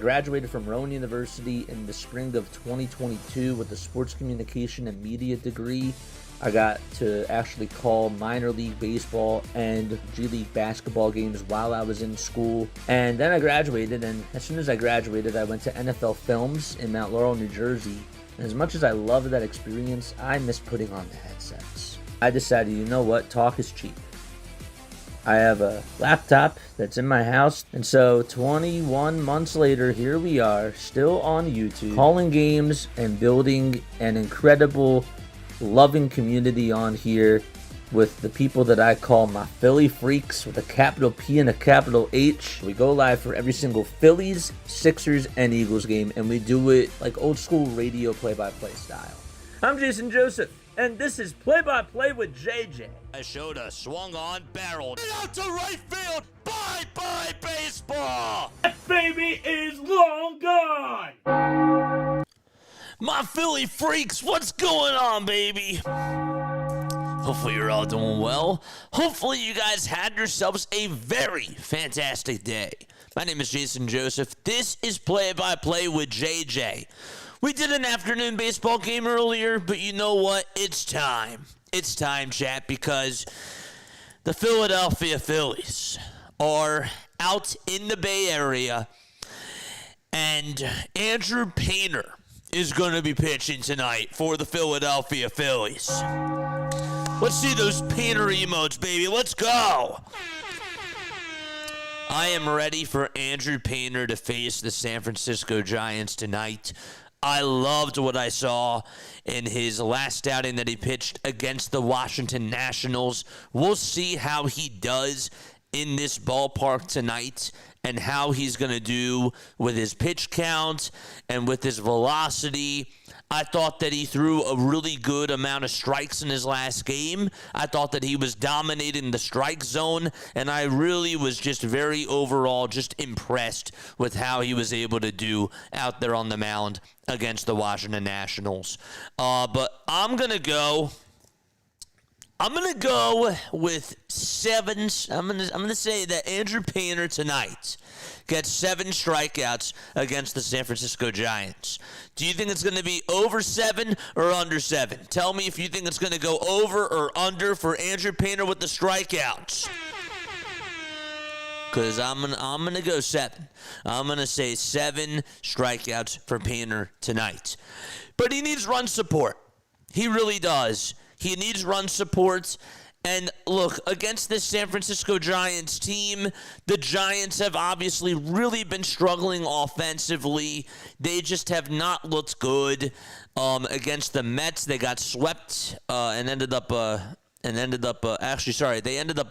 Graduated from Rowan University in the spring of 2022 with a sports communication and media degree. I got to actually call minor league baseball and G League basketball games while I was in school. And then I graduated, and as soon as I graduated, I went to NFL Films in Mount Laurel, New Jersey. And as much as I loved that experience, I miss putting on the headsets. I decided, you know what, talk is cheap. I have a laptop that's in my house, and so 21 months later, here we are, still on YouTube, calling games and building an incredible, loving community on here with the people that I call my Philly freaks with a capital P and a capital H. We go live for every single Phillies, Sixers, and Eagles game, and we do it like old school radio play-by-play style. I'm Jason Joseph, and this is Play-by-Play with JJ. I showed a swung on, barreled it out to right field. Bye-bye baseball. That baby is long gone. My Philly freaks, what's going on, baby? Hopefully you're all doing well. Hopefully you guys had yourselves a very fantastic day. My name is Jason Joseph. This is Play-by-Play with JJ. We did an afternoon baseball game earlier, but you know what? It's time. It's time, chat, because the Philadelphia Phillies are out in the Bay Area, and Andrew Painter is going to be pitching tonight for the Philadelphia Phillies. Let's see those Painter emotes, baby. Let's go. I am ready for Andrew Painter to face the San Francisco Giants tonight. I loved what I saw in his last outing that he pitched against the Washington Nationals. We'll see how he does in this ballpark tonight and how he's going to do with his pitch count and with his velocity. I thought that he threw a really good amount of strikes in his last game. I thought that he was dominating the strike zone, and I really was just very overall just impressed with how he was able to do out there on the mound against the Washington Nationals. But I'm going to go with sevens. I'm gonna say that Andrew Painter tonight gets 7 strikeouts against the San Francisco Giants. Do you think it's going to be over 7 or under 7? Tell me if you think it's going to go over or under for Andrew Painter with the strikeouts. Because I'm gonna go 7. I'm gonna say 7 strikeouts for Painter tonight. But he needs run support. He really does. He needs run support. And look, against this San Francisco Giants team, the Giants have obviously really been struggling offensively. They just have not looked good. Against the Mets, they got swept and ended up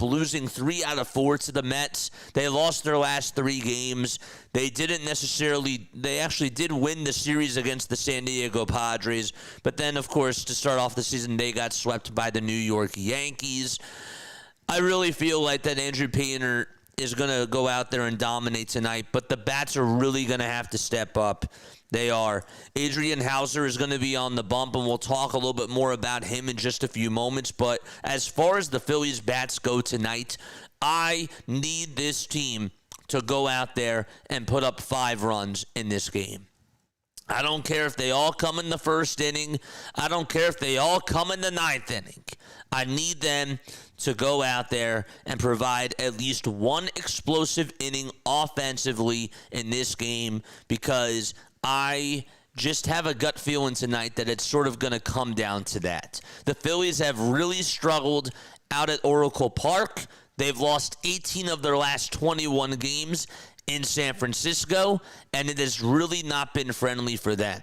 losing 3 out of 4 to the Mets. They lost their last 3 games. They actually did win the series against the San Diego Padres. But then, of course, to start off the season, they got swept by the New York Yankees. I really feel like that Andrew Painter is going to go out there and dominate tonight. But the bats are really going to have to step up. They are. Adrian Hauser is going to be on the bump, and we'll talk a little bit more about him in just a few moments. But as far as the Phillies bats go tonight, I need this team to go out there and put up 5 runs in this game. I don't care if they all come in the first inning. I don't care if they all come in the 9th inning. I need them to go out there and provide at least 1 explosive inning offensively in this game, because I just have a gut feeling tonight that it's sort of going to come down to that. The Phillies have really struggled out at Oracle Park. They've lost 18 of their last 21 games in San Francisco, and it has really not been friendly for them.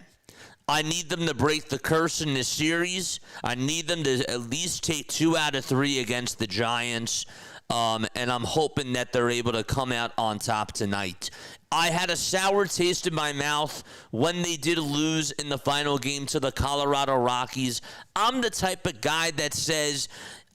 I need them to break the curse in this series. I need them to at least take 2 out of 3 against the Giants. And I'm hoping that they're able to come out on top tonight. I had a sour taste in my mouth when they did lose in the final game to the Colorado Rockies. I'm the type of guy that says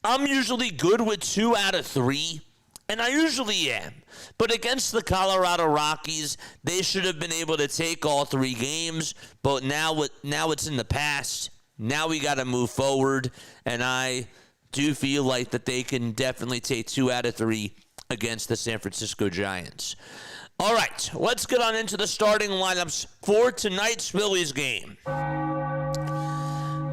I'm usually good with 2 out of 3, and I usually am. But against the Colorado Rockies, they should have been able to take all 3 games. But now it's in the past. Now we got to move forward, and I do feel like that they can definitely take 2 out of 3 against the San Francisco Giants. All right, let's get on into the starting lineups for tonight's Phillies game. All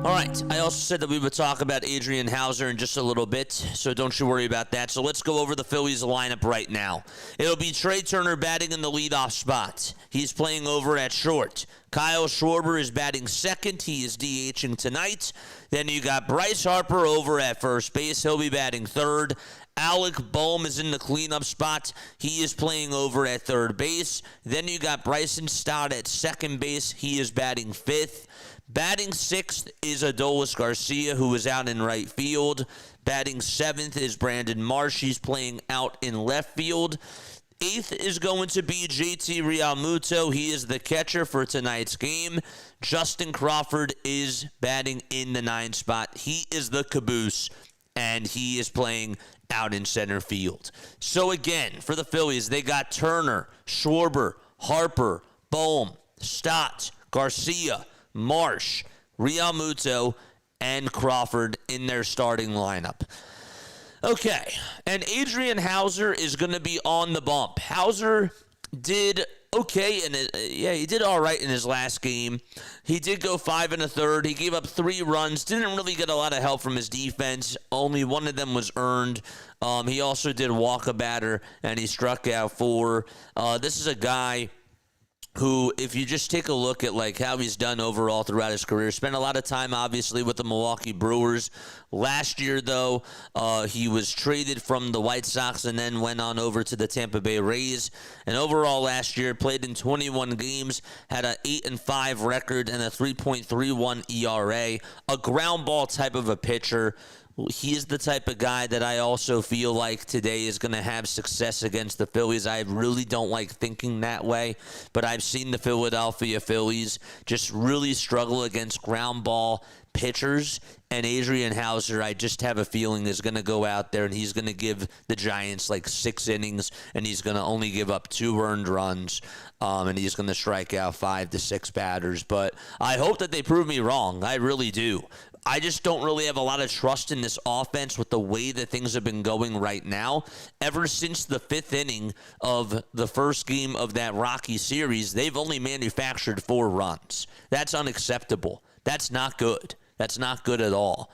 right, I also said that we would talk about Adrian Hauser in just a little bit, so don't you worry about that. So let's go over the Phillies lineup right now. It'll be Trey Turner batting in the leadoff spot. He's playing over at short. Kyle Schwarber is batting second. He is DHing tonight. Then you got Bryce Harper over at first base. He'll be batting third. Alec Bohm is in the cleanup spot. He is playing over at third base. Then you got Bryson Stott at second base. He is batting fifth. Batting sixth is Adolis Garcia, who is out in right field. Batting seventh is Brandon Marsh. He's playing out in left field. Eighth is going to be JT Realmuto. He is the catcher for tonight's game. Justin Crawford is batting in the ninth spot. He is the caboose, and he is playing out in center field. So again, for the Phillies, they got Turner, Schwarber, Harper, Bohm, Stott, Garcia, Marsh, Realmuto, and Crawford in their starting lineup. Okay, and Adrian Hauser is going to be on the bump. Hauser did okay, and he did all right in his last game. He did go 5 1/3. He gave up 3 runs. Didn't really get a lot of help from his defense. Only one of them was earned. He also did walk a batter, and he struck out 4. This is a guy who, if you just take a look at like how he's done overall throughout his career, spent a lot of time obviously with the Milwaukee Brewers. Last year, though, he was traded from the White Sox and then went on over to the Tampa Bay Rays. And overall last year, played in 21 games, had an 8-5 record and a 3.31 ERA, a ground ball type of a pitcher. He is the type of guy that I also feel like today is going to have success against the Phillies. I really don't like thinking that way, but I've seen the Philadelphia Phillies just really struggle against ground ball pitchers, and Adrian Hauser, I just have a feeling, is going to go out there and he's going to give the Giants like 6 innings, and he's going to only give up 2 earned runs, and he's going to strike out 5 to 6 batters. But I hope that they prove me wrong. I really do. I just don't really have a lot of trust in this offense with the way that things have been going right now. Ever since the 5th inning of the first game of that Rocky series, they've only manufactured 4 runs. That's unacceptable. That's not good. That's not good at all.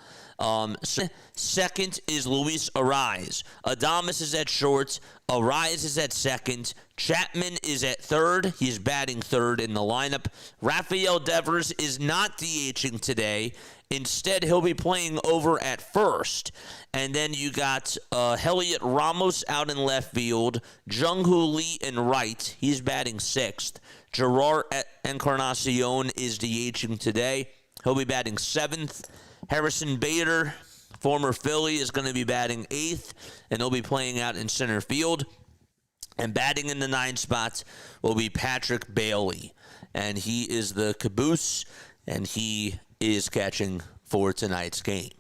Second is Luis Ariz. Adames is at short. Ariz is at second. Chapman is at third. He's batting third in the lineup. Rafael Devers is not DHing today. Instead, he'll be playing over at first. And then you got Heliot Ramos out in left field. Jung-Hoo Lee in right. He's batting sixth. Gerard Encarnacion is DHing today. He'll be batting seventh. Harrison Bader, former Philly, is going to be batting eighth, and he'll be playing out in center field. And batting in the 9 spots will be Patrick Bailey. And he is the caboose, and he is catching for tonight's game.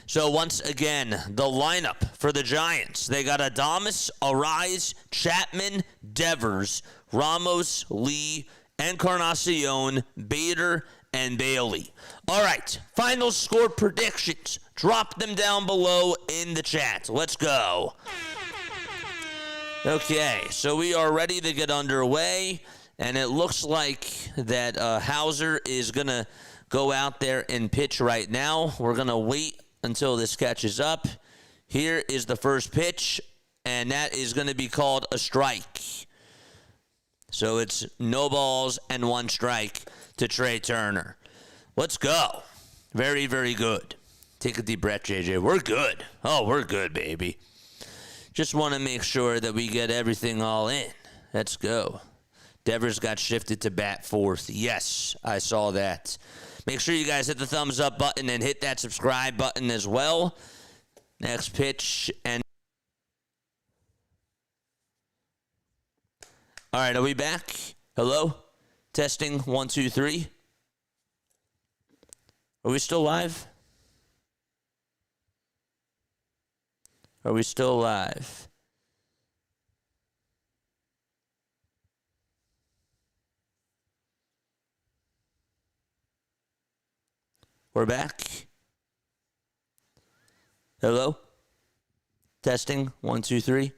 So once again, the lineup for the Giants. They got Adames, Ariz, Chapman, Devers, Ramos, Lee, Encarnacion, Bader, and Bailey. All right, final score predictions. Drop them down below in the chat. Let's go. Okay, so we are ready to get underway, and it looks like that Hauser is going to go out there and pitch right now. We're going to wait until this catches up. Here is the first pitch, and that is going to be called a strike. So it's no balls and 1 strike to Trey Turner. Let's go. Very, very good. Take a deep breath, JJ. We're good. Oh, we're good, baby. Just want to make sure that we get everything all in. Let's go. Devers got shifted to bat fourth. Yes, I saw that. Make sure you guys hit the thumbs up button and hit that subscribe button as well. Next pitch. And all right, are we back? Hello? Testing 1, 2, 3. Are we still live? Are we still live? We're back. Hello? Testing 1, 2, 3.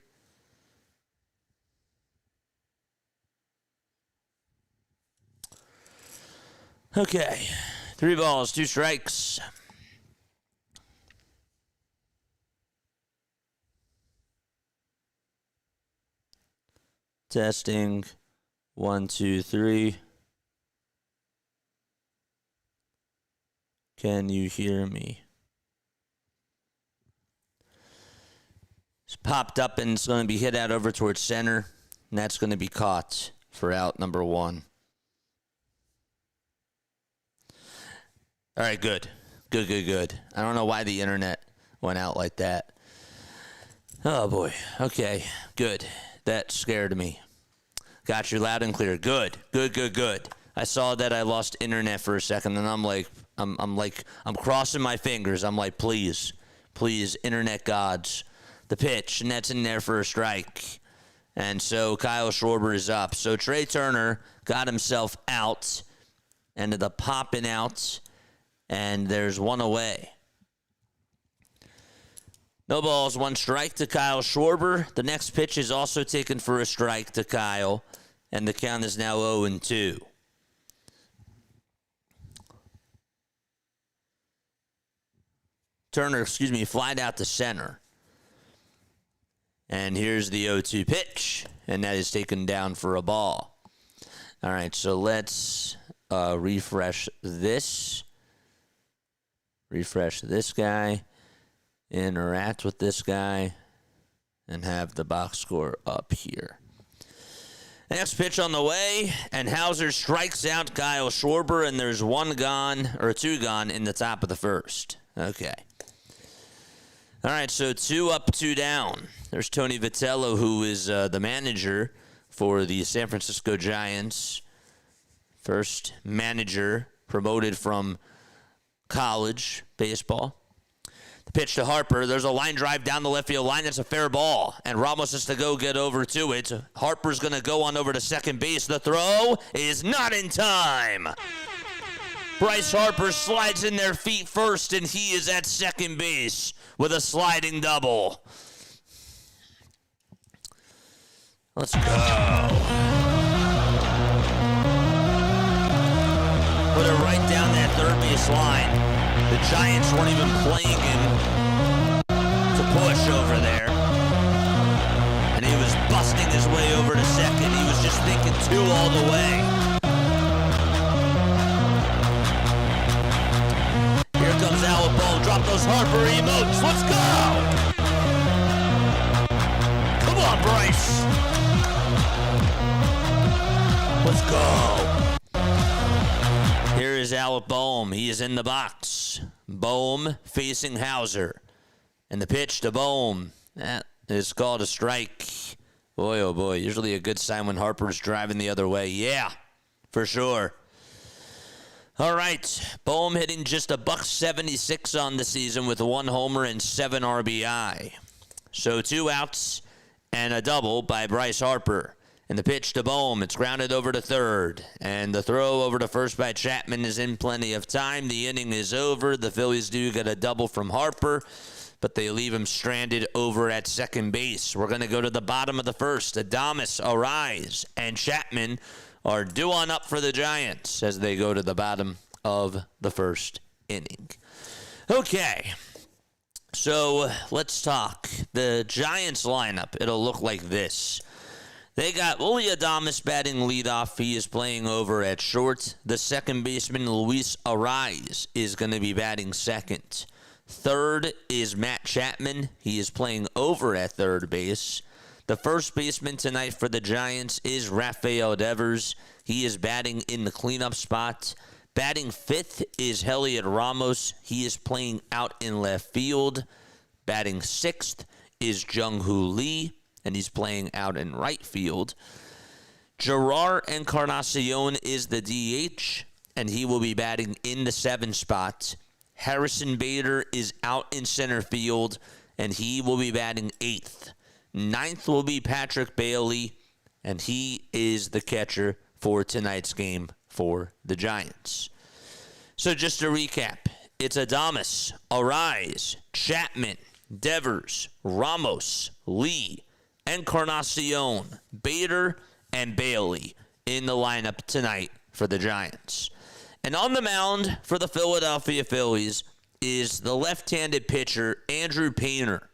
Okay. 3 balls, 2 strikes. Testing. 1, 2, 3. Can you hear me? It's popped up and it's going to be hit out over towards center. And that's going to be caught for out number 1. All right, good. Good. I don't know why the internet went out like that. Oh, boy. Okay, good. That scared me. Got you loud and clear. Good. I saw that I lost internet for a second, and I'm crossing my fingers. I'm like, please, internet gods. The pitch, and that's in there for a strike. And so Kyle Schwarber is up. So Trey Turner got himself out, ended up popping out, and there's 1 away. No balls, 1 strike to Kyle Schwarber. The next pitch is also taken for a strike to Kyle, and the count is now 0-2. Turner, flied out to center. And here's the 0-2 pitch, and that is taken down for a ball. All right, so let's refresh this. Refresh this guy, interact with this guy, and have the box score up here. Next pitch on the way, and Hauser strikes out Kyle Schwarber, and there's 2 gone in the top of the first. Okay. All right, so 2 up, 2 down. There's Tony Vitello, who is the manager for the San Francisco Giants. First manager promoted from college baseball. The pitch to Harper. There's a line drive down the left field line. That's a fair ball, and Ramos has to go get over to it. Harper's going to go on over to second base. The throw is not in time. Bryce Harper slides in their feet first, and he is at second base with a sliding double. Let's go. Put it right down that third base line. The Giants weren't even playing him to push over there. And he was busting his way over to second. He was just thinking 2 all the way. Here comes Alec Ball. Drop those Harper emotes. Let's go. Come on, Bryce. Let's go. Here is Alec Boehm. He is in the box. Boehm facing Hauser. And the pitch to Boehm. That is called a strike. Boy, oh boy. Usually a good sign when Harper's driving the other way. Yeah, for sure. All right. Boehm hitting just $176 on the season with 1 homer and 7 RBI. So 2 outs and a double by Bryce Harper. And the pitch to Boehm, it's grounded over to third. And the throw over to first by Chapman is in plenty of time. The inning is over. The Phillies do get a double from Harper, but they leave him stranded over at second base. We're going to go to the bottom of the first. Adames, Arise, and Chapman are due on up for the Giants as they go to the bottom of the first inning. Okay, so let's talk. The Giants lineup, it'll look like this. They got Willie Adames batting leadoff. He is playing over at short. The second baseman, Luis Arise, is going to be batting second. Third is Matt Chapman. He is playing over at third base. The first baseman tonight for the Giants is Rafael Devers. He is batting in the cleanup spot. Batting fifth is Heliot Ramos. He is playing out in left field. Batting sixth is Jung-Hoo Lee, and he's playing out in right field. Gerard Encarnacion is the DH, and he will be batting in the 7 spot. Harrison Bader is out in center field, and he will be batting 8th. 9th will be Patrick Bailey, and he is the catcher for tonight's game for the Giants. So just to recap, it's Adames, Arise, Chapman, Devers, Ramos, Lee, Encarnacion, Bader, and Bailey in the lineup tonight for the Giants. And on the mound for the Philadelphia Phillies is the left-handed pitcher, Andrew Painter.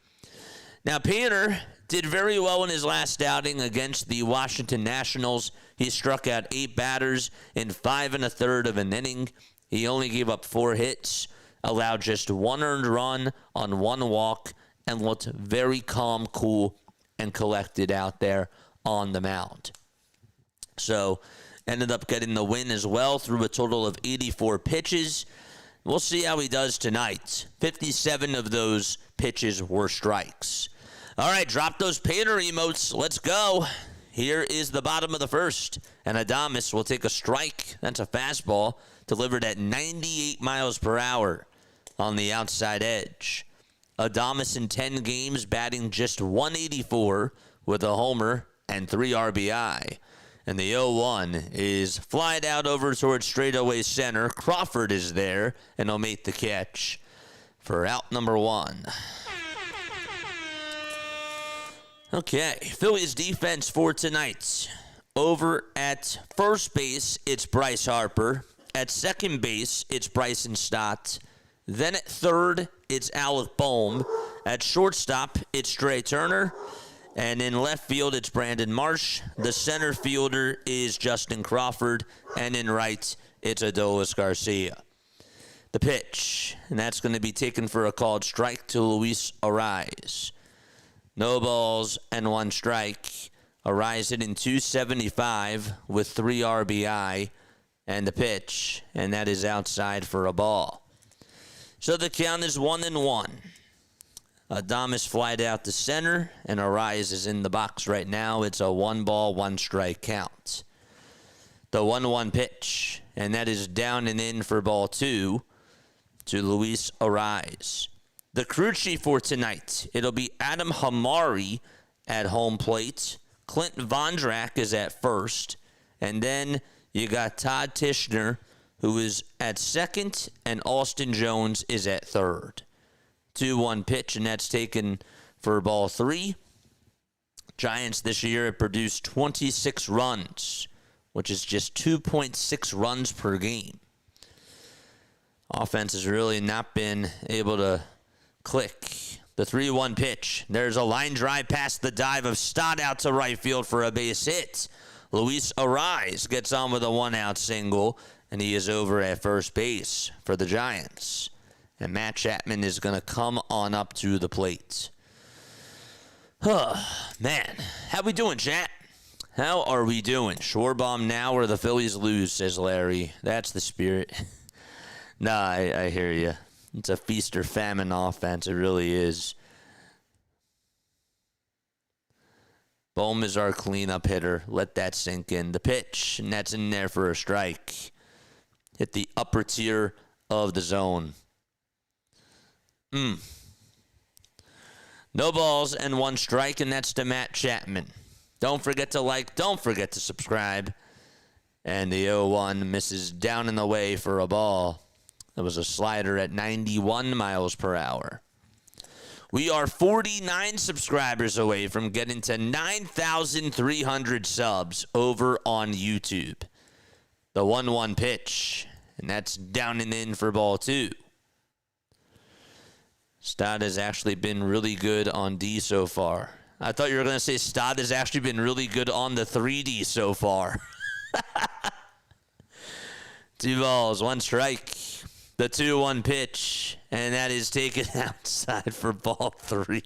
Now, Painter did very well in his last outing against the Washington Nationals. He struck out 8 batters in 5 1/3 of an inning. He only gave up 4 hits, allowed just 1 earned run on 1 walk, and looked very calm, cool, and collected out there on the mound. So, ended up getting the win as well through a total of 84 pitches. We'll see how he does tonight. 57 of those pitches were strikes. All right, drop those Painter emotes. Let's go. Here is the bottom of the first. And Adames will take a strike. That's a fastball delivered at 98 miles per hour on the outside edge. Adames in 10 games batting just 184 with a homer and 3 RBI. And the 0-1 is flied out over towards straightaway center. Crawford is there, and he'll make the catch for out number 1. Okay, Phillies defense for tonight. Over at first base, it's Bryce Harper. At second base, it's Bryson Stott. Then at third, it's Alec Bohm. At shortstop, it's Trey Turner. And in left field, it's Brandon Marsh. The center fielder is Justin Crawford. And in right, it's Adolis Garcia. The pitch, and that's going to be taken for a called strike to Luis Ariz. No balls and 1 strike. Ariz hit in 275 with 3 RBI. And the pitch, and that is outside for a ball. So the count is 1-1. Adames flied out to center, and Ariz is in the box right now. It's a 1-ball, 1-strike count. The 1-1 pitch, and that is down and in for ball 2 to Luis Ariz. The crew chief for tonight, it'll be Adam Hamari at home plate. Clint Vondrak is at first. And then you got Todd Tishner, who is at second, and Austin Jones is at third. 2-1 pitch, and that's taken for ball 3. Giants this year have produced 26 runs, which is just 2.6 runs per game. Offense has really not been able to click. The 3-1 pitch. There's a line drive past the dive of Stott out to right field for a base hit. Luis Ariz gets on with a 1-out single, and he is over at first base for the Giants. And Matt Chapman is going to come on up to the plate. Man, how we doing, chat? How are we doing? Schwarber now or the Phillies lose, says Larry. That's the spirit. Nah, I hear you. It's a feast or famine offense. It really is. Bohm is our cleanup hitter. Let that sink in. The pitch, and that's in there for a strike. Hit the upper tier of the zone. No balls and 1 strike, and that's to Matt Chapman. Don't forget to like. Don't forget to subscribe. And the 0-1 misses down in the way for a ball. It was a slider at 91 miles per hour. We are 49 subscribers away from getting to 9,300 subs over on YouTube. The 1-1 pitch, and that's down and in for ball 2. Stott has actually been really good on D so far. I thought you were going to say Stott has actually been really good on the 3D so far. 2 balls, 1 strike. The 2-1 pitch, and that is taken outside for ball 3.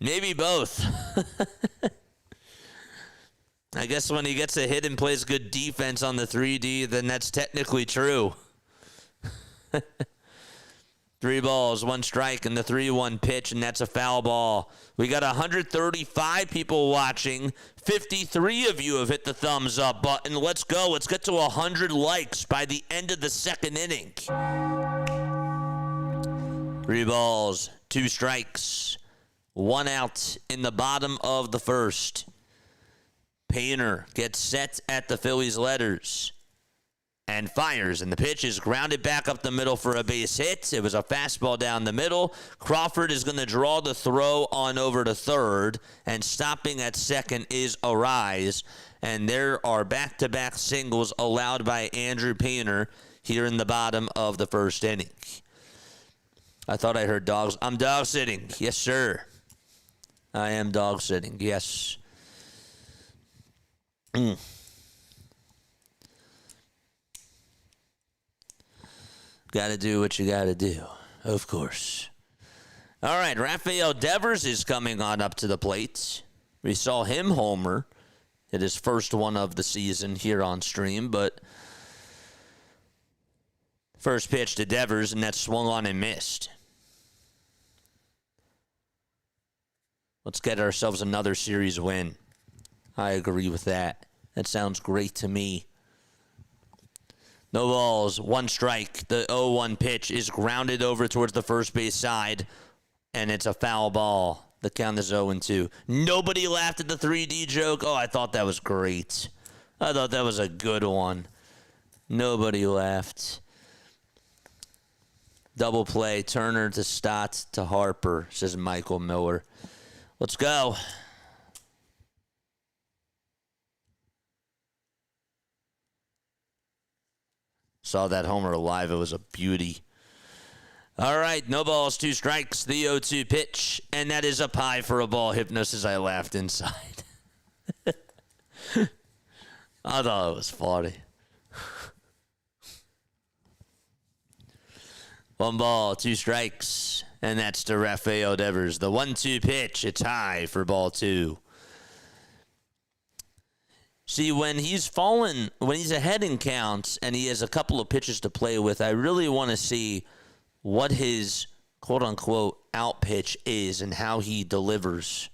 Maybe both. I guess when he gets a hit and plays good defense on the 3D, then that's technically true. 3 balls, 1 strike, and the 3-1 pitch, and that's a foul ball. We got 135 people watching. 53 of you have hit the thumbs up button. Let's go. Let's get to 100 likes by the end of the second inning. 3 balls, 2 strikes, 1 out in the bottom of the first. Painter gets set at the Phillies letters. and fires. And the pitch is grounded back up the middle for a base hit. It was a fastball down the middle. Crawford is going to draw the throw on over to third, and stopping at second is Arise. And there are back-to-back singles allowed by Andrew Painter here in the bottom of the first inning. I thought I heard dogs. I'm dog sitting. Yes, sir. I am dog sitting. Yes. Got to do what you got to do, of course. All right, Rafael Devers is coming on up to the plate. We saw him homer. It is first one of the season here on stream, but first pitch to Devers, and that swung on and missed. Let's get ourselves another series win. I agree with that. That sounds great to me. No balls, one strike. The 0-1 pitch is grounded over towards the first base side, and it's a foul ball. The count is 0-2. Nobody laughed at the 3D joke. Oh, I thought that was great. I thought that was a good one. Nobody laughed. Double play, Turner to Stott to Harper, says Michael Miller. Let's go. Saw that homer live. It was a beauty. All right, no balls, two strikes, the 0-2 pitch, and that is up high for a ball. Hypnosis, I laughed inside. I thought it was funny. One ball, two strikes, and that's to Rafael Devers. The 1-2 pitch, it's high for ball two. See, when he's ahead in counts and he has a couple of pitches to play with, I really want to see what his quote-unquote out pitch is and how he delivers.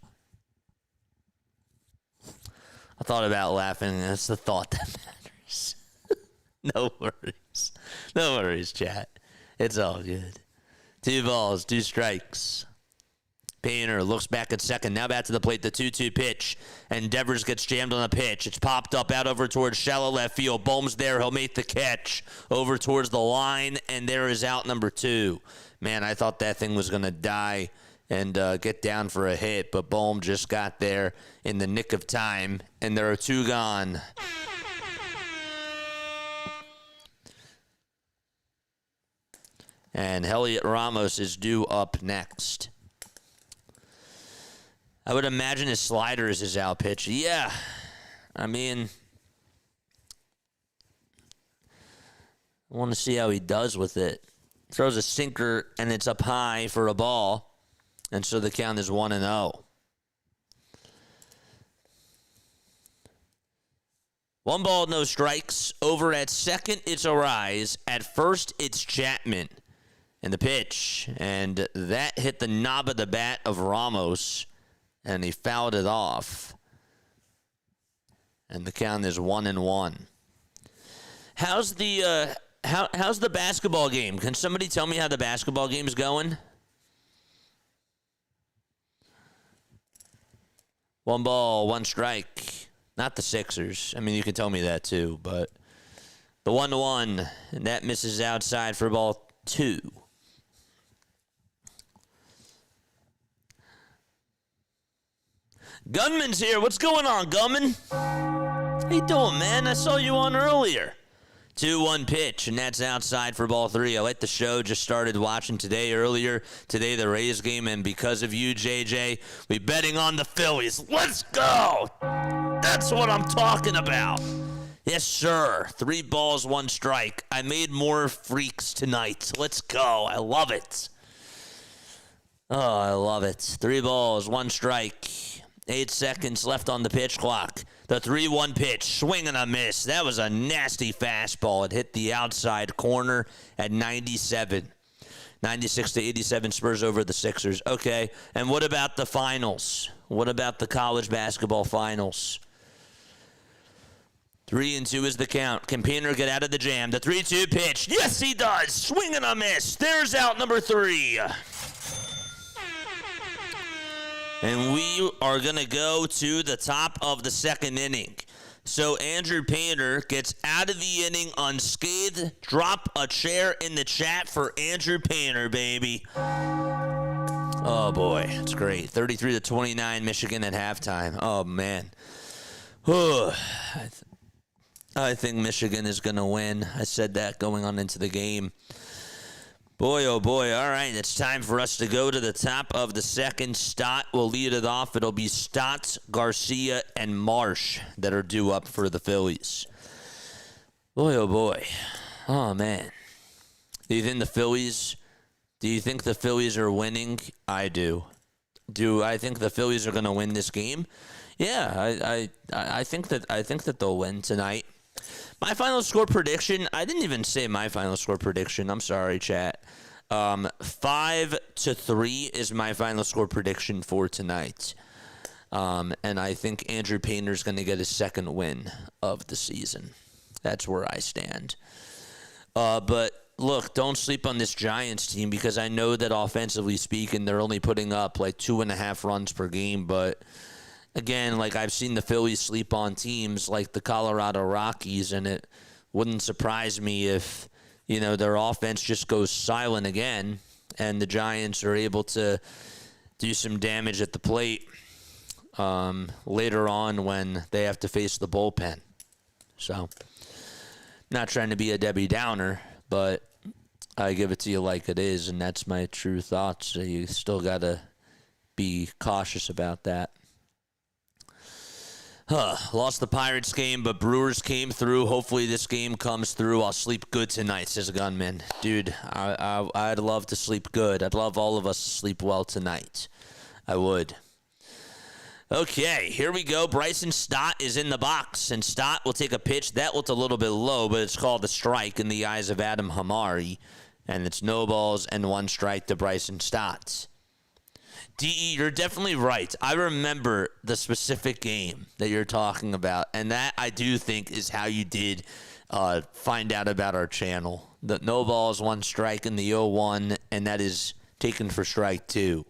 I thought about laughing. That's the thought that matters. No worries. No worries, chat. It's all good. 2 balls, 2 strikes. Painter looks back at second. Now back to the plate, the 2-2 pitch. And Devers gets jammed on the pitch. It's popped up out over towards shallow left field. Bohm's there. He'll make the catch over towards the line. And there is out number 2. Man, I thought that thing was going to die and get down for a hit. But Bohm just got there in the nick of time. And there are 2 gone. And Heliot Ramos is due up next. I would imagine his slider is his out pitch. Yeah. I mean, I want to see how he does with it. Throws a sinker, and it's up high for a ball. And so the count is 1-0. 1 ball, no strikes. Over at second, it's Arise. At first, it's Chapman. And the pitch. And that hit the knob of the bat of Ramos. And he fouled it off. And the count is 1-1. How's the basketball game? Can somebody tell me how the basketball game is going? 1 ball, 1 strike. Not the Sixers. I mean, you can tell me that too, but the 1-1, and that misses outside for ball 2. Gunman's here. What's going on, Gunman? How you doing, man? I saw you on earlier. 2-1 pitch, and that's outside for ball 3. I like the show. Just started watching earlier today, the Rays game, and because of you, JJ, we betting on the Phillies. Let's go! That's what I'm talking about. Yes, sir. 3 balls, 1 strike. I made more freaks tonight. Let's go. I love it. Oh, I love it. 3 balls, 1 strike. 8 seconds left on the pitch clock. The 3-1 pitch, swing and a miss. That was a nasty fastball. It hit the outside corner at 97. 96-87, Spurs over the Sixers. Okay, and what about the finals? What about the college basketball finals? 3-2 is the count. Can Painter get out of the jam? The 3-2 pitch. Yes, he does. Swing and a miss. There's out number 3. And we are going to go to the top of the second inning. So Andrew Painter gets out of the inning unscathed. Drop a chair in the chat for Andrew Painter, baby. Oh, boy. It's great. 33-29, Michigan at halftime. Oh, man. I think Michigan is going to win. I said that going on into the game. Boy, oh boy. All right, it's time for us to go to the top of the second. Stott will lead it off. It'll be Stotts, Garcia, and Marsh that are due up for the Phillies. Boy, oh boy. Oh, man. Do you think the Phillies are winning? I do. Do I think the Phillies are going to win this game? Yeah, I think that they'll win tonight. My final score prediction, I didn't even say my final score prediction. I'm sorry, chat. 5-3 is my final score prediction for tonight. And I think Andrew Painter's going to get his second win of the season. That's where I stand. But look, don't sleep on this Giants team because I know that offensively speaking, they're only putting up like 2.5 runs per game, but again, like I've seen the Phillies sleep on teams like the Colorado Rockies, and it wouldn't surprise me if, their offense just goes silent again and the Giants are able to do some damage at the plate later on when they have to face the bullpen. So, not trying to be a Debbie Downer, but I give it to you like it is, and that's my true thoughts. So you still got to be cautious about that. Lost the Pirates game, but Brewers came through. Hopefully this game comes through. I'll sleep good tonight, says Gunman. Dude, I'd love to sleep good. I'd love all of us to sleep well tonight. I would. Okay, here we go. Bryson Stott is in the box, and Stott will take a pitch. That looked a little bit low, but it's called a strike in the eyes of Adam Hamari, and it's no balls and 1 strike to Bryson Stott. DE, you're definitely right. I remember the specific game that you're talking about, and that I do think is how you did find out about our channel. The no balls, 1 strike in the 0-1, and that is taken for strike 2.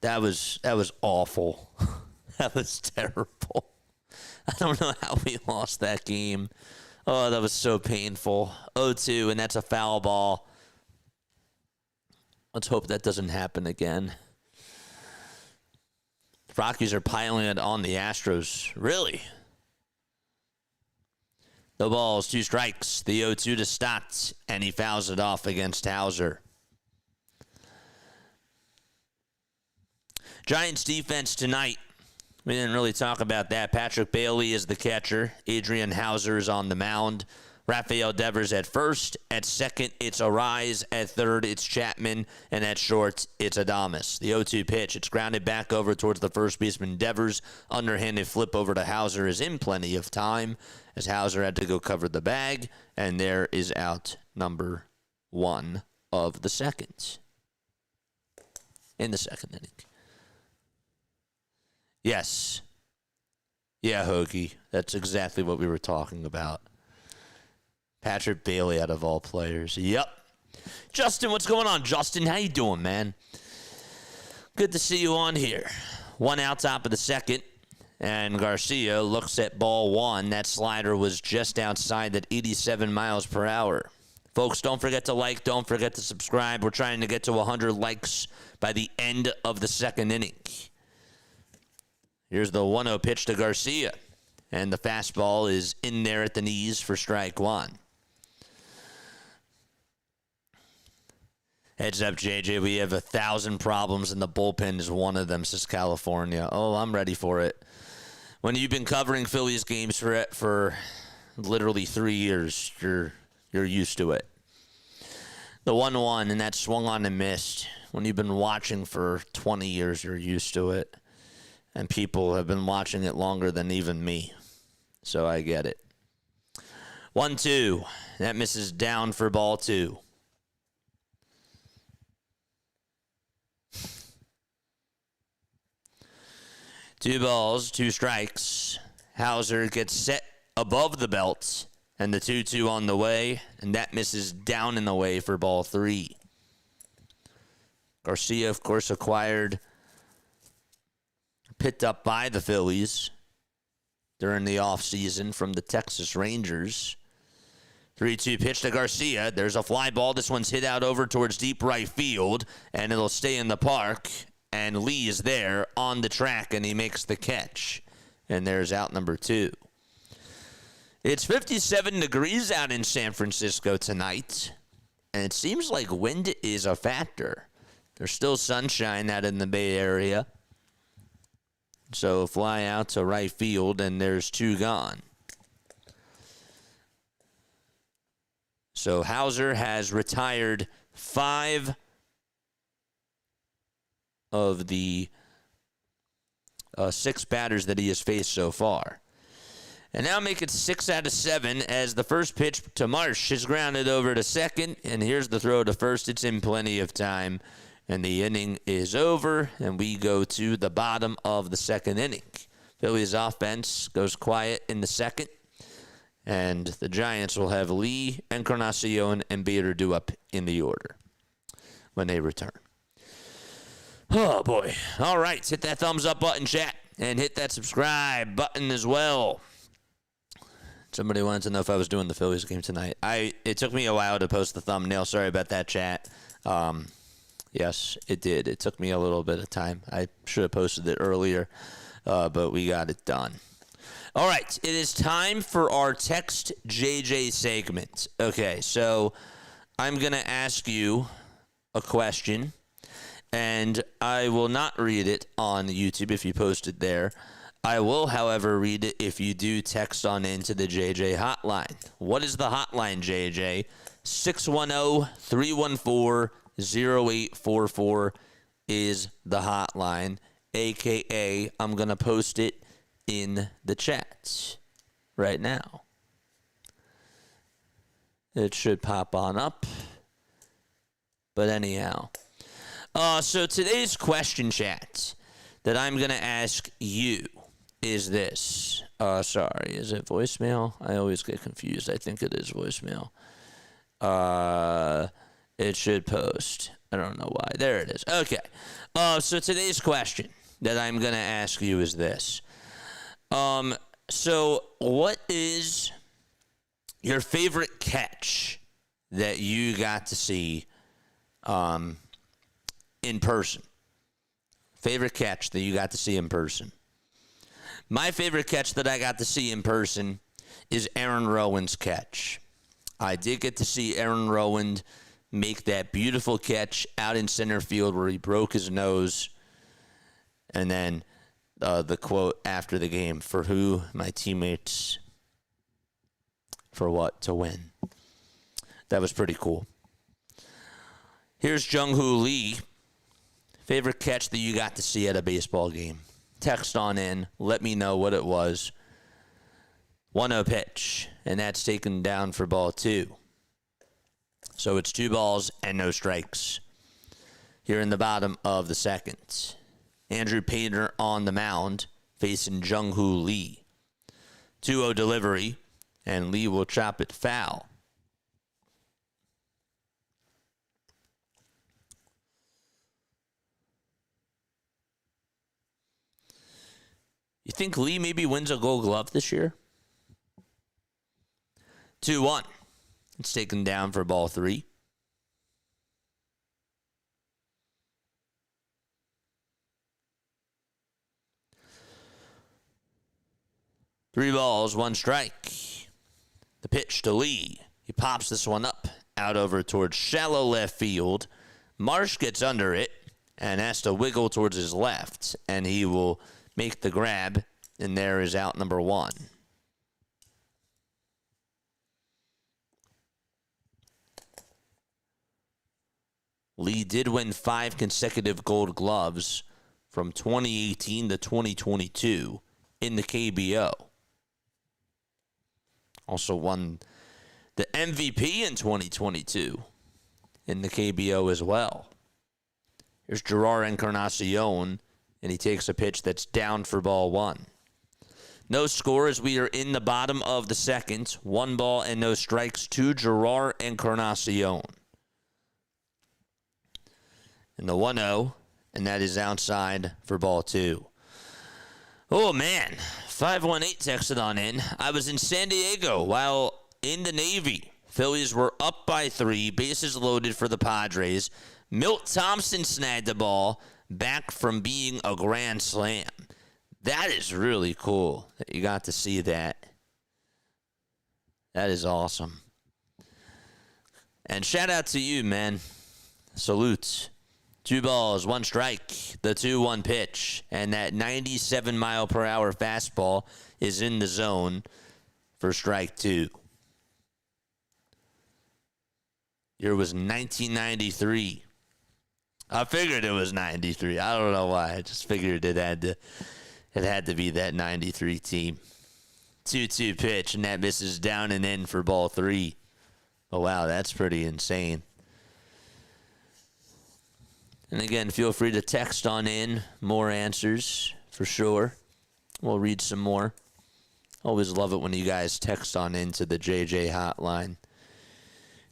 That was awful. That was terrible. I don't know how we lost that game. Oh, that was so painful. 0-2, and that's a foul ball. Let's hope that doesn't happen again. The Rockies are piling it on the Astros. Really? No balls, 2 strikes. The 0-2 to Stott, and he fouls it off against Hauser. Giants defense tonight. We didn't really talk about that. Patrick Bailey is the catcher. Adrian Hauser is on the mound. Rafael Devers at first. At second, it's Arise. At third, it's Chapman. And at short, it's Adames. The 0-2 pitch. It's grounded back over towards the first baseman, Devers. Underhanded flip over to Hauser is in plenty of time as Hauser had to go cover the bag. And there is out number 1 of the second. In the second inning. Yes. Yeah, Hoagie. That's exactly what we were talking about. Patrick Bailey out of all players. Yep. Justin, what's going on? Justin, how you doing, man? Good to see you on here. 1 out, top of the second. And Garcia looks at ball 1. That slider was just outside at 87 miles per hour. Folks, don't forget to like. Don't forget to subscribe. We're trying to get to 100 likes by the end of the second inning. Here's the 1-0 pitch to Garcia. And the fastball is in there at the knees for strike 1. Heads up, JJ. We have 1,000 problems, and the bullpen is one of them, says California. Oh, I'm ready for it. When you've been covering Phillies games for literally 3 years, you're used to it. The 1-1, and that swung on and missed. When you've been watching for 20 years, you're used to it. And people have been watching it longer than even me. So I get it. 1-2. That misses down for ball 2. Two balls, 2 strikes. Hauser gets set above the belt. And the 2-2 on the way. And that misses down in the way for ball 3. Garcia, of course, picked up by the Phillies. during the offseason from the Texas Rangers. 3-2 pitch to Garcia. There's a fly ball. This one's hit out over towards deep right field, and it'll stay in the park. And Lee is there on the track, and he makes the catch. And there's out number 2. It's 57 degrees out in San Francisco tonight, and it seems like wind is a factor. There's still sunshine out in the Bay Area. So fly out to right field, and there's 2 gone. So Hauser has retired 5 of the 6 batters that he has faced so far. And now make it 6 out of 7 as the first pitch to Marsh is grounded over to second. And here's the throw to first. It's in plenty of time. And the inning is over, and we go to the bottom of the second inning. Phillies offense goes quiet in the second. And the Giants will have Lee, Encarnacion, and Bader due up in the order when they return. Oh, boy. All right. Hit that thumbs up button, chat. And hit that subscribe button as well. Somebody wanted to know if I was doing the Phillies game tonight. It took me a while to post the thumbnail. Sorry about that, chat. Yes, it did. It took me a little bit of time. I should have posted it earlier, but we got it done. All right, it is time for our Text JJ segment. Okay, so I'm going to ask you a question, and I will not read it on YouTube if you post it there. I will, however, read it if you do text on into the JJ hotline. What is the hotline, JJ? 610-314-0844 is the hotline, a.k.a. I'm going to post it in the chat right now. It should pop on up. But anyhow. So today's question, chat, that I'm going to ask you is this. Sorry, is it voicemail? I always get confused. I think it is voicemail. It should post. I don't know why. There it is. Okay. So today's question that I'm going to ask you is this. So what is your favorite catch that you got to see in person? Favorite catch that you got to see in person? My favorite catch that I got to see in person is Aaron Rowan's catch. I did get to see Aaron Rowan make that beautiful catch out in center field where he broke his nose. And then the quote after the game, for who? My teammates. For what? To win. That was pretty cool. Here's Jung-Hoo Lee. Favorite catch that you got to see at a baseball game? Text on in. Let me know what it was. 1-0 pitch, and that's taken down for ball 2. So it's 2 balls and no strikes here in the bottom of the second. Andrew Painter on the mound facing Jung-Hoo Lee. 2-0 delivery, and Lee will chop it foul. You think Lee maybe wins a Gold Glove this year? 2-1. It's taken down for ball 3. Three balls, 1 strike. The pitch to Lee. He pops this one up out over towards shallow left field. Marsh gets under it and has to wiggle towards his left, and he will make the grab, and there is out number 1. Lee did win 5 consecutive Gold Gloves from 2018 to 2022 in the KBO. Also won the MVP in 2022 in the KBO as well. Here's Gerard Encarnacion, and he takes a pitch that's down for ball 1. No score as we are in the bottom of the second. 1 ball and no strikes to Gerard Encarnacion. And the 1-0, and that is outside for ball 2. Oh, man. 518 texted on in. I was in San Diego while in the Navy. Phillies were up by 3, bases loaded for the Padres. Milt Thompson snagged the ball back from being a grand slam. That is really cool that you got to see that. That is awesome. And shout out to you, man. Salutes. 2 balls, 1 strike, the 2-1 pitch, and that 97-mile-per-hour fastball is in the zone for strike 2. Year was 1993. I figured it was 93. I don't know why. I just figured it had to be that 93 team. 2-2 pitch, and that misses down and in for ball 3. Oh, wow, that's pretty insane. And again, feel free to text on in more answers for sure. We'll read some more. Always love it when you guys text on into the JJ hotline.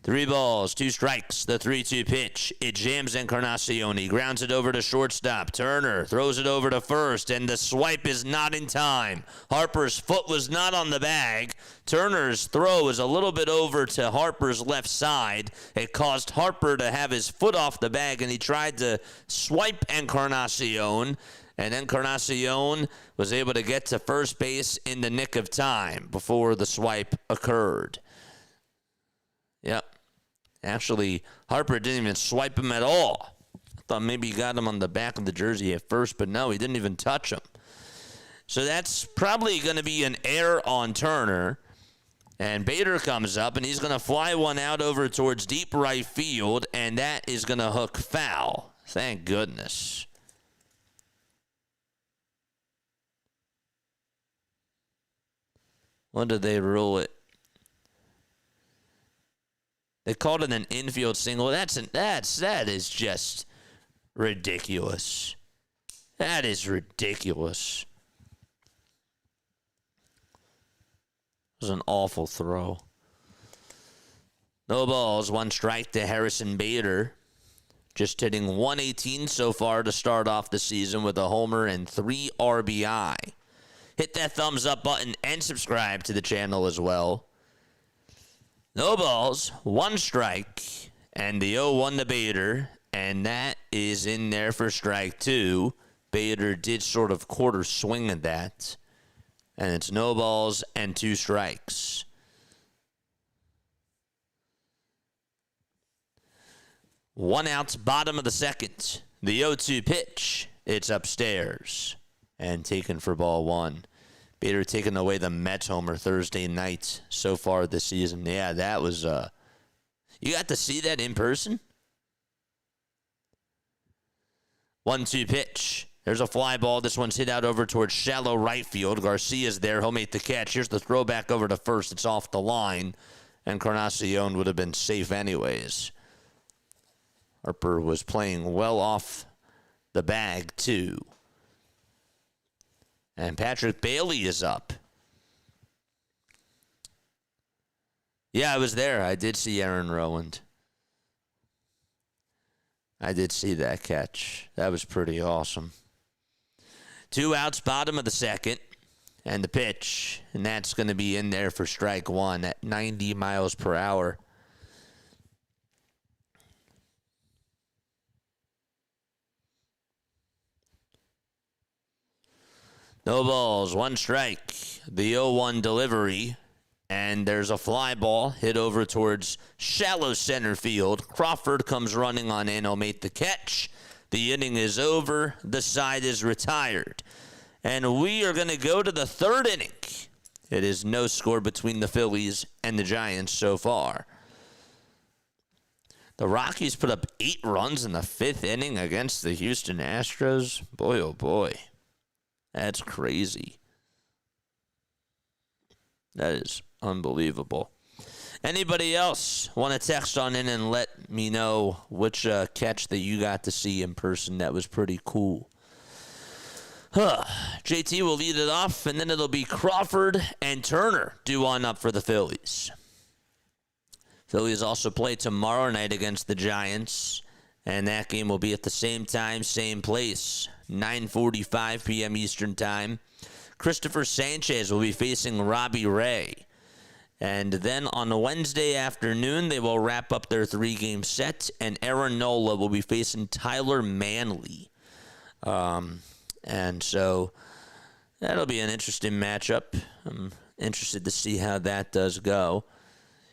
3 balls, 2 strikes, the 3-2 pitch. It jams Encarnacion. He grounds it over to shortstop. Turner throws it over to first, and the swipe is not in time. Harper's foot was not on the bag. Turner's throw is a little bit over to Harper's left side. It caused Harper to have his foot off the bag, and he tried to swipe Encarnacion. And Encarnacion was able to get to first base in the nick of time before the swipe occurred. Yep. Actually, Harper didn't even swipe him at all. I thought maybe he got him on the back of the jersey at first, but no, he didn't even touch him. So that's probably going to be an error on Turner. And Bader comes up, and he's going to fly one out over towards deep right field, and that is going to hook foul. Thank goodness. When did they rule it? They called it an infield single. That is just ridiculous. That is ridiculous. It was an awful throw. No balls, 1 strike to Harrison Bader. Just hitting 118 so far to start off the season with a homer and 3 RBI. Hit that thumbs up button and subscribe to the channel as well. No balls, 1 strike, and the 0-1 to Bader, and that is in there for strike 2. Bader did sort of quarter swing at that, and it's no balls and 2 strikes. One out, bottom of the second. The 0-2 pitch, it's upstairs, and taken for ball 1. Bader taking away the Mets homer Thursday night so far this season. Yeah, that was, you got to see that in person? 1-2 pitch. There's a fly ball. This one's hit out over towards shallow right field. Garcia's there. He'll make the catch. Here's the throw back over to first. It's off the line. Encarnacion would have been safe anyways. Harper was playing well off the bag, too. And Patrick Bailey is up. Yeah, I was there. I did see Aaron Rowand. I did see that catch. That was pretty awesome. 2 outs, bottom of the second. And the pitch. And that's going to be in there for strike 1 at 90 miles per hour. No balls, 1 strike. The 0-1 delivery. And there's a fly ball hit over towards shallow center field. Crawford comes running on in. He'll make the catch. The inning is over. The side is retired. And we are going to go to the 3rd inning. It is no score between the Phillies and the Giants so far. The Rockies put up 8 runs in the 5th inning against the Houston Astros. Boy, oh boy. That's crazy. That is unbelievable. Anybody else want to text on in and let me know which catch that you got to see in person that was pretty cool? JT will lead it off, and then it'll be Crawford and Turner due on up for the Phillies. Phillies also play tomorrow night against the Giants And that game will be at the same time, same place, 9:45 p.m. Eastern Time. Christopher Sanchez will be facing Robbie Ray. And then on a Wednesday afternoon, they will wrap up their 3-game set, and Aaron Nola will be facing Tyler Manley. And so that'll be an interesting matchup. I'm interested to see how that does go.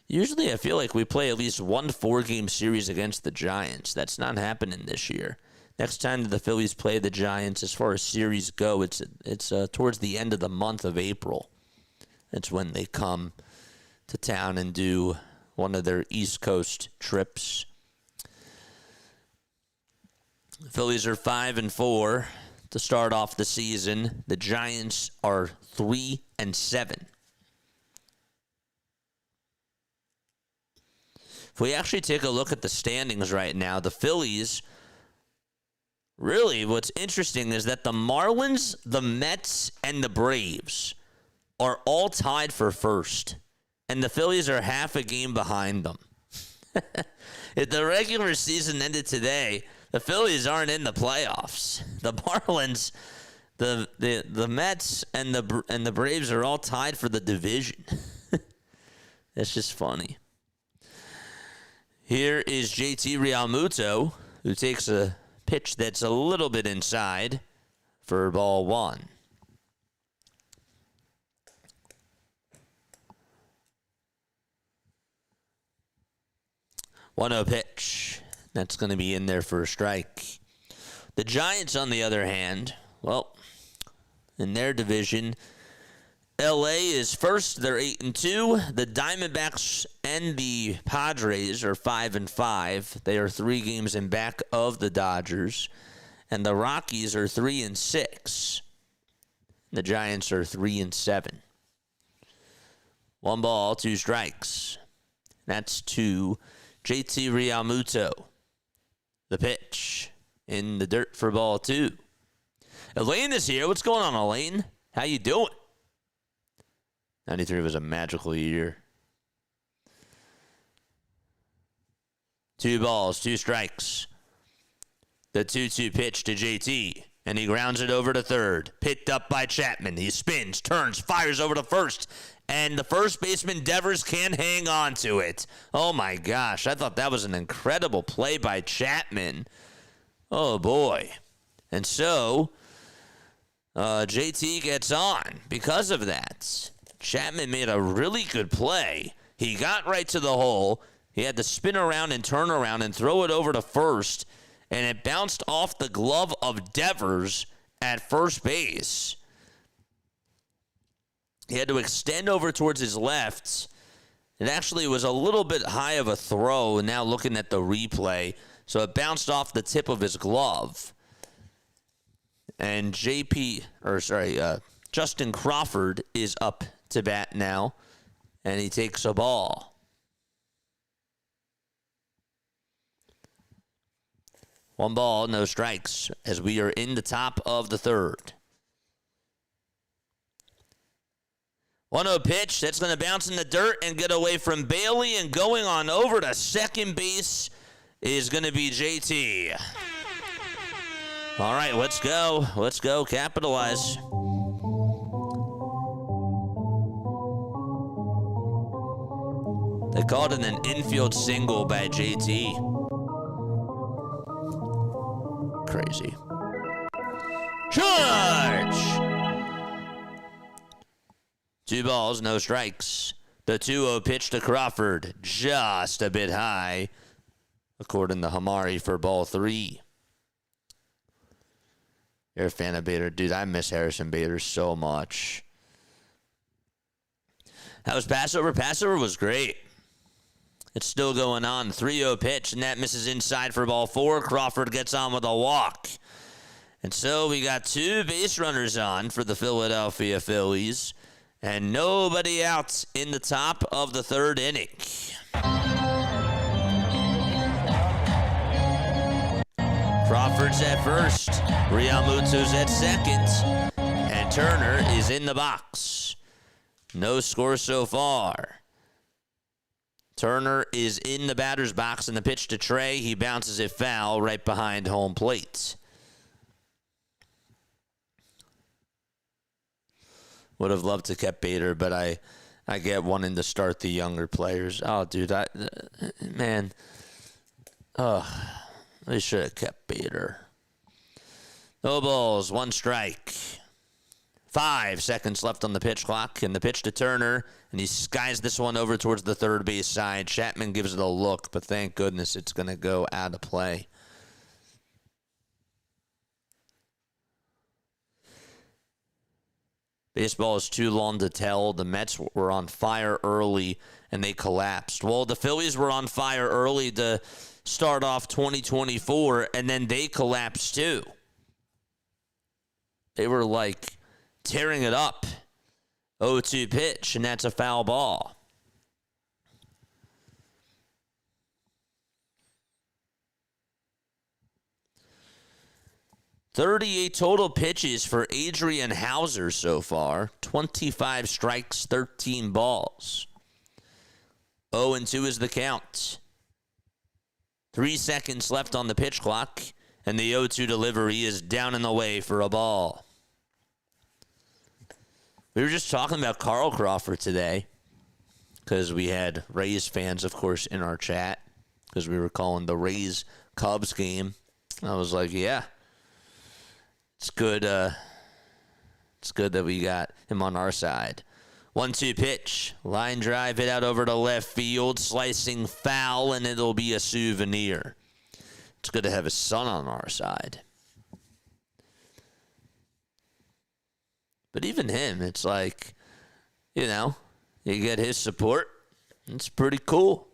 Usually I feel like we play at least one 4-game series against the Giants. That's not happening this year. Next time that the Phillies play the Giants, as far as series go, it's towards the end of the month of April. That's when they come to town and do one of their East Coast trips. The Phillies are 5-4 to start off the season. The Giants are 3-7. If we actually take a look at the standings right now, the Phillies, really what's interesting is that the Marlins, the Mets, and the Braves are all tied for first. And the Phillies are half a game behind them. If the regular season ended today, the Phillies aren't in the playoffs. The Marlins, the Mets, and the Braves are all tied for the division. It's just funny. Here is JT Realmuto, who takes a pitch that's a little bit inside for ball 1. 1-0 pitch. That's going to be in there for a strike. The Giants, on the other hand, well, in their division, LA is first. They're 8-2. The Diamondbacks and the Padres are 5-5. They are 3 games in back of the Dodgers. And the Rockies are 3-6. The Giants are 3-7. 1 ball, 2 strikes. That's to JT Realmuto. The pitch in the dirt for ball 2. Elaine is here. What's going on, Elaine? How you doing? 93 was a magical year. 2 balls, 2 strikes. The 2-2 pitch to JT, and he grounds it over to third. Picked up by Chapman. He spins, turns, fires over to first, and the first baseman Devers can't hang on to it. Oh my gosh, I thought that was an incredible play by Chapman. Oh boy. And so, JT gets on because of that. Chapman made a really good play. He got right to the hole. He had to spin around and turn around and throw it over to first, and it bounced off the glove of Devers at first base. He had to extend over towards his left. It actually was a little bit high of a throw, now looking at the replay. So it bounced off the tip of his glove. And Justin Crawford is up to bat now, and he takes a ball. One ball, no strikes, as we are in the top of the third. 1-0 pitch. That's going to bounce in the dirt and get away from Bailey, and going on over to second base is going to be JT. All right, let's go. Let's go. Capitalize. They called it an infield single by JT. Crazy. Charge! 2 balls, no strikes. The 2-0 pitch to Crawford, just a bit high, according to Hamari for ball 3. You're a fan of Bader. Dude, I miss Harrison Bader so much. How was Passover? Passover was great. It's still going on. 3-0 pitch, and that misses inside for ball 4. Crawford gets on with a walk. And so we got 2 base runners on for the Philadelphia Phillies, and nobody out in the top of the third inning. Crawford's at first, Realmuto's at second, and Turner is in the box. No score so far. Turner is in the batter's box, and the pitch to Trey. He bounces it foul right behind home plate. Would have loved to kept Bader, but I get wanting to start the younger players. Oh, dude, man. They should have kept Bader. No balls, 1 strike. 5 seconds left on the pitch clock, and the pitch to Turner, and he skies this one over towards the third base side. Chapman gives it a look, but thank goodness it's going to go out of play. Baseball is too long to tell. The Mets were on fire early, and they collapsed. Well, the Phillies were on fire early to start off 2024, and then they collapsed too. They were like tearing it up. 0-2 pitch, and that's a foul ball. $38 total pitches for Adrian Hauser so far. 25 strikes, 13 balls. 0-2 is the count. 3 seconds left on the pitch clock, and the 0-2 delivery is down and away for a ball. We were just talking about Carl Crawford today because we had Rays fans, of course, in our chat because we were calling the Rays-Cubs game. I was like, yeah. It's good. It's good that we got him on our side. 1-2 pitch. Line drive hit out over to left field. Slicing foul, and it'll be a souvenir. It's good to have his son on our side. But even him, it's like, you get his support. It's pretty cool.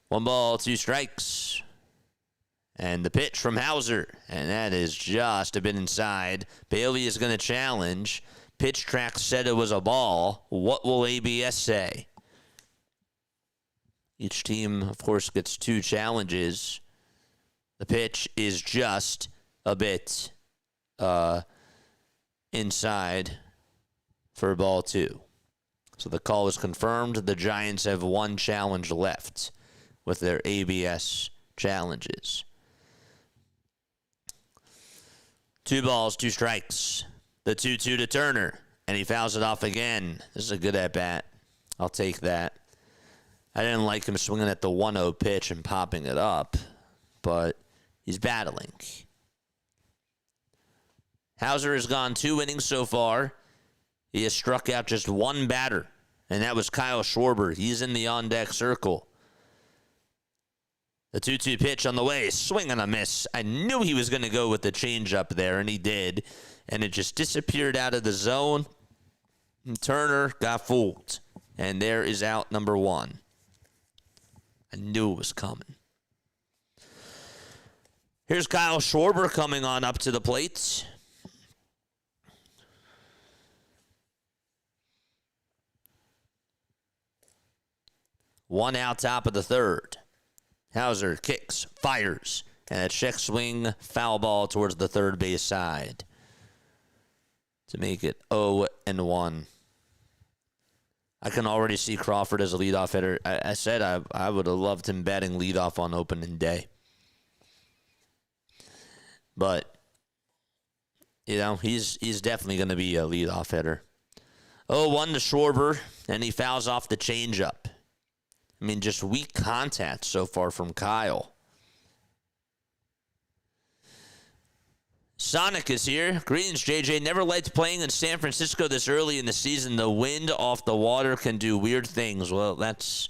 1 ball, 2 strikes. And the pitch from Hauser, and that is just a bit inside. Bailey is going to challenge. Pitch track said it was a ball. What will ABS say? Each team, of course, gets 2 challenges. The pitch is just a bit inside for ball 2. So the call is confirmed. The Giants have 1 challenge left with their ABS challenges. 2 balls, 2 strikes. The 2-2 to Turner, and he fouls it off again. This is a good at-bat. I'll take that. I didn't like him swinging at the 1-0 pitch and popping it up, but he's battling. Hauser has gone 2 innings so far. He has struck out just 1 batter, and that was Kyle Schwarber. He's in the on-deck circle. The 2-2 pitch on the way, swing and a miss. I knew he was going to go with the changeup there, and he did. And it just disappeared out of the zone. And Turner got fooled. And there is out number 1. I knew it was coming. Here's Kyle Schwarber coming on up to the plate. One out, top of the 3rd. Hauser kicks, fires, and a check swing foul ball towards the third base side to make it 0-1. I can already see Crawford as a leadoff hitter. I said I would have loved him batting leadoff on opening day. But, he's definitely going to be a leadoff hitter. 0-1 to Schwarber, and he fouls off the changeup. I mean, just weak contact so far from Kyle. Sonic is here. Greetings, JJ. Never liked playing in San Francisco this early in the season. The wind off the water can do weird things. Well, that's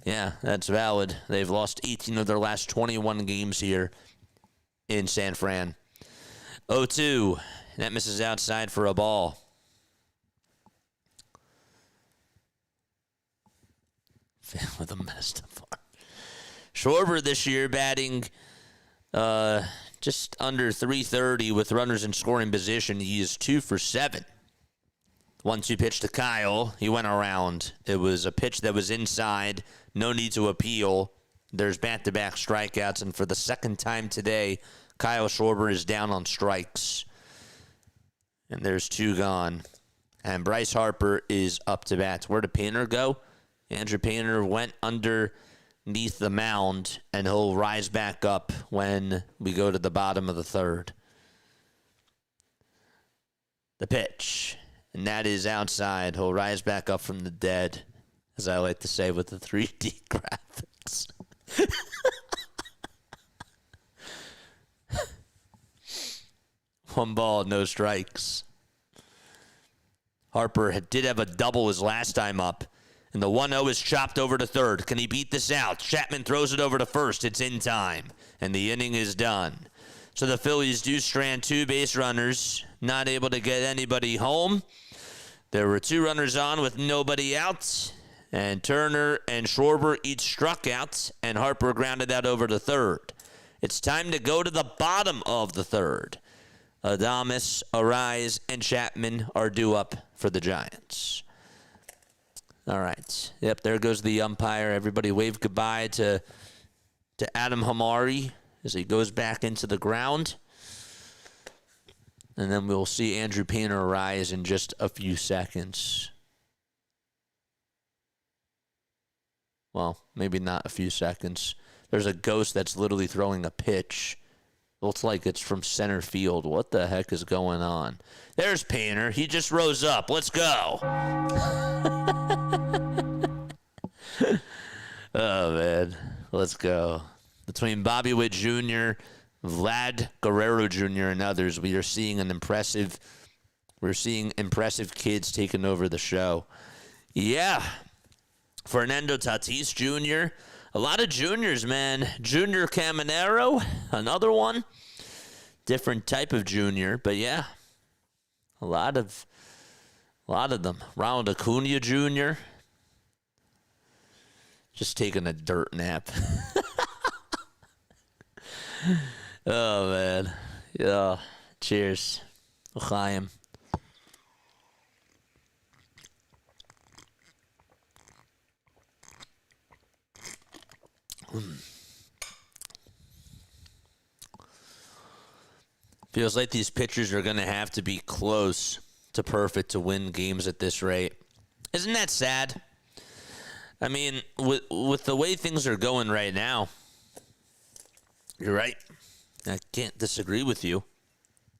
valid. They've lost 18 of their last 21 games here in San Fran. 0-2. That misses outside for a ball. With a messed up arm. Schwarber this year batting just under .330 with runners in scoring position. He is 2 for 7. 1-2 pitch to Kyle. He went around. It was a pitch that was inside. No need to appeal. There's back-to-back strikeouts, and for the second time today, Kyle Schwarber is down on strikes. And there's 2 gone. And Bryce Harper is up to bat. Where did Painter go? Andrew Painter went underneath the mound, and he'll rise back up when we go to the bottom of the third. The pitch, and that is outside. He'll rise back up from the dead, as I like to say with the 3D graphics. One ball, no strikes. Harper did have a double his last time up. And the 1-0 is chopped over to third. Can he beat this out? Chapman throws it over to first. It's in time. And the inning is done. So the Phillies do strand 2 base runners. Not able to get anybody home. There were 2 runners on with nobody out. And Turner and Schwarber each struck out. And Harper grounded that over to third. It's time to go to the bottom of the third. Adames, Arise, and Chapman are due up for the Giants. All right. Yep, there goes the umpire. Everybody wave goodbye to Adam Hamari as he goes back into the ground. And then we'll see Andrew Painter rise in just a few seconds. Well, maybe not a few seconds. There's a ghost that's literally throwing a pitch. Looks like it's from center field. What the heck is going on? There's Painter. He just rose up. Let's go. Oh, man. Let's go. Between Bobby Witt Jr., Vlad Guerrero Jr., and others, we're seeing impressive kids taking over the show. Yeah. Fernando Tatis Jr., a lot of juniors, man. Junior Caminero, another one. Different type of junior, but yeah. A lot of them. Ronald Acuna Jr. Just taking a dirt nap. Oh, man. Yeah. Cheers. L'chaim. Feels like these pitchers are going to have to be close to perfect to win games at this rate. Isn't that sad? I mean, with the way things are going right now, you're right. I can't disagree with you.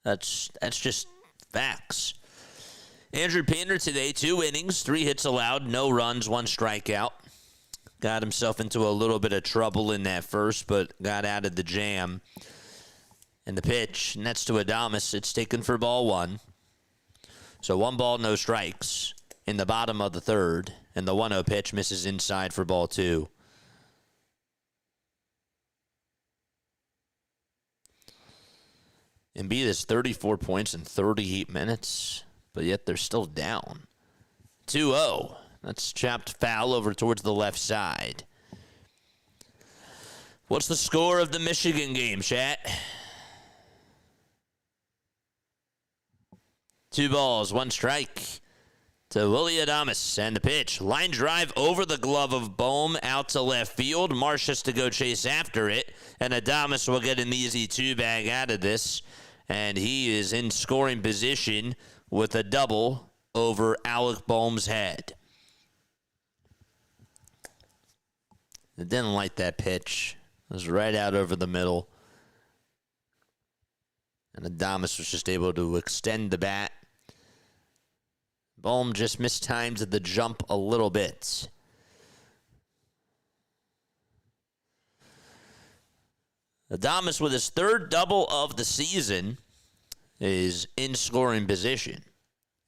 That's just facts. Andrew Painter today, 2 innings, 3 hits allowed, no runs, 1 strikeout. Got himself into a little bit of trouble in that first, but got out of the jam. And the pitch, and that's to Adames. It's taken for ball 1. So 1 ball, no strikes in the bottom of the third. And the 1-0 pitch misses inside for ball 2. Embiid has 34 points in 38 minutes, but yet they're still down. 2-0. That's chopped foul over towards the left side. What's the score of the Michigan game, chat? 2 balls, 1 strike to Willie Adames. And the pitch. Line drive over the glove of Bohm out to left field. Marsh has to go chase after it. And Adames will get an easy 2-bag out of this. And he is in scoring position with a double over Alec Bohm's head. I didn't like that pitch. It was right out over the middle. And Adames was just able to extend the bat. Bohm just mistimed the jump a little bit. Adames, with his 3rd double of the season, is in scoring position.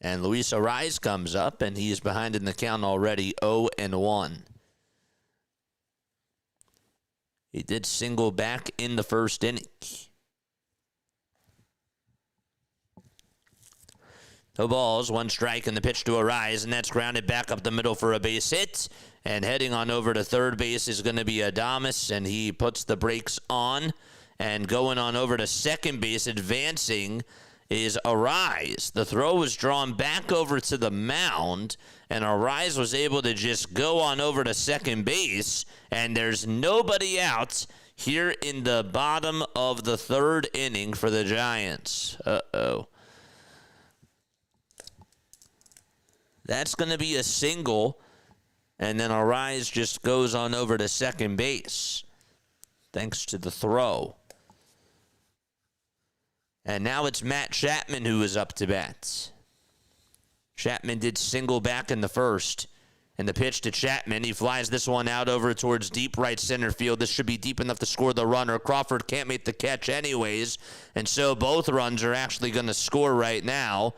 And Luis Arise comes up, and he's behind in the count already, 0-1. He did single back in the first inning. No balls, 1 strike, and the pitch to Arise, and that's grounded back up the middle for a base hit. And heading on over to third base is going to be Adames, and he puts the brakes on. And going on over to second base, advancing, is Arise. The throw was drawn back over to the mound, and Arise was able to just go on over to second base, and there's nobody out here in the bottom of the 3rd inning for the Giants. Uh-oh. That's going to be a single. And then Arise just goes on over to second base, thanks to the throw. And now it's Matt Chapman who is up to bat. Chapman did single back in the first. And the pitch to Chapman. He flies this one out over towards deep right center field. This should be deep enough to score the runner. Crawford can't make the catch anyways. And so both runs are actually going to score right now.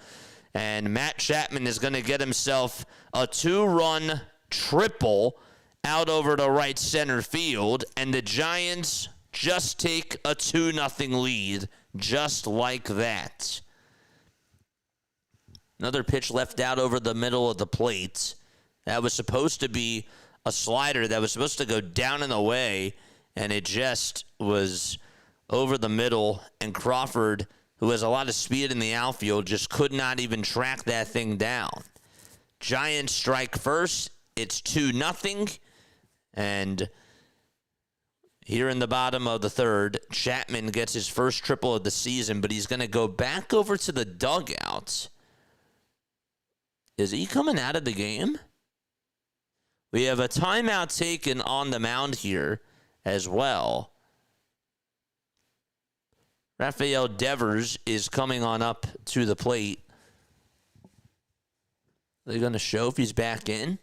And Matt Chapman is going to get himself a 2-run triple out over to right center field, and the Giants just take a 2-0 lead just like that. Another pitch left out over the middle of the plate. That was supposed to be a slider that was supposed to go down and away, and it just was over the middle, and Crawford, who has a lot of speed in the outfield, just could not even track that thing down. Giants strike first. It's 2-0, and here in the bottom of the third, Chapman gets his first triple of the season, but he's going to go back over to the dugout. Is he coming out of the game? We have a timeout taken on the mound here as well. Rafael Devers is coming on up to the plate. Are they going to show if he's back in?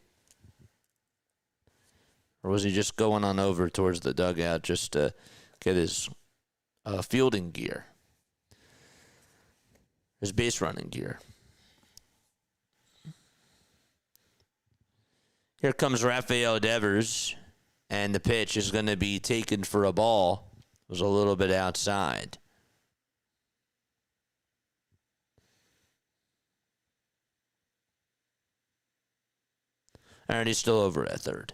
Or was he just going on over towards the dugout just to get his fielding gear? His base running gear. Here comes Rafael Devers, and the pitch is going to be taken for a ball. It was a little bit outside. All right, he's still over at third.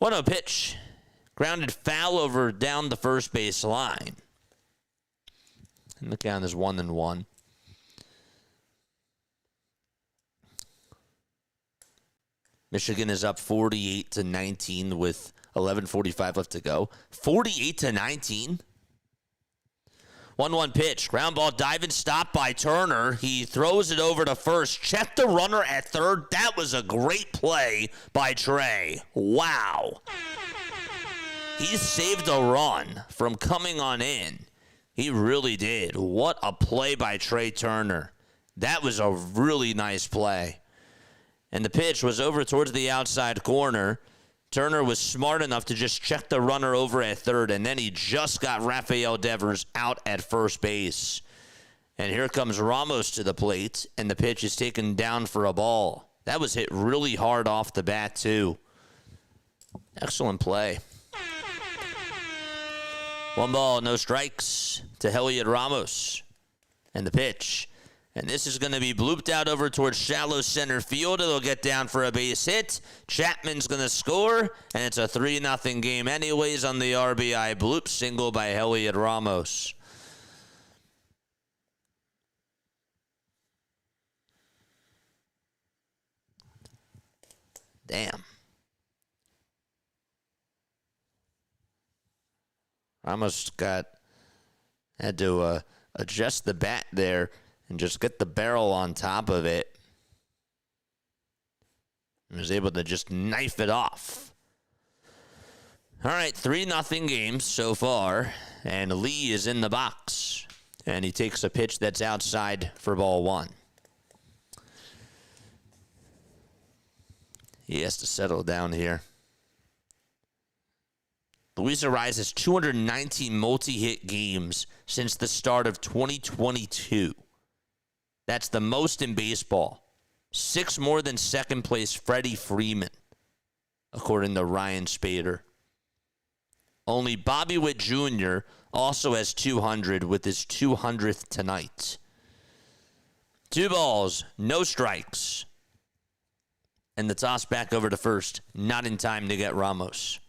1-0 pitch. Grounded foul over down the first base line. And the count is 1-1. Michigan is up 48-19 with 11:45 left to go. 48-19. 1-1 pitch. Ground ball diving stop by Turner. He throws it over to first. Check the runner at third. That was a great play by Trey. Wow. He saved a run from coming on in. He really did. What a play by Trey Turner. That was a really nice play. And the pitch was over towards the outside corner. Turner was smart enough to just check the runner over at third, and then he just got Rafael Devers out at first base. And here comes Ramos to the plate, and the pitch is taken down for a ball. That was hit really hard off the bat, too. Excellent play. 1 ball, no strikes to Heliot Ramos. And the pitch. And this is going to be blooped out over towards shallow center field. It'll get down for a base hit. Chapman's going to score, and it's a 3-0 game anyways on the RBI bloop single by Heliot Ramos. Damn. Ramos had to adjust the bat there and just get the barrel on top of it. And was able to just knife it off. All right, 3-0 game so far. And Lee is in the box. And he takes a pitch that's outside for ball 1. He has to settle down here. Luis Arraez has 219 multi-hit games since the start of 2022. That's the most in baseball. 6 more than second place Freddie Freeman, according to Ryan Spader. Only Bobby Witt Jr. also has 200 with his 200th tonight. 2 balls, no strikes. And the toss back over to first, not in time to get Ramos.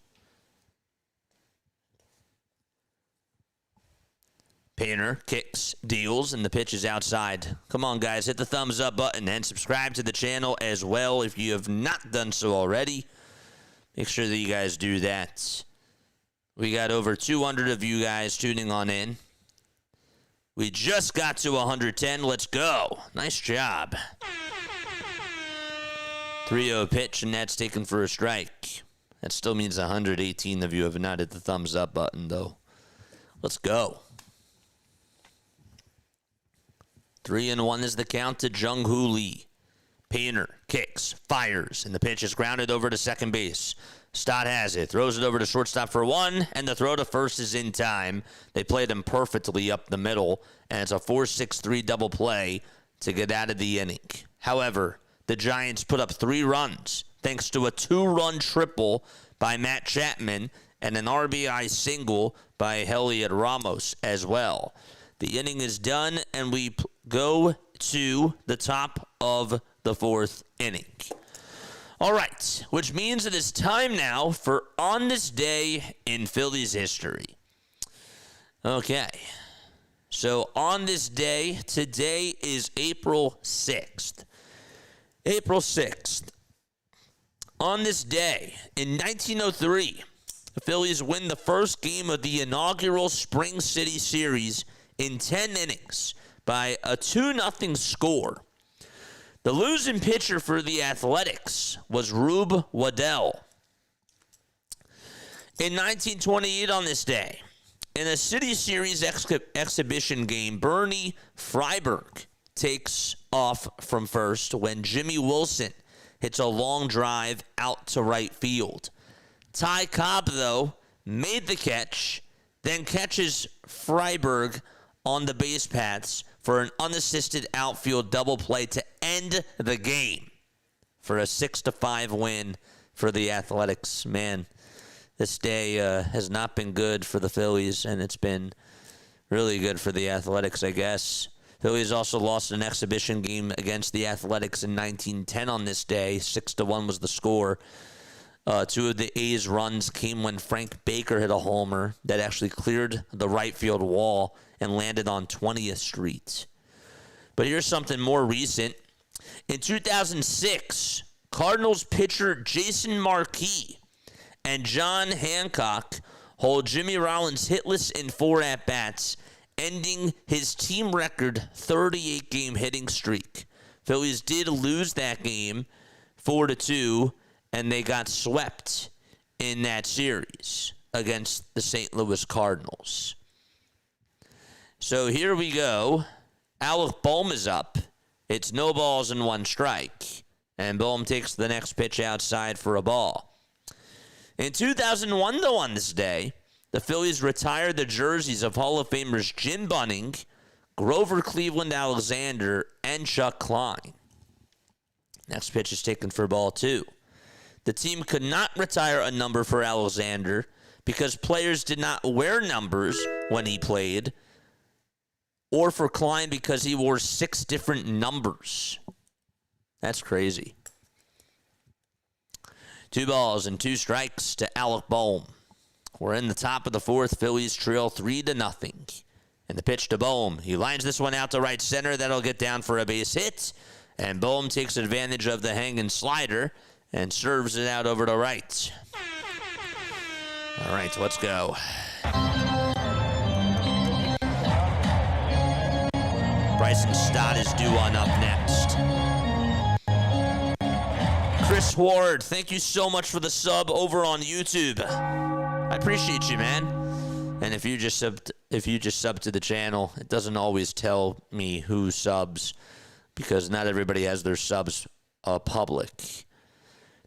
Painter kicks, deals, and the pitch is outside. Come on, guys, hit the thumbs up button and subscribe to the channel as well if you have not done so already. Make sure that you guys do that. We got over 200 of you guys tuning on in. We just got to 110. Let's go. Nice job. 3-0 pitch, and that's taken for a strike. That still means 118 of you have not hit the thumbs up button, though. Let's go. 3-1 is the count to Jung-Hoo Lee. Painter kicks, fires, and the pitch is grounded over to second base. Stott has it, throws it over to shortstop for one, and the throw to first is in time. They played him perfectly up the middle, and it's a 4-6-3 double play to get out of the inning. However, the Giants put up 3 runs thanks to a 2-run triple by Matt Chapman and an RBI single by Heliot Ramos as well. The inning is done, and we go to the top of the 4th inning. All right, which means it is time now for On This Day in Phillies History. Okay, so on this day, today is April 6th. April 6th. On this day, in 1903, the Phillies win the first game of the inaugural Spring City Series in 10 innings by a 2-0 score. The losing pitcher for the Athletics was Rube Waddell. In 1928 on this day, in a City Series exhibition game, Bernie Freiberg takes off from first when Jimmy Wilson hits a long drive out to right field. Ty Cobb, though, made the catch, then catches Freiberg on the base paths for an unassisted outfield double play to end the game for a 6-5 win for the Athletics. Man, this day has not been good for the Phillies, and it's been really good for the Athletics, I guess. Phillies also lost an exhibition game against the Athletics in 1910 on this day. 6-1 was the score. 2 of the A's runs came when Frank Baker hit a homer that actually cleared the right field wall and landed on 20th Street. But here's something more recent. In 2006, Cardinals pitcher Jason Marquis and John Hancock hold Jimmy Rollins hitless in 4 at-bats, ending his team record 38-game hitting streak. Phillies did lose that game 4-2, and they got swept in that series against the St. Louis Cardinals. So here we go. Alec Bohm is up. It's no balls and 1 strike. And Bohm takes the next pitch outside for a ball. In 2001, though, on this day, the Phillies retired the jerseys of Hall of Famers Jim Bunning, Grover Cleveland Alexander, and Chuck Klein. Next pitch is taken for ball 2. The team could not retire a number for Alexander because players did not wear numbers when he played, or for Klein because he wore 6 different numbers. That's crazy. 2 balls and 2 strikes to Alec Bohm. We're in the top of the 4th. Phillies trail 3-0. And the pitch to Bohm. He lines this one out to right center. That'll get down for a base hit. And Bohm takes advantage of the hanging slider and serves it out over to right. All right, let's go. Bryson Stott is due on up next. Chris Ward, thank you so much for the sub over on YouTube. I appreciate you, man. And if you just sub to the channel, it doesn't always tell me who subs because not everybody has their subs public.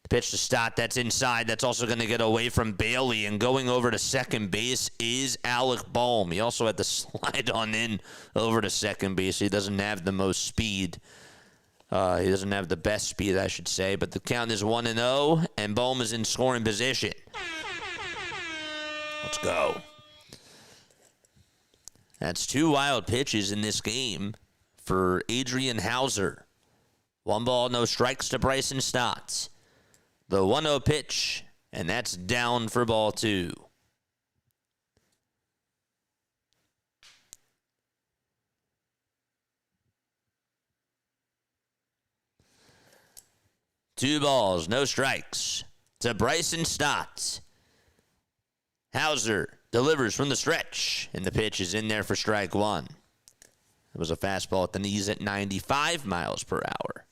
The pitch to Stott, that's inside. That's also going to get away from Bailey, and going over to second base is Alec Bohm. He also had to slide on in over to second base. He doesn't have the most speed. He doesn't have the best speed, I should say, but the count is 1-0, and Bohm is in scoring position. Let's go. That's 2 wild pitches in this game for Adrian Hauser. 1 ball, no strikes to Bryson Stott. The 1-0 pitch, and that's down for ball 2. Two balls, no strikes to Bryson Stott. Hauser delivers from the stretch, and the pitch is in there for strike 1. It was a fastball at the knees at 95 miles per hour.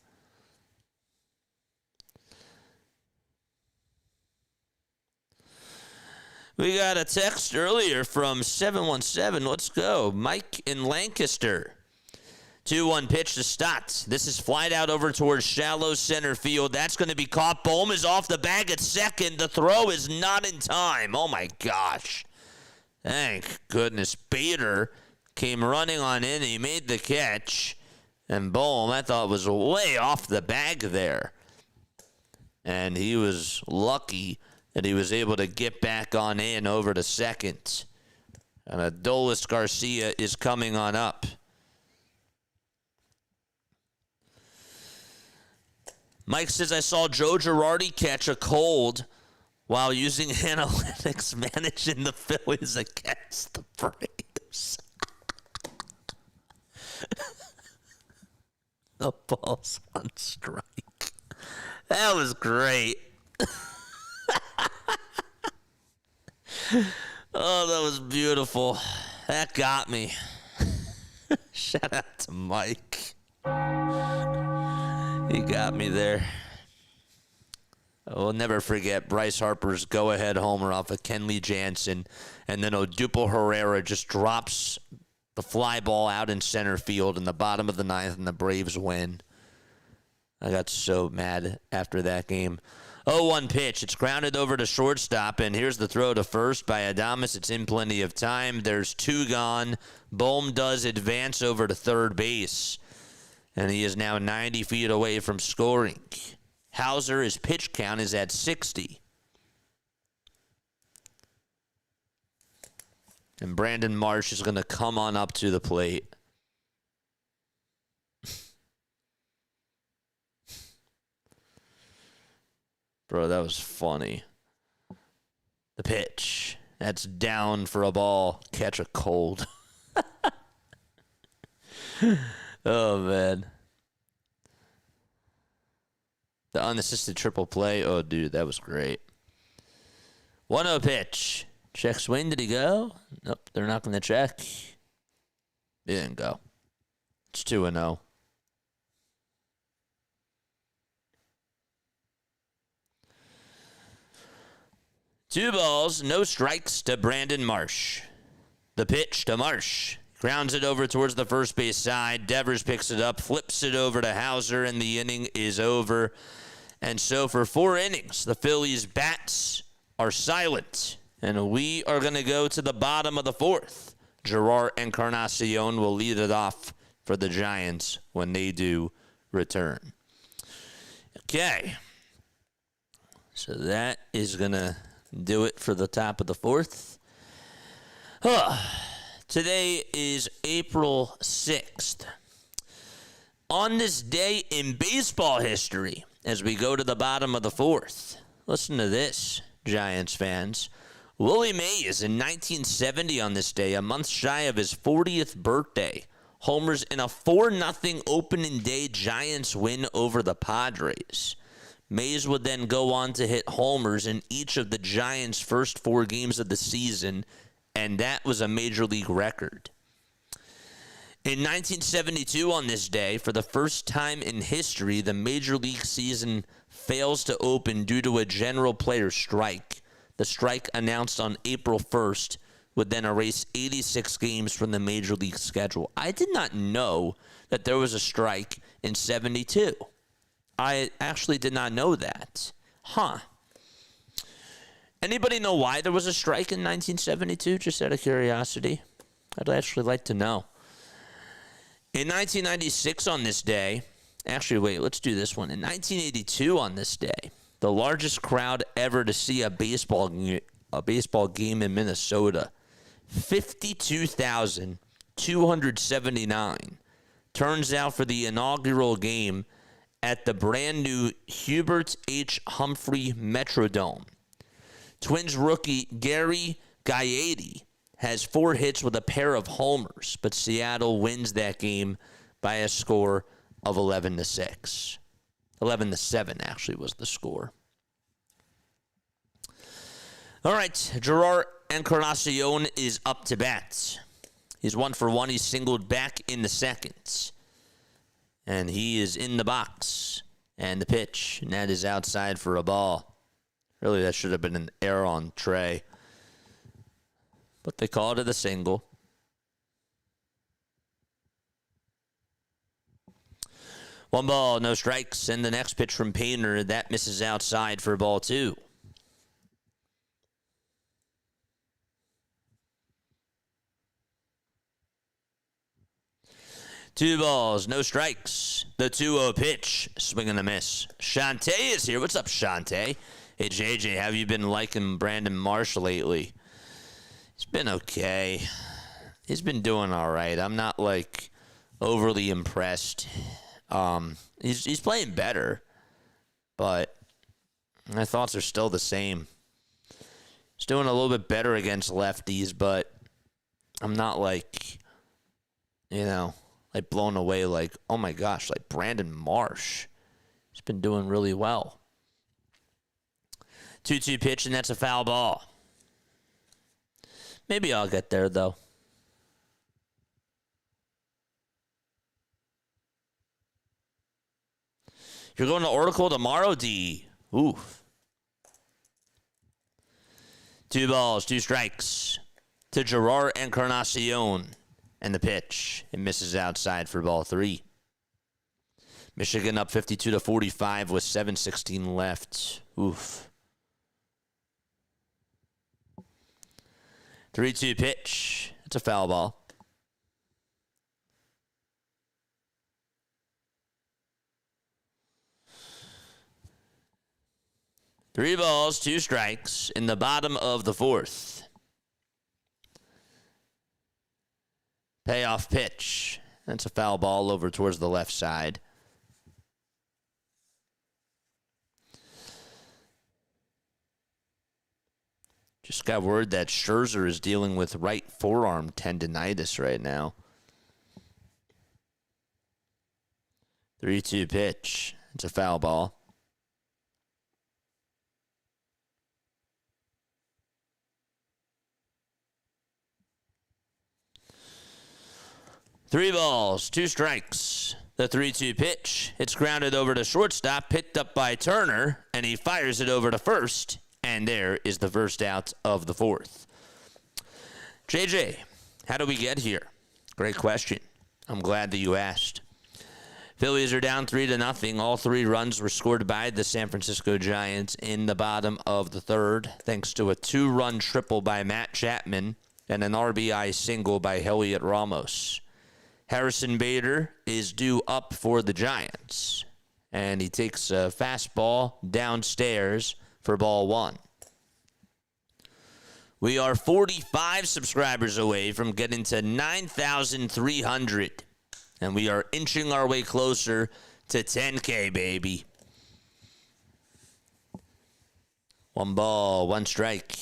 We got a text earlier from 717. Let's go. Mike in Lancaster. 2-1 pitch to Stott. This is flied out over towards shallow center field. That's going to be caught. Bohm is off the bag at second. The throw is not in time. Oh, my gosh. Thank goodness. Bader came running on in. He made the catch. And Bohm, I thought, was way off the bag there. And he was lucky that he was able to get back on in over to second. And Adolis Garcia is coming on up. Mike says, I saw Joe Girardi catch a cold while using analytics managing the Phillies against the Braves. The ball's on strike. That was great. Oh, that was beautiful. That got me. Shout out to Mike. He got me there. I will never forget Bryce Harper's go-ahead homer off of Kenley Jansen, and then Odupo Herrera just drops the fly ball out in center field in the bottom of the ninth, and the Braves win. I got so mad after that game. 0-1 pitch. It's grounded over to shortstop, and here's the throw to first by Adames. It's in plenty of time. There's two gone. Bohm does advance over to third base, and he is now 90 feet away from scoring. Hauser, his pitch count is at 60. And Brandon Marsh is going to come on up to the plate. Bro, that was funny. The pitch. That's down for a ball. Catch a cold. Oh, man. The unassisted triple play. Oh, dude, that was great. 1-0 pitch. Check swing. Did he go? Nope, they're not going to check. He didn't go. It's 2-0. Two balls, no strikes to Brandon Marsh. The pitch to Marsh. Grounds it over towards the first base side. Devers picks it up, flips it over to Hauser, and the inning is over. And so for 4 innings, the Phillies' bats are silent. And we are going to go to the bottom of the 4th. Gerard Encarnacion will lead it off for the Giants when they do return. Okay. So that is going to do it for the top of the 4th. Today is April 6th. On this day in baseball history, as we go to the bottom of the 4th, listen to this, Giants fans. Willie Mays in 1970 on this day, a month shy of his 40th birthday, homers in a 4-0 opening day Giants win over the Padres. Mays would then go on to hit homers in each of the Giants' first 4 games of the season, and that was a major league record. In 1972 on this day, for the first time in history, the major league season fails to open due to a general player strike. The strike, announced on April 1st, would then erase 86 games from the major league schedule. I did not know that there was a strike in 72. I actually did not know that. Anybody know why there was a strike in 1972? Just out of curiosity. I'd actually like to know. In 1996 on this day, actually, wait, let's do this one. In 1982 on this day, the largest crowd ever to see a baseball game in Minnesota, 52,279, turns out for the inaugural game at the brand new Hubert H. Humphrey Metrodome. Twins rookie Gary Gaetti has 4 hits with a pair of homers, but Seattle wins that game by a score of 11-6. 11-7 actually was the score. All right, Gerard Encarnacion is up to bat. He's 1 for 1. He's singled back in the second. And he is in the box. And the pitch, and that is outside for a ball. Really, that should have been an error on Trey. but they called it a single. One ball, no strikes, and the next pitch from Painter, that misses outside for ball two. Two balls, no strikes. The 2-0 pitch, swing and a miss. Shantae is here. What's up, Shantae? Hey, JJ, have you been liking Brandon Marsh lately? He's been okay. He's been doing all right. I'm not, overly impressed. He's playing better, but my thoughts are still the same. He's doing a little bit better against lefties, but I'm not blown away oh my gosh, Brandon Marsh. He's been doing really well. 2-2 pitch, and that's a foul ball. Maybe I'll get there, though. You're going to Oracle tomorrow, D. Oof. 2 balls, 2 strikes to Gerard Encarnacion. And the pitch, it misses outside for ball 3. Michigan up 52-45 with 7:16 left. Oof. 3-2 pitch. It's a foul ball. Three balls, 2 strikes in the bottom of the 4th. Payoff pitch. That's a foul ball over towards the left side. Just got word that Scherzer is dealing with right forearm tendonitis right now. 3-2 pitch. It's a foul ball. Three balls, 2 strikes. The 3-2 pitch. It's grounded over to shortstop, picked up by Turner, and he fires it over to first. And there is the first out of the 4th. JJ, how do we get here? Great question. I'm glad that you asked. Phillies are down 3-0. All 3 runs were scored by the San Francisco Giants in the bottom of the 3rd, thanks to a 2-run triple by Matt Chapman and an RBI single by Heliot Ramos. Harrison Bader is due up for the Giants, and he takes a fastball downstairs for ball 1. We are 45 subscribers away from getting to 9,300, and we are inching our way closer to 10K, baby. 1 ball, 1 strike.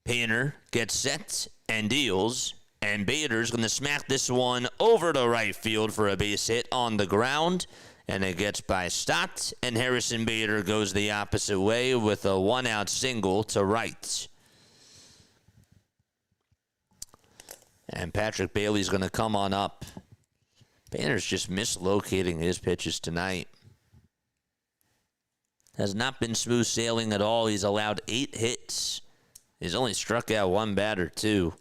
Painter gets set and deals, and Bader's going to smack this one over to right field for a base hit on the ground, and it gets by Stott, and Harrison Bader goes the opposite way with a 1-out single to right. And Patrick Bailey's going to come on up. Bader's just mislocating his pitches tonight. Has not been smooth sailing at all. He's allowed 8 hits. He's only struck out 1 batter, too.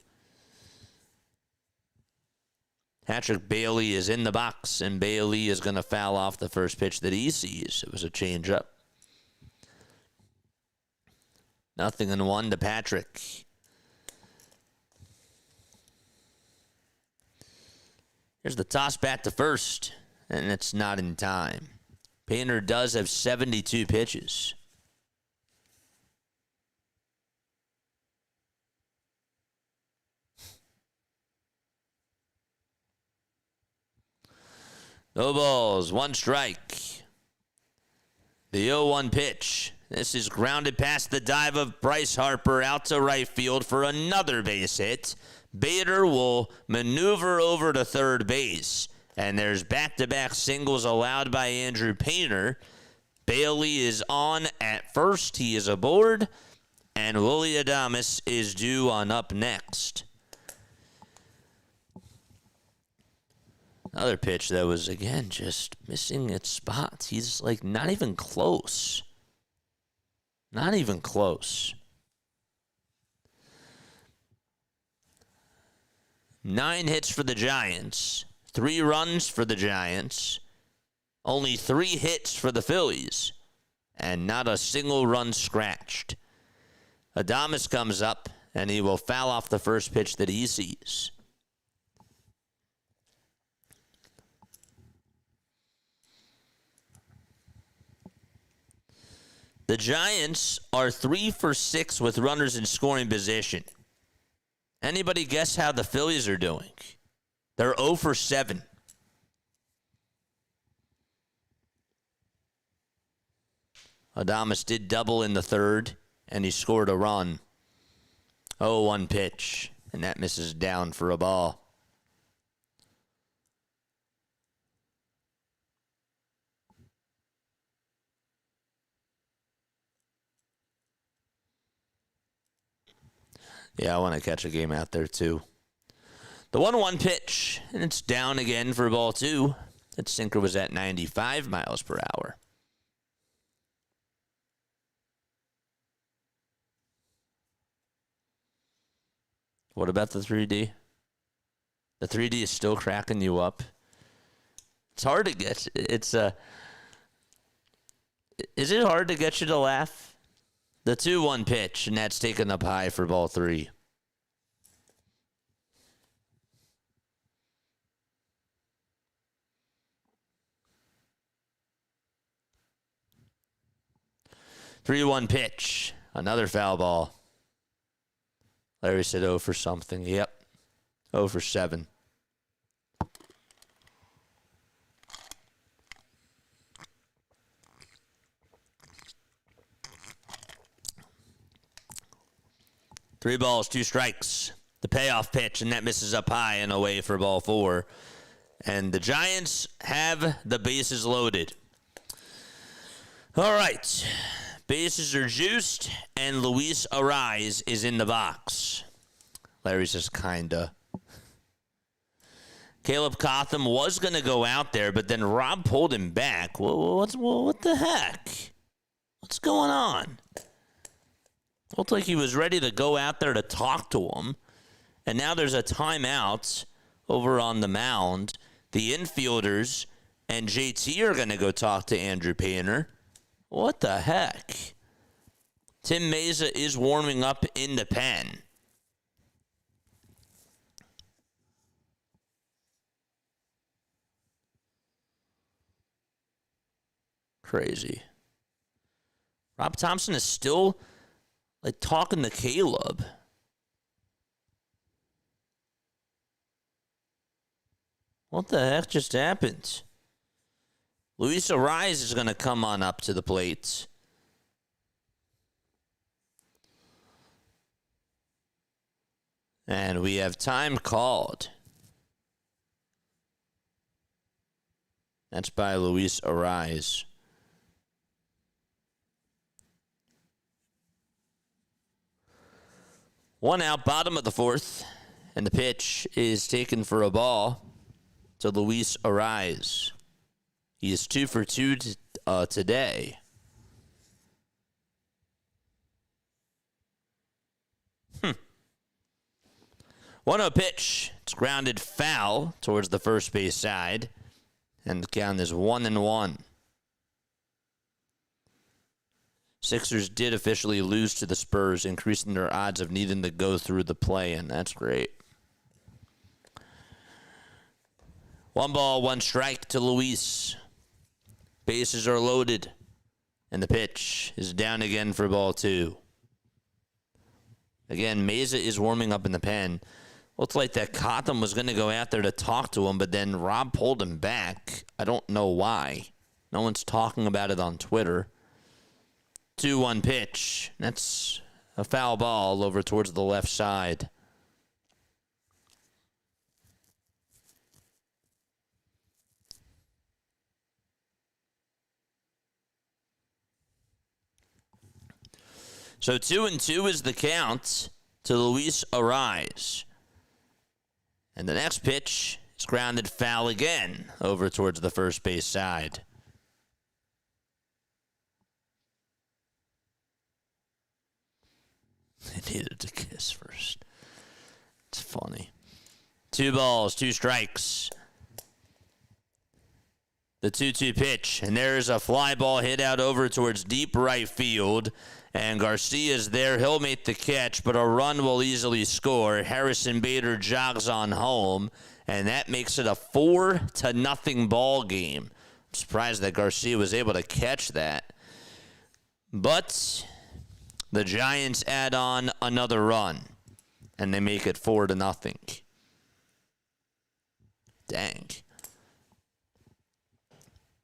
Patrick Bailey is in the box, and Bailey is going to foul off the first pitch that he sees. It was a changeup. 0-1 to Patrick. Here's the toss back to first, and it's not in time. Painter does have 72 pitches. No balls, 1 strike. The 0-1 pitch. This is grounded past the dive of Bryce Harper out to right field for another base hit. Bader will maneuver over to third base. And there's back-to-back singles allowed by Andrew Painter. Bailey is on at first. He is aboard. And Willie Adames is due on up next. Another pitch that was, again, just missing its spot. He's, not even close. Not even close. 9 hits for the Giants, 3 runs for the Giants, only 3 hits for the Phillies, and not a single run scratched. Adames comes up, and he will foul off the first pitch that he sees. The Giants are 3 for 6 with runners in scoring position. Anybody guess how the Phillies are doing? They're 0 for 7. Adames did double in the third, and he scored a run. 0-1 pitch, and that misses down for a ball. Yeah, I want to catch a game out there, too. The 1-1 pitch, and it's down again for ball 2. That sinker was at 95 miles per hour. What about the 3D? The 3D is still cracking you up. It's hard to get. Is it hard to get you to laugh? The 2-1 pitch, and that's taken up high for ball 3. Three-one pitch, another foul ball. Larry said 0 for something. Yep, 0 for 7. Three balls, 2 strikes. The payoff pitch, and that misses up high and away for ball 4. And the Giants have the bases loaded. All right. Bases are juiced, and Luis Ariz is in the box. Larry says, kinda. Caleb Cotham was going to go out there, but then Rob pulled him back. What the heck? What's going on? Looked like he was ready to go out there to talk to him. And now there's a timeout over on the mound. The infielders and JT are going to go talk to Andrew Painter. What the heck? Tim Meza is warming up in the pen. Crazy. Rob Thompson is still talking to Caleb. What the heck just happened? Luis Ariz is going to come on up to the plate. And we have time called. That's by Luis Ariz. One out, bottom of the 4th, and the pitch is taken for a ball to Luis Ariz. He is 2 for 2 today. 1-0 pitch. It's grounded foul towards the first base side, and the count is 1-1. Sixers did officially lose to the Spurs, increasing their odds of needing to go through the play-in. That's great. 1 ball, 1 strike to Luis. Bases are loaded, and the pitch is down again for ball 2. Again, Meza is warming up in the pen. Looks like that Cotham was going to go out there to talk to him, but then Rob pulled him back. I don't know why. No one's talking about it on Twitter. 2-1 pitch. That's a foul ball over towards the left side. So 2-2 is the count to Luis Ariz. And the next pitch is grounded foul again over towards the first base side. They needed to kiss first. It's funny. 2 balls, 2 strikes. The 2-2 pitch, and there's a fly ball hit out over towards deep right field, and Garcia's there. He'll make the catch, but a run will easily score. Harrison Bader jogs on home, and that makes it a 4-0 ball game. I'm surprised that Garcia was able to catch that. But the Giants add on another run, and they make it 4-0. Dang.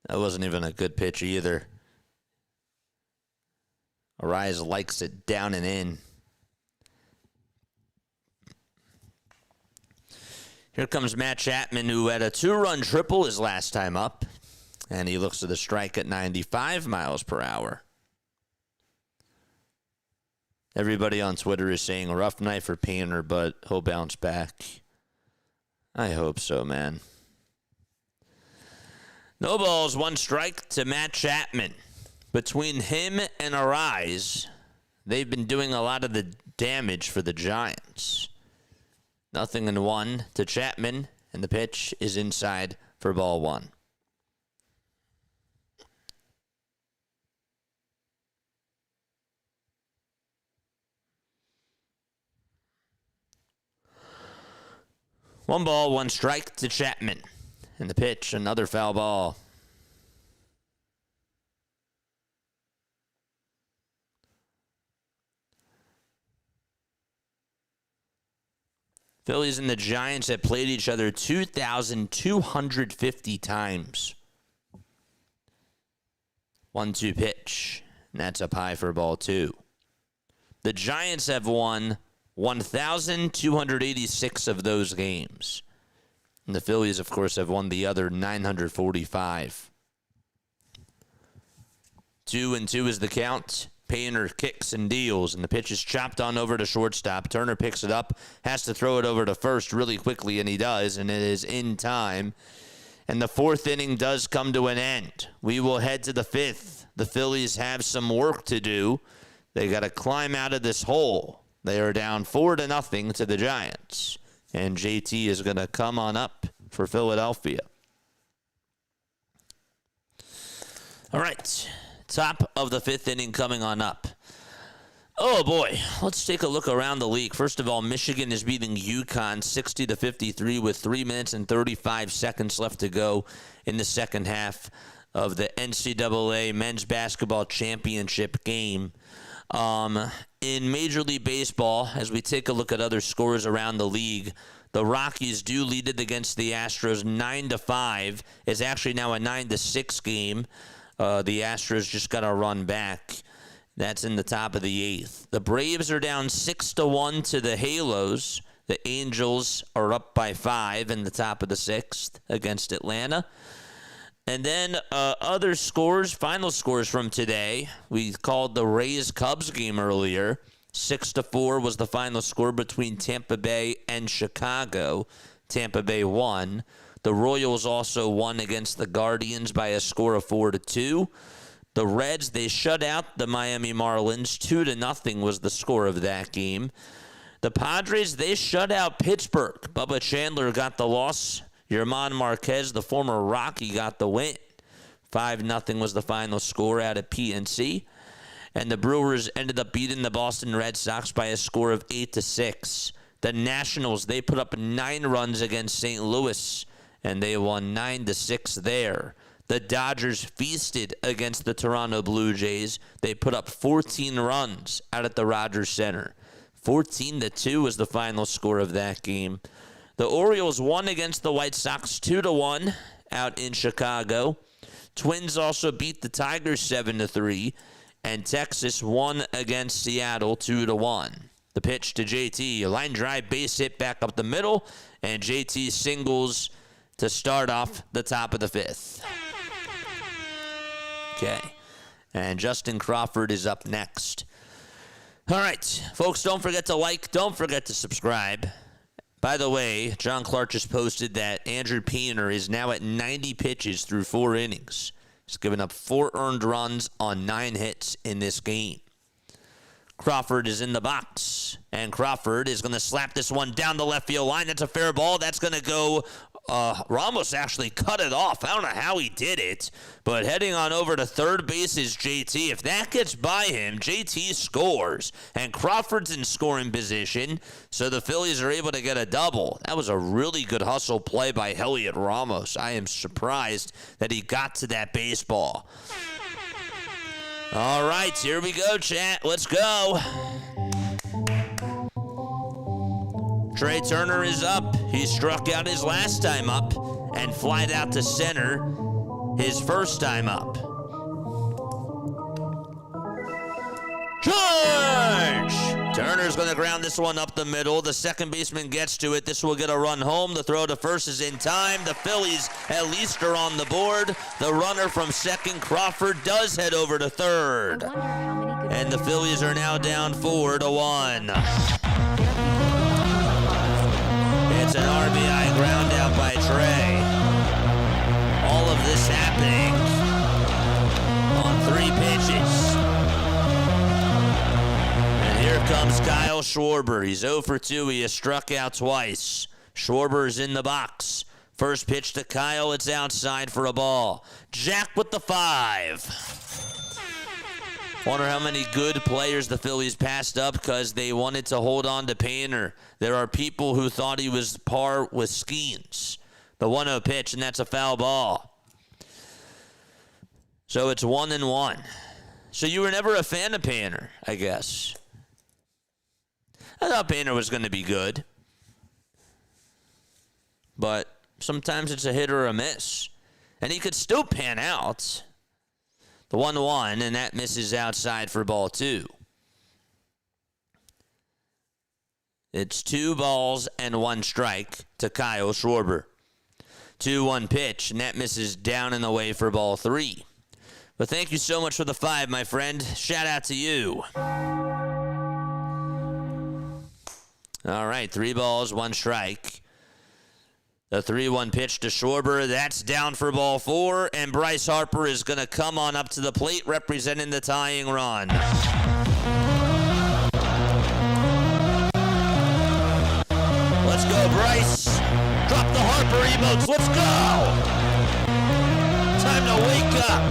That wasn't even a good pitch either. Arias likes it down and in. Here comes Matt Chapman, who had a 2-run triple his last time up. And he looks at the strike at 95 miles per hour. Everybody on Twitter is saying a rough night for Painter, but he'll bounce back. I hope so, man. No balls, 1 strike to Matt Chapman. Between him and Arias, they've been doing a lot of the damage for the Giants. 0-1 to Chapman, and the pitch is inside for ball 1. One ball, 1 strike to Chapman. And the pitch, another foul ball. Phillies and the Giants have played each other 2,250 times. 1-2 pitch. And that's up high for ball 2. The Giants have won 1,286 of those games. And the Phillies, of course, have won the other 945. 2-2 is the count. Painter kicks and deals, and the pitch is chopped on over to shortstop. Turner picks it up, has to throw it over to first really quickly, and he does, and it is in time. And the 4th inning does come to an end. We will head to the 5th. The Phillies have some work to do. They got to climb out of this hole. They are down 4-0 to the Giants. And JT is going to come on up for Philadelphia. All right. Top of the 5th inning coming on up. Oh, boy. Let's take a look around the league. First of all, Michigan is beating UConn 60-53 with 3 minutes and 35 seconds left to go in the second half of the NCAA Men's Basketball Championship game. In Major League Baseball, as we take a look at other scores around the league, the Rockies do lead it against the Astros 9-5. It's actually now a 9-6 game. The Astros just got a run back. That's in the top of the 8th. The Braves are down 6-1 to the Halos. The Angels are up by 5 in the top of the 6th against Atlanta. And then other scores, final scores from today. We called the Rays-Cubs game earlier. 6-4 was the final score between Tampa Bay and Chicago. Tampa Bay won. The Royals also won against the Guardians by a score of 4-2. The Reds, they shut out the Miami Marlins. 2-0 was the score of that game. The Padres, they shut out Pittsburgh. Bubba Chandler got the loss. Yerman Marquez, the former Rocky, got the win. 5-0 was the final score out at PNC. And the Brewers ended up beating the Boston Red Sox by a score of 8-6. The Nationals, they put up 9 runs against St. Louis, and they won 9-6 there. The Dodgers feasted against the Toronto Blue Jays. They put up 14 runs out at the Rogers Center. 14-2 was the final score of that game. The Orioles won against the White Sox 2-1 out in Chicago. Twins also beat the Tigers 7-3. And Texas won against Seattle 2-1. The pitch to JT, a line drive base hit back up the middle, and JT singles to start off the top of the 5th. Okay, and Justin Crawford is up next. All right, folks, don't forget to like, don't forget to subscribe. By the way, John Clark just posted that Andrew Painter is now at 90 pitches through 4 innings. He's given up 4 earned runs on 9 hits in this game. Crawford is in the box, and Crawford is going to slap this one down the left field line. That's a fair ball. That's going to go. Ramos actually cut it off. I don't know how he did it, but heading on over to third base is JT. If that gets by him, JT scores, and Crawford's in scoring position, so the Phillies are able to get a double. That was a really good hustle play by Heliot Ramos. I am surprised that he got to that baseball. All right, here we go, chat. Let's go. Trey Turner is up. He struck out his last time up and flied out to center his first time up. Charge! Turner's going to ground this one up the middle. The second baseman gets to it. This will get a run home. The throw to first is in time. The Phillies at least are on the board. The runner from second, Crawford, does head over to third. And the Phillies are now down 4-1. It's an RBI ground out by Trey. All of this happening on 3 pitches. Here comes Kyle Schwarber. He's 0 for 2. He has struck out twice. Schwarber is in the box. First pitch to Kyle. It's outside for a ball. Jack with the 5. Wonder how many good players the Phillies passed up because they wanted to hold on to Painter. There are people who thought he was par with Skeens. The 1-0 pitch, and that's a foul ball. So it's 1-1. So you were never a fan of Painter, I guess. I thought Painter was going to be good. But sometimes it's a hit or a miss. And he could still pan out. The 1-1, and that misses outside for ball 2. It's 2 balls and 1 strike to Kyle Schwarber. 2-1 pitch, and that misses down and away for ball 3. But thank you so much for the 5, my friend. Shout out to you. All right, 3 balls, 1 strike. The 3-1 pitch to Schwarber. That's down for ball 4, and Bryce Harper is going to come on up to the plate representing the tying run. Let's go, Bryce. Drop the Harper emotes. Let's go. Time to wake up.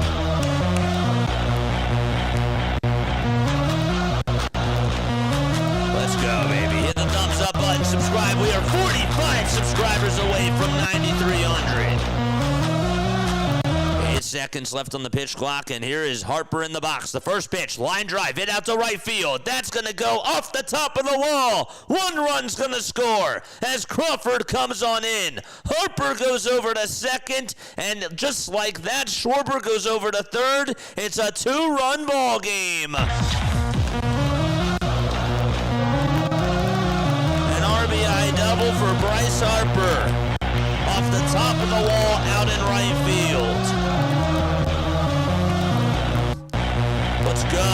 Let's go, baby. Hit the thumbs up button, subscribe. We are 45 subscribers away from 9,300. 8 seconds left on the pitch clock, and here is Harper in the box. The first pitch, line drive, hit out to right field. That's going to go off the top of the wall. 1 run's going to score as Crawford comes on in. Harper goes over to second, and just like that, Schwarber goes over to third. It's a 2-run ball game. RBI double for Bryce Harper. Off the top of the wall, out in right field. Let's go.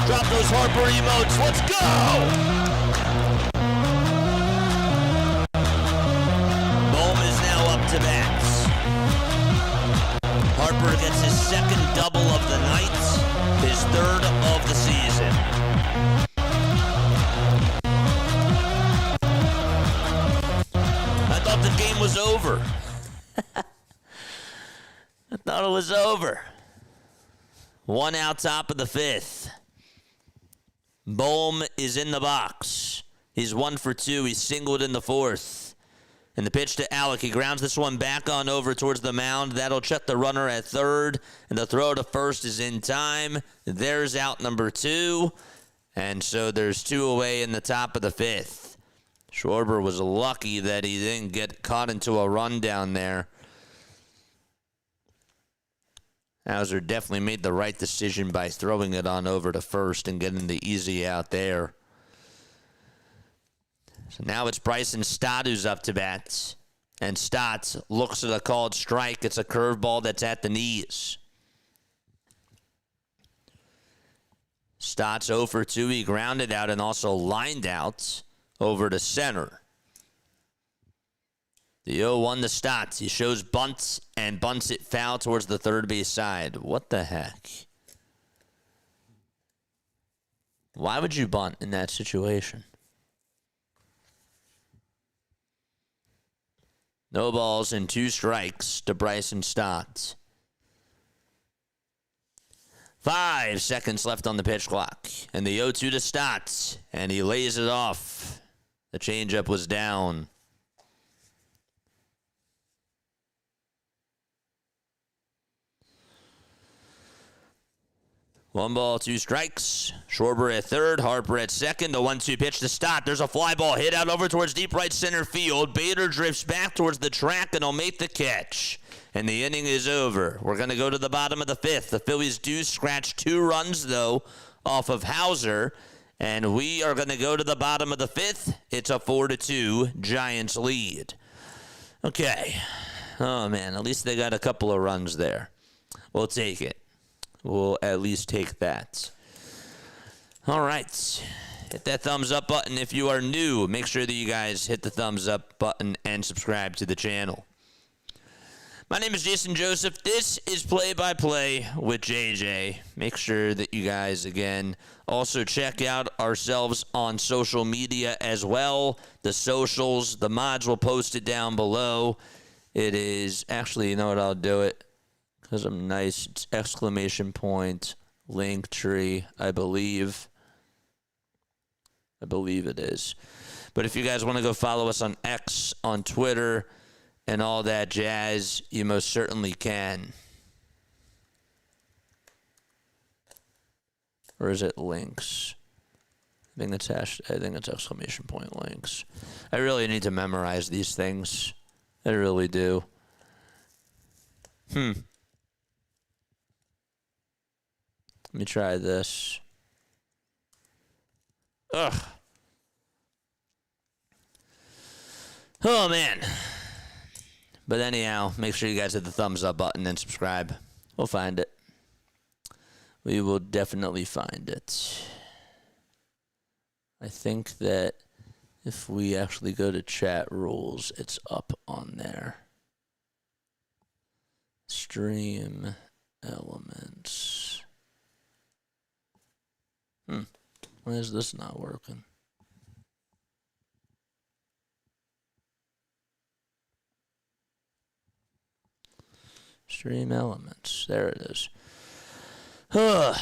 Drop those Harper emotes. Let's go. Bohm is now up to bats. Harper gets his second double of the night. His third of the season. I thought the game was over. I thought it was over. 1 out, top of the 5th. Bohm is in the box. He's 1 for 2. He's singled in the 4th. And the pitch to Alec. He grounds this one back on over towards the mound. That'll check the runner at third. And the throw to first is in time. There's out number 2. And so there's 2 away in the top of the 5th. Schwarber was lucky that he didn't get caught into a run down there. Hauser definitely made the right decision by throwing it on over to first and getting the easy out there. So now it's Bryson Stott who's up to bat. And Stott looks at a called strike. It's a curveball that's at the knees. Stott's 0 for 2. He grounded out and also lined out over to center. The 0-1 to Stotts. He shows bunts and bunts it foul towards the third base side. What the heck? Why would you bunt in that situation? No balls and 2 strikes to Bryson Stott. 5 seconds left on the pitch clock. And the 0-2 to Stott. And he lays it off. The changeup was down. 1 ball, 2 strikes. Schwarber at third, Harper at second. The 1-2 pitch to Stott. There's a fly ball hit out over towards deep right center field. Bader drifts back towards the track and he'll make the catch. And the inning is over. We're going to go to the bottom of the 5th. The Phillies do scratch 2 runs, though, off of Hauser. And we are going to go to the bottom of the 5th. It's a 4-2 Giants lead. Okay. Oh, man. At least they got a couple of runs there. We'll take it. We'll at least take that. All right. Hit that thumbs up button if you are new. Make sure that you guys hit the thumbs up button and subscribe to the channel. My name is Jason Joseph. This is Play by Play with JJ. Make sure that you guys, again, also check out ourselves on social media as well. The socials, the mods will post it down below. It is, actually, you know what, I'll do it. Because I'm nice. It's exclamation point, link tree, I believe. I believe it is. But if you guys want to go follow us on X, on Twitter, and all that jazz, you most certainly can. Or is it links? I think it's exclamation point links. I really need to memorize these things. I really do. Let me try this. Ugh. Oh, man. But anyhow, make sure you guys hit the thumbs up button and subscribe. We'll find it. We will definitely find it. I think that if we actually go to chat rules, it's up on there. Stream elements. Why is this not working? Stream elements. There it is. I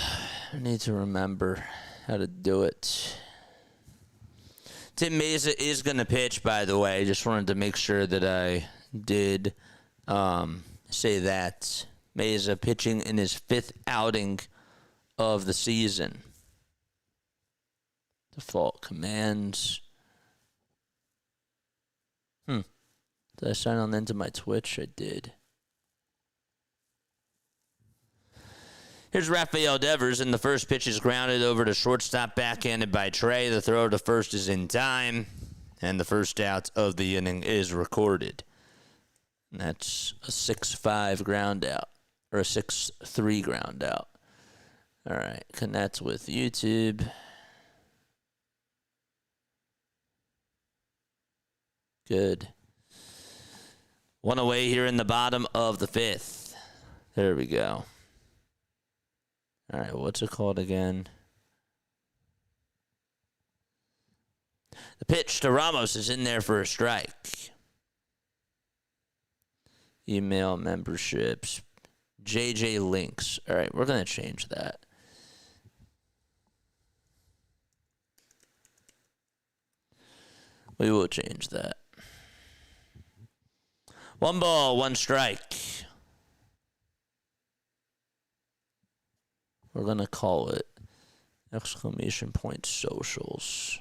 need to remember how to do it. Tim Mesa is going to pitch, by the way. Just wanted to make sure that I did say that. Mesa pitching in his 5th outing of the season. Default commands. Did I sign on into my Twitch? I did. Here's Rafael Devers, and the first pitch is grounded over to shortstop, backhanded by Trey. The throw to first is in time, and the first out of the inning is recorded. And that's a 6-5 ground out, or a 6-3 ground out. All right, connect with YouTube. Good. 1 away here in the bottom of the 5th. There we go. All right, what's it called again? The pitch to Ramos is in there for a strike. Email memberships. JJ links. All right, we're going to change that. We will change that. 1 ball, 1 strike. We're going to call it exclamation point socials.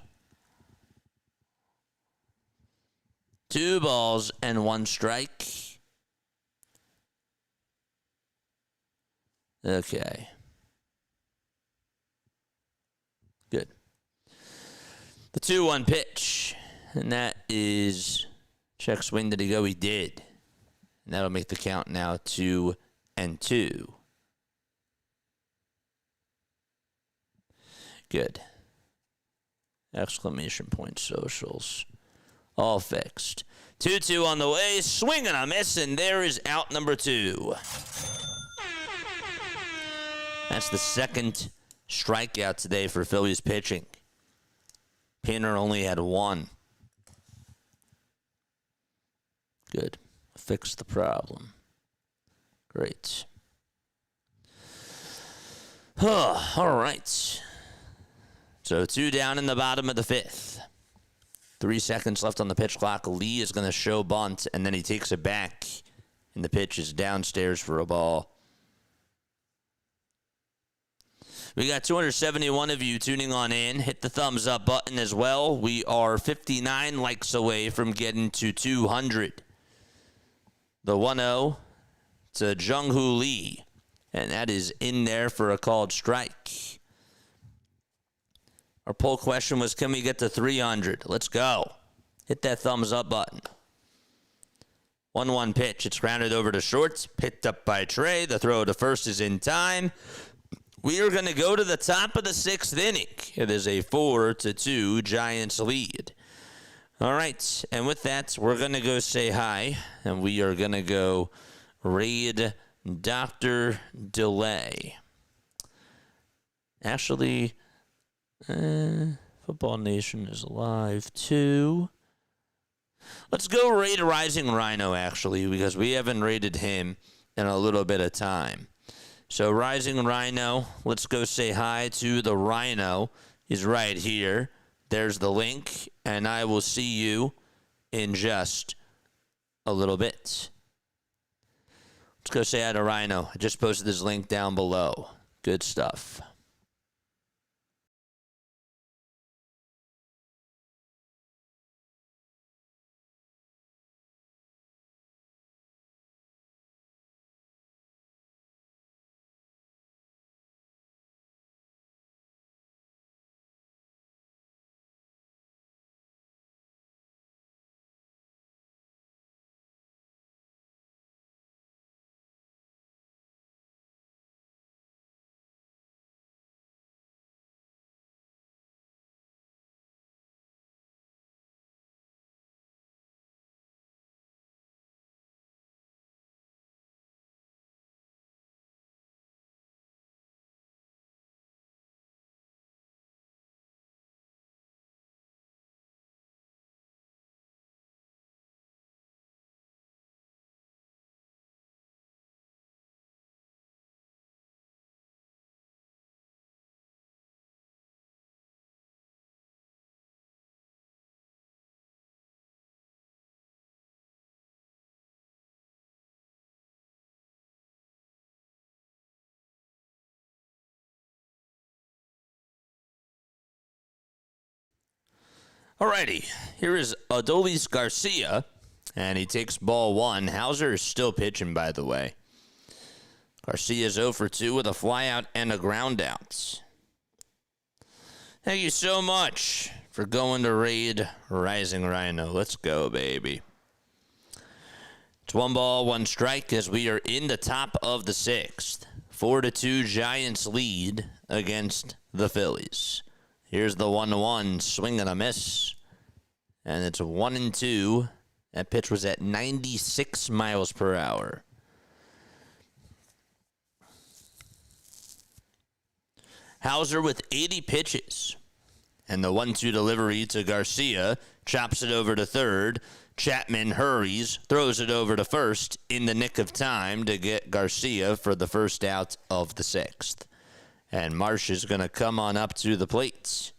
2 balls and 1 strike. Okay. Good. The 2-1 pitch. And that is check swing. Did he go? He did. And that'll make the count now 2-2. Good. Exclamation point socials. All fixed. 2-2 on the way. Swing and a miss, and there is out number 2. That's the second strikeout today for Phillies pitching. Pinner only had 1. Good. Fix the problem. Great. All right. So 2 down in the bottom of the 5th. 3 seconds left on the pitch clock. Lee is going to show bunt, and then he takes it back, and the pitch is downstairs for a ball. We got 271 of you tuning on in. Hit the thumbs up button as well. We are 59 likes away from getting to 200. The 1-0 to Jung-Hoo Lee, and that is in there for a called strike. Our poll question was, can we get to 300? Let's go. Hit that thumbs up button. 1-1 pitch. It's grounded over to short. Picked up by Trey. The throw to first is in time. We are going to go to the top of the 6th inning. It is a 4-2 Giants lead. All right, and with that, we're going to go say hi, and we are going to go raid Dr. Delay. Actually, Football Nation is alive too. Let's go raid Rising Rhino, actually, because we haven't raided him in a little bit of time. So Rising Rhino, let's go say hi to the Rhino. He's right here. There's the link, and I will see you in just a little bit. Let's go say hi to Rhino. I just posted this link down below. Good stuff. Alrighty, here is Adolis Garcia, and he takes ball 1. Hauser is still pitching, by the way. Garcia's 0 for 2 with a flyout and a ground out. Thank you so much for going to raid Rising Rhino. Let's go, baby. It's 1 ball, 1 strike as we are in the top of the 6th. 4-2 Giants lead against the Phillies. Here's the 1-1, swing and a miss. And it's 1-2. That pitch was at 96 miles per hour. Hauser with 80 pitches. And the 1-2 delivery to Garcia. Chops it over to third. Chapman hurries, throws it over to first in the nick of time to get Garcia for the first out of the 6th. And Marsh is going to come on up to the plate.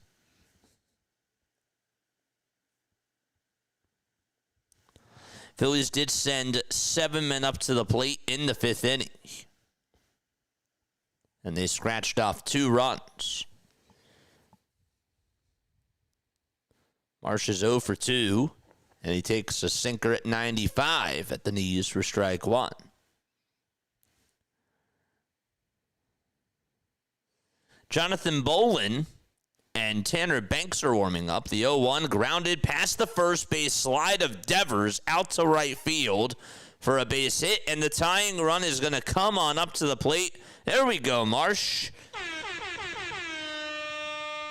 Phillies did send 7 men up to the plate in the 5th inning. And they scratched off 2 runs. Marsh is 0 for 2. And he takes a sinker at 95 at the knees for strike 1. Jonathan Bolin and Tanner Banks are warming up. The 0-1 grounded past the first base slide of Devers out to right field for a base hit. And the tying run is going to come on up to the plate. There we go, Marsh.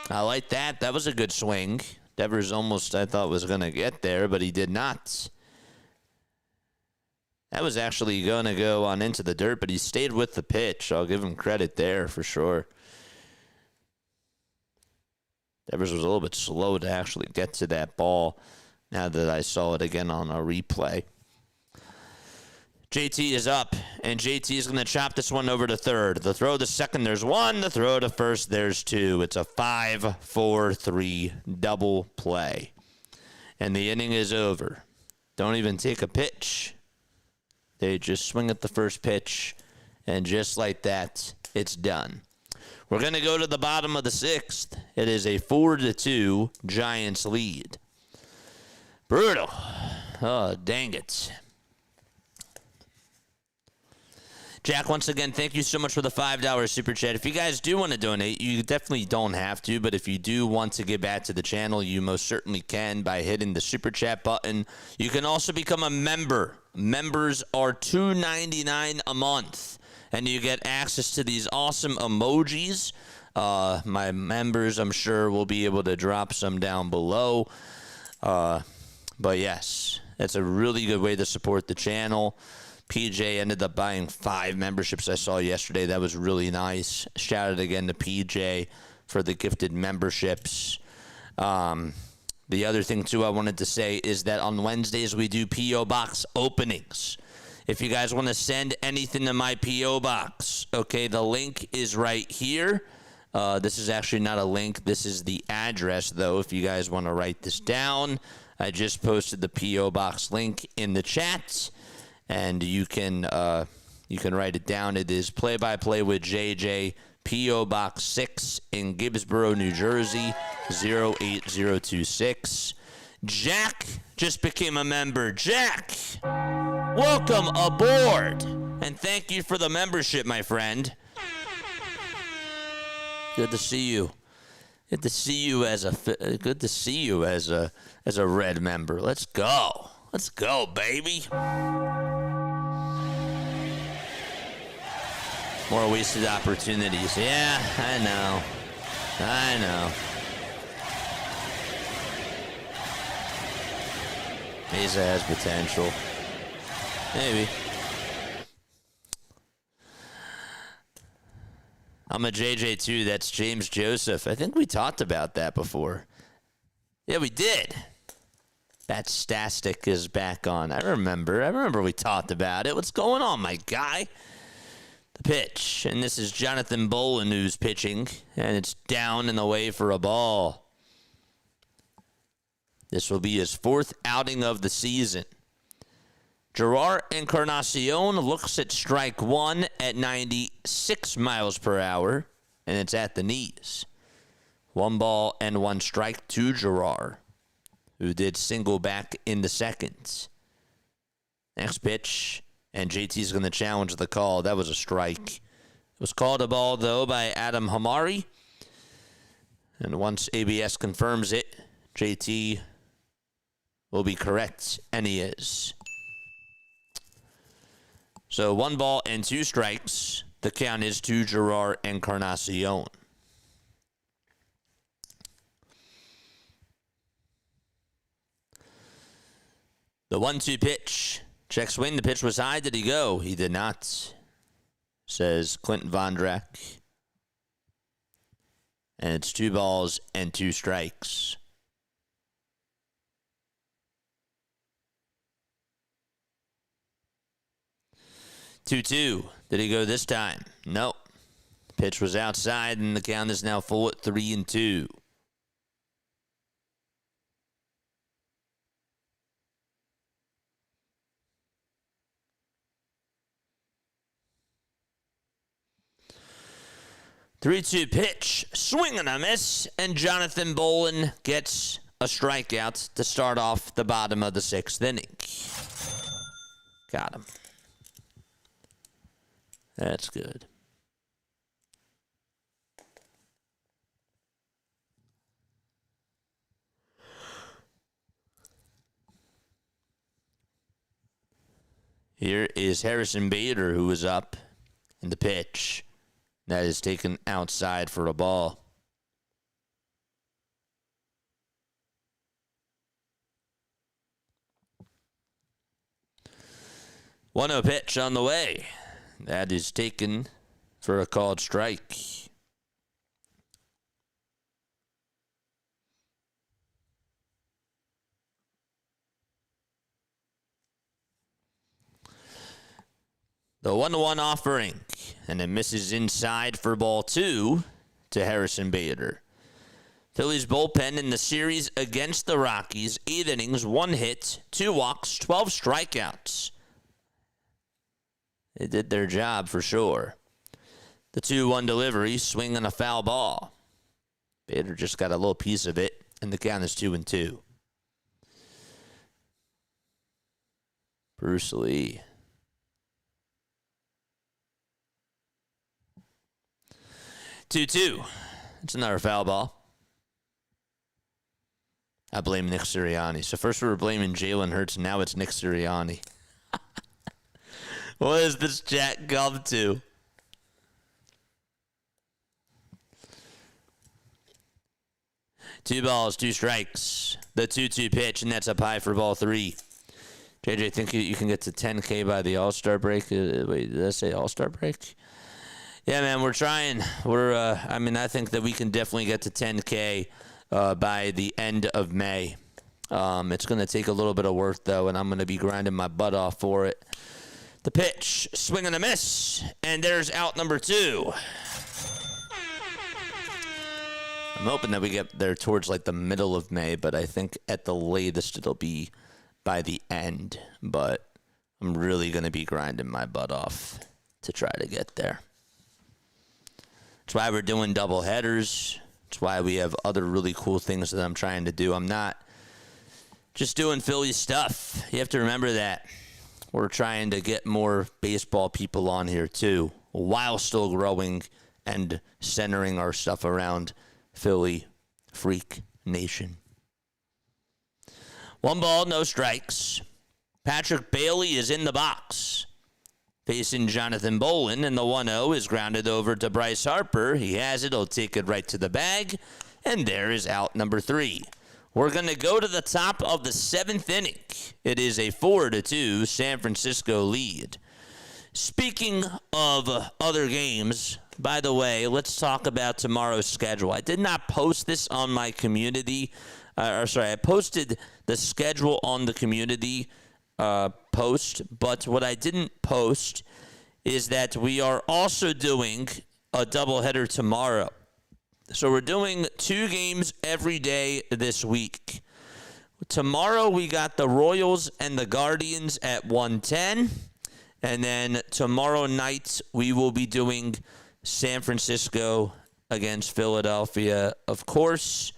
I like that. That was a good swing. Devers almost, I thought, was going to get there, but he did not. That was actually going to go on into the dirt, but he stayed with the pitch. I'll give him credit there for sure. Devers was a little bit slow to actually get to that ball now that I saw it again on a replay. JT is up, and JT is going to chop this one over to third. The throw to second, there's one. The throw to first, there's two. It's a 5-4-3 double play. And the inning is over. Don't even take a pitch. They just swing at the first pitch, and just like that, it's done. We're going to go to the bottom of the sixth. It is a 4-2 Giants lead. Brutal. Oh, dang it. Jack, once again, thank you so much for the $5 super chat. If you guys do want to donate, you definitely don't have to, but if you do want to give back to the channel, you most certainly can by hitting the super chat button. You can also become a member. Members are $2.99 a month, and you get access to these awesome emojis. My members, I'm sure, will be able to drop some down below. But yes, that's a really good way to support the channel. PJ ended up buying 5 memberships I saw yesterday. That was really nice. Shout out again to PJ for the gifted memberships. The other thing, too, I wanted to say is that on Wednesdays we do P.O. Box openings. If you guys want to send anything to my P.O. Box, okay, the link is right here. This is actually not a link. This is the address, though, if you guys want to write this down. I just posted the P.O. Box link in the chat. And you can write it down. It is Play-by-Play with JJ, P.O. Box 6 in Gibbsboro, New Jersey, 08026. Jack just became a member. Jack, welcome aboard. And thank you for the membership, my friend. Good to see you. Good to see you as a red member. Let's go. Let's go, baby. More wasted opportunities. Yeah, I know. Mesa has potential. Maybe. I'm a JJ too. That's James Joseph. I think we talked about that before. Yeah, we did. That Stastic is back on. I remember we talked about it. What's going on, my guy? The pitch, and this is Jonathan Bolin who's pitching, and it's down and away for a ball. This will be his 4th outing of the season. Gerard Encarnacion looks at strike 1 at 96 miles per hour, and it's at the knees. 1 ball and 1 strike to Gerard, who did single back in the second. Next pitch. And JT's going to challenge the call. That was a strike. It was called a ball, though, by Adam Hamari. And once ABS confirms it, JT will be correct, and he is. So 1 ball and 2 strikes. The count is to Gerard Encarnacion. The 1-2 pitch. Check swing. The pitch was high. Did he go? He did not, says Clinton Vondrack. And it's 2 balls and 2 strikes. Two. Did he go this time? Nope. Pitch was outside, and the count is now full at 3-2. Three-two pitch, swing and a miss, and Jonathan Bolin gets a strikeout to start off the bottom of the 6th inning. Got him. That's good. Here is Harrison Bader, who is up in the pitch. That is taken outside for a ball. 1-0 pitch on the way. That is taken for a called strike. The 1-1 offering, and it misses inside for ball 2 to Harrison Bader. Phillies bullpen in the series against the Rockies, 8 innings, 1 hit, 2 walks, 12 strikeouts. They did their job for sure. The 2-1 delivery, swing on a foul ball. Bader just got a little piece of it, and the count is 2-2. Bruce Lee. 2-2. It's another foul ball. I blame Nick Sirianni. So first we were blaming Jalen Hurts, and now it's Nick Sirianni. What is this chat come to? Two balls, 2 strikes. The 2-2 pitch, and that's up high for ball 3. JJ, think you can get to 10K by the All-Star break? Wait, did I say All-Star break? Yeah, man, we're trying. I think that we can definitely get to 10K by the end of May. It's going to take a little bit of work, though, and I'm going to be grinding my butt off for it. The pitch, swing and a miss, and there's out number 2. I'm hoping that we get there towards like the middle of May, but I think at the latest it'll be by the end. But I'm really going to be grinding my butt off to try to get there. That's why we're doing double headers. That's why we have other really cool things that I'm trying to do. I'm not just doing Phillies stuff. You have to remember that. We're trying to get more baseball people on here too, while still growing and centering our stuff around Philly Freak Nation. 1 ball, no strikes. Patrick Bailey is in the box, facing Jonathan Bolin, and the 1-0 is grounded over to Bryce Harper. He has it. He'll take it right to the bag, and there is out number 3. We're going to go to the top of the 7th inning. It is a 4-2 San Francisco lead. Speaking of other games, by the way, let's talk about tomorrow's schedule. I did not post this on my community. I posted the schedule on the community post, but what I didn't post is that we are also doing a doubleheader tomorrow. So we're doing 2 games every day this week. Tomorrow we got the Royals and the Guardians at 1:10. And then tomorrow night we will be doing San Francisco against Philadelphia. Of course,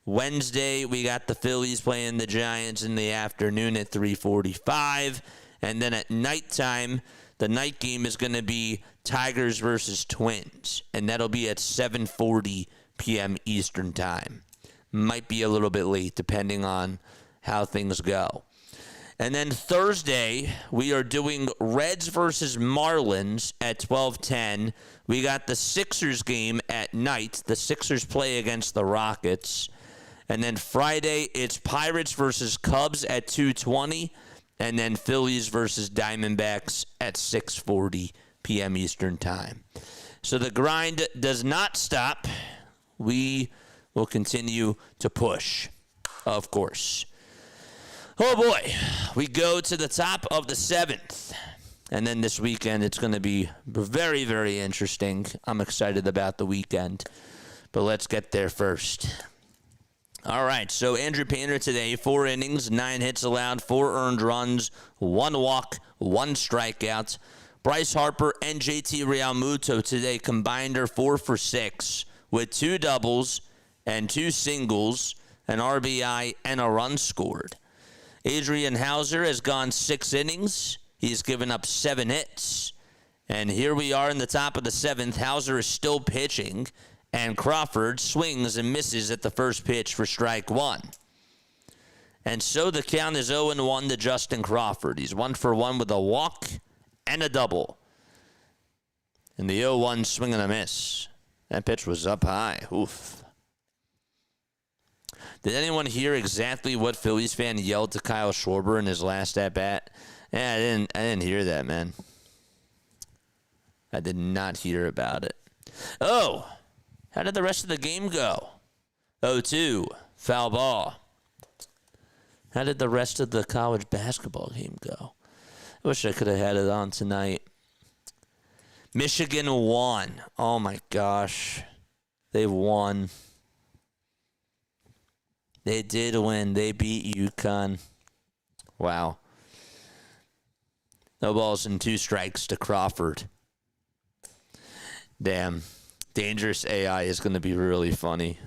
Wednesday we got the Phillies playing the Giants in the afternoon at 3:45. And then at nighttime, the night game is going to be Tigers versus Twins. And that'll be at 7:40 p.m. Eastern time. Might be a little bit late depending on how things go. And then Thursday, we are doing Reds versus Marlins at 12:10. We got the Sixers game at night. The Sixers play against the Rockets. And then Friday, it's Pirates versus Cubs at 2:20. And then Phillies versus Diamondbacks at 6:40 p.m. Eastern time. So the grind does not stop. We will continue to push, of course. Oh boy, we go to the top of the 7th. And then this weekend, it's going to be very, very interesting. I'm excited about the weekend. But let's get there first. All right, so Andrew Painter today, 4 innings, 9 hits allowed, 4 earned runs, 1 walk, 1 strikeout. Bryce Harper and JT Realmuto today combined are 4 for 6 with 2 doubles and 2 singles, an RBI, and a run scored. Adrian Hauser has gone 6 innings. He's given up 7 hits. And here we are in the top of the 7th. Hauser is still pitching, and Crawford swings and misses at the first pitch for strike 1. And so the count is 0-1 to Justin Crawford. He's 1 for 1 with a walk and a double. And the 0-1 swing and a miss. That pitch was up high. Oof. Did anyone hear exactly what Phillies fan yelled to Kyle Schwarber in his last at-bat? Yeah, I didn't hear that, man. I did not hear about it. Oh, how did the rest of the game go? 0-2, foul ball. How did the rest of the college basketball game go? I wish I could have had it on tonight. Michigan won. Oh, my gosh. They won. They did win. They beat UConn. Wow. No balls and 2 strikes to Crawford. Damn. Dangerous AI is going to be really funny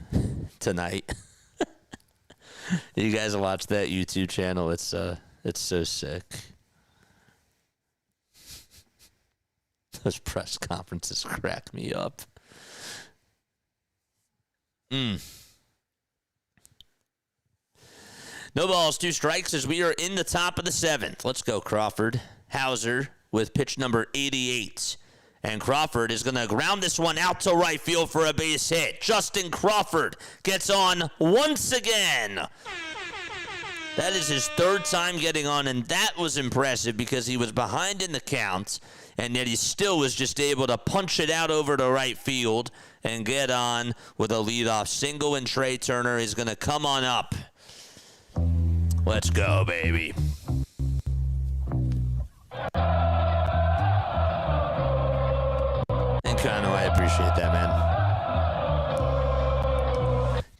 tonight. You guys watch that YouTube channel. It's so sick. Those press conferences crack me up. No balls, 2 strikes as we are in the top of the 7th. Let's go, Crawford. Hauser with pitch number 88. And Crawford is going to ground this one out to right field for a base hit. Justin Crawford gets on once again. That is his 3rd time getting on, and that was impressive because he was behind in the count, and yet he still was just able to punch it out over to right field and get on with a leadoff single, and Trey Turner is going to come on up. Let's go, baby. And Kano, I appreciate that, man.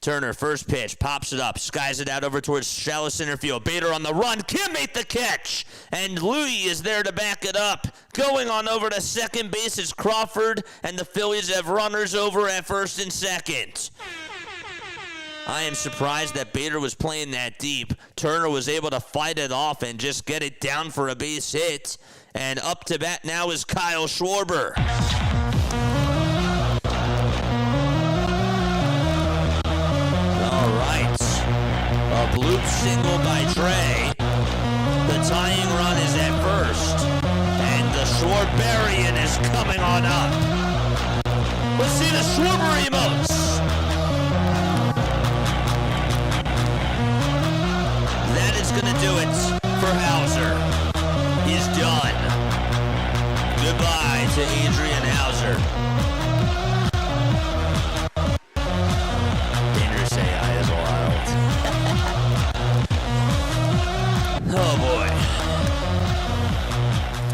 Turner, first pitch, pops it up, skies it out over towards shallow center field. Bader on the run, can make the catch, and Louis is there to back it up. Going on over to second base is Crawford, and the Phillies have runners over at first and second. I am surprised that Bader was playing that deep. Turner was able to fight it off and just get it down for a base hit. And up to bat now is Kyle Schwarber. All right. A bloop single by Trey. The tying run is at first. And the Schwarberian is coming on up. Let's see the Schwarber emotes. That is going to do it for Hauser. He's done. Goodbye to Adrian Hauser. Dangerous AI is wild. Oh boy.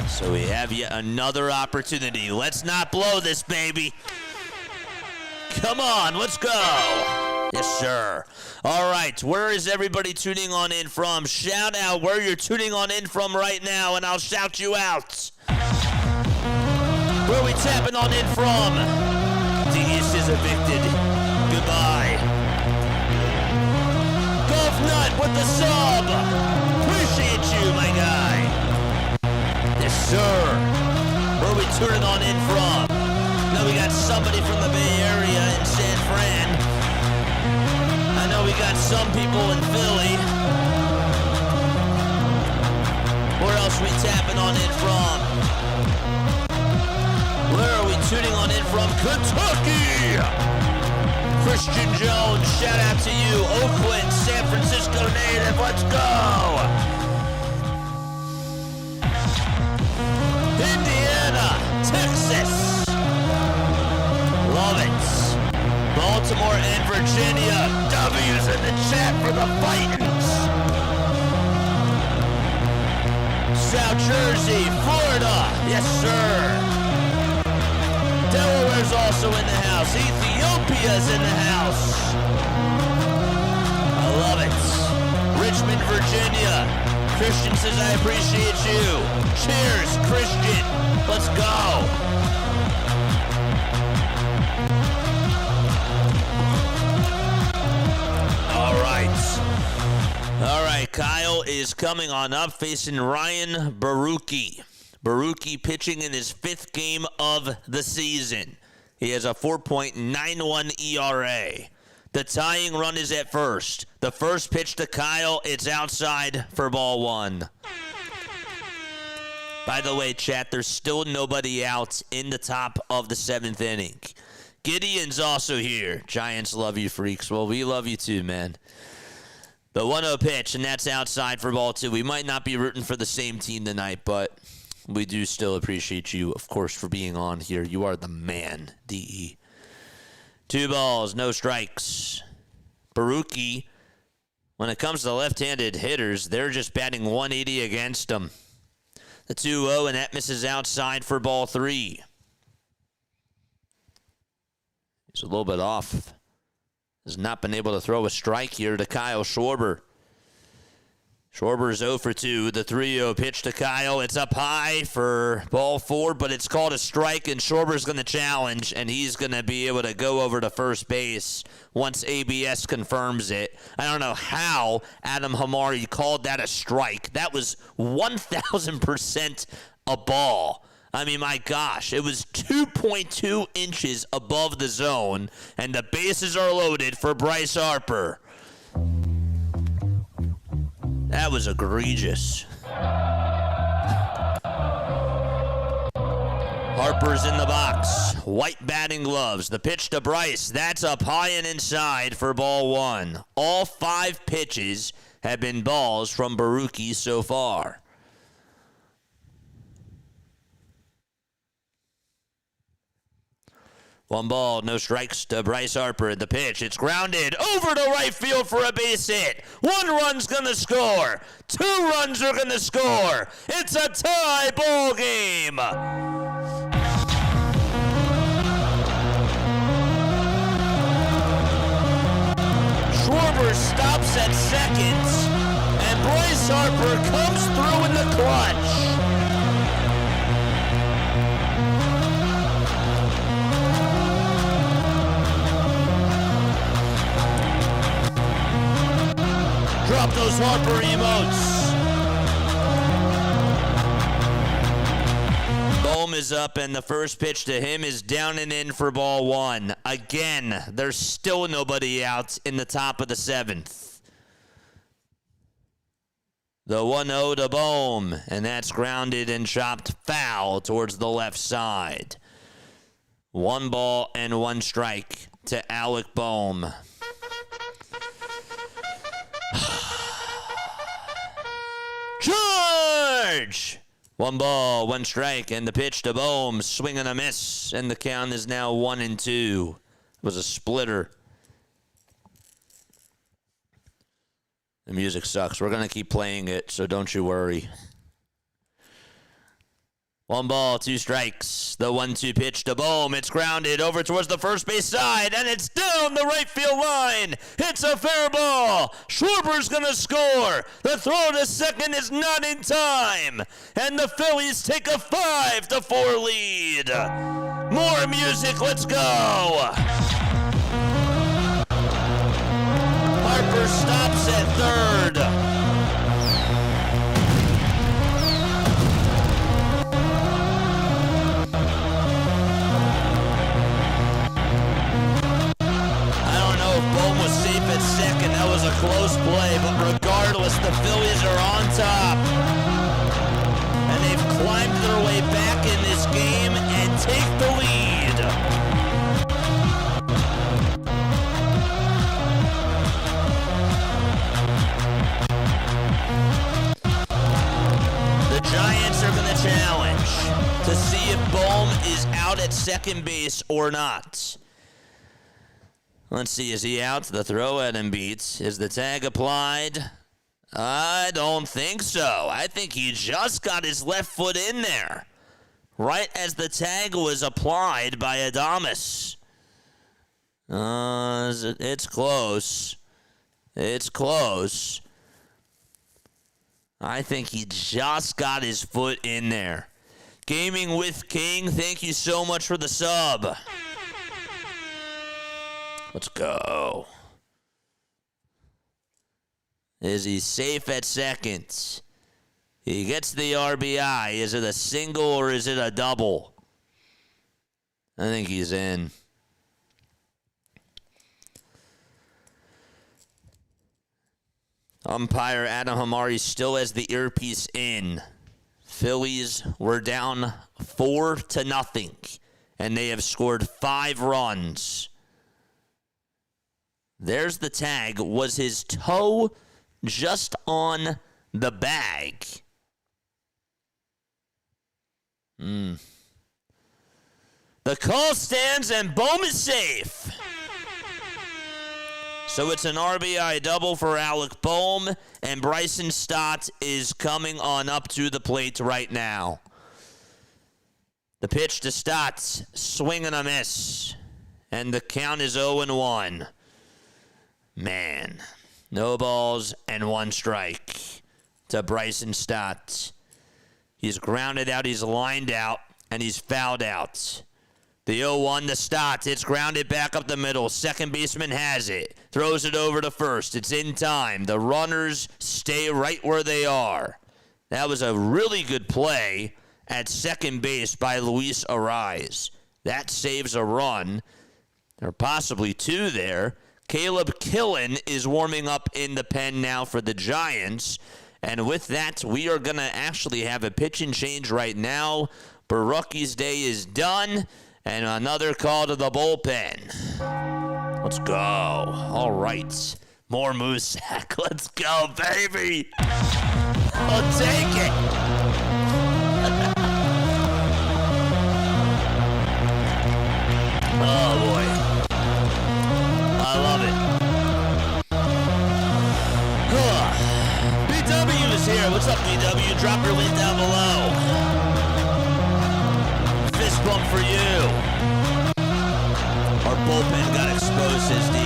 So we have yet another opportunity. Let's not blow this, baby. Come on, let's go. Yes, sir. All right, where is everybody tuning on in from? Shout out where you're tuning on in from right now, and I'll shout you out. Where are we tapping on in from? The East is evicted. Goodbye. Golf Nut with the sub. Appreciate you, my guy. Yes, sir. Where are we tuning on in from? Now we got somebody from the Bay Area in San Fran. I know we got some people in Philly. Where else we tapping on in from? Where are we tuning on in from? Kentucky! Christian Jones, shout out to you. Oakland, San Francisco native, let's go! Indiana, Texas. Love it. Baltimore and Virginia. W's in the chat for the Titans. South Jersey, Florida. Yes, sir. Delaware's also in the house. Ethiopia's in the house. I love it. Richmond, Virginia. Christian says, I appreciate you. Cheers, Christian. Let's go. All right, Kyle is coming on up facing Ryan Baruki. Baruki pitching in his 5th game of the season. He has a 4.91 ERA. The tying run is at first. The first pitch to Kyle, it's outside for ball 1. By the way, chat, there's still nobody out in the top of the 7th inning. Gideon's also here. Giants love you, freaks. Well, we love you too, man. The 1-0 pitch, and that's outside for ball 2. We might not be rooting for the same team tonight, but we do still appreciate you, of course, for being on here. You are the man, DE. 2 balls, no strikes. Baruki, when it comes to left-handed hitters, they're just batting 180 against them. The 2-0, and that misses outside for ball 3. He's a little bit off. Has not been able to throw a strike here to Kyle Schwarber. Schwarber's 0 for 2. The 3-0 pitch to Kyle. It's up high for ball 4, but it's called a strike, and Schwarber's going to challenge, and he's going to be able to go over to first base once ABS confirms it. I don't know how Adam Hamari called that a strike. That was 1,000% a ball. I mean, my gosh, it was 2.2 inches above the zone, and the bases are loaded for Bryce Harper. That was egregious. Harper's in the box. White batting gloves. The pitch to Bryce. That's up high and inside for ball 1. All 5 pitches have been balls from Baruki so far. One ball, no strikes to Bryce Harper. The pitch, it's grounded over to right field for a base hit. 1 run's gonna score. 2 runs are gonna score. It's a tie ball game. Schwarber stops at second, and Bryce Harper comes through in the clutch. Drop those Harper emotes. Bohm is up, and the first pitch to him is down and in for ball 1. Again, there's still nobody out in the top of the 7th. The 1-0 to Bohm, and that's grounded and chopped foul towards the left side. 1 ball and 1 strike to Alec Bohm. Charge! 1 ball, 1 strike, and the pitch to Bohm, swing and a miss, and the count is now 1-2. It was a splitter. The music sucks. We're going to keep playing it, so don't you worry. 1 ball, 2 strikes. The 1-2 pitch to Bohm. It's grounded over towards the first base side, and it's down the right field line. It's a fair ball. Schwarber's going to score. The throw to second is not in time, and the Phillies take a 5-4 lead. More music. Let's go. Harper stops at third. At second, that was a close play, but regardless, the Phillies are on top. And they've climbed their way back in this game and take the lead. The Giants are going to challenge to see if Bohm is out at second base or not. Let's see, is he out? The throw at him beats. Is the tag applied? I don't think so. I think he just got his left foot in there, right as the tag was applied by Adames. It's close. It's close. I think he just got his foot in there. Gaming with King, thank you so much for the sub. Let's go. Is he safe at second? He gets the RBI. Is it a single or is it a double? I think he's in. Umpire Adam Hamari still has the earpiece in. Phillies were down 4-0. and they have scored 5 runs. There's the tag. Was his toe just on the bag? The call stands and Bohm is safe. So it's an RBI double for Alec Bohm, and Bryson Stott is coming on up to the plate right now. The pitch to Stott, swing and a miss, and the count is 0-1. Man, no balls and 1 strike to Bryson Stott. He's grounded out, he's lined out, and he's fouled out. The 0-1 to Stott. It's grounded back up the middle. Second baseman has it. Throws it over to first. It's in time. The runners stay right where they are. That was a really good play at second base by Luis Ariz. That saves a run, or possibly 2 there. Caleb Killen is warming up in the pen now for the Giants. And with that, we are going to actually have a pitch and change right now. Barucki's day is done. And another call to the bullpen. Let's go. All right. More Moosack. Let's go, baby. I'll take it. Oh, boy. I love it. BW is here. What's up, BW? Drop your link down below. Fist bump for you. Our bullpen got exposed, says D.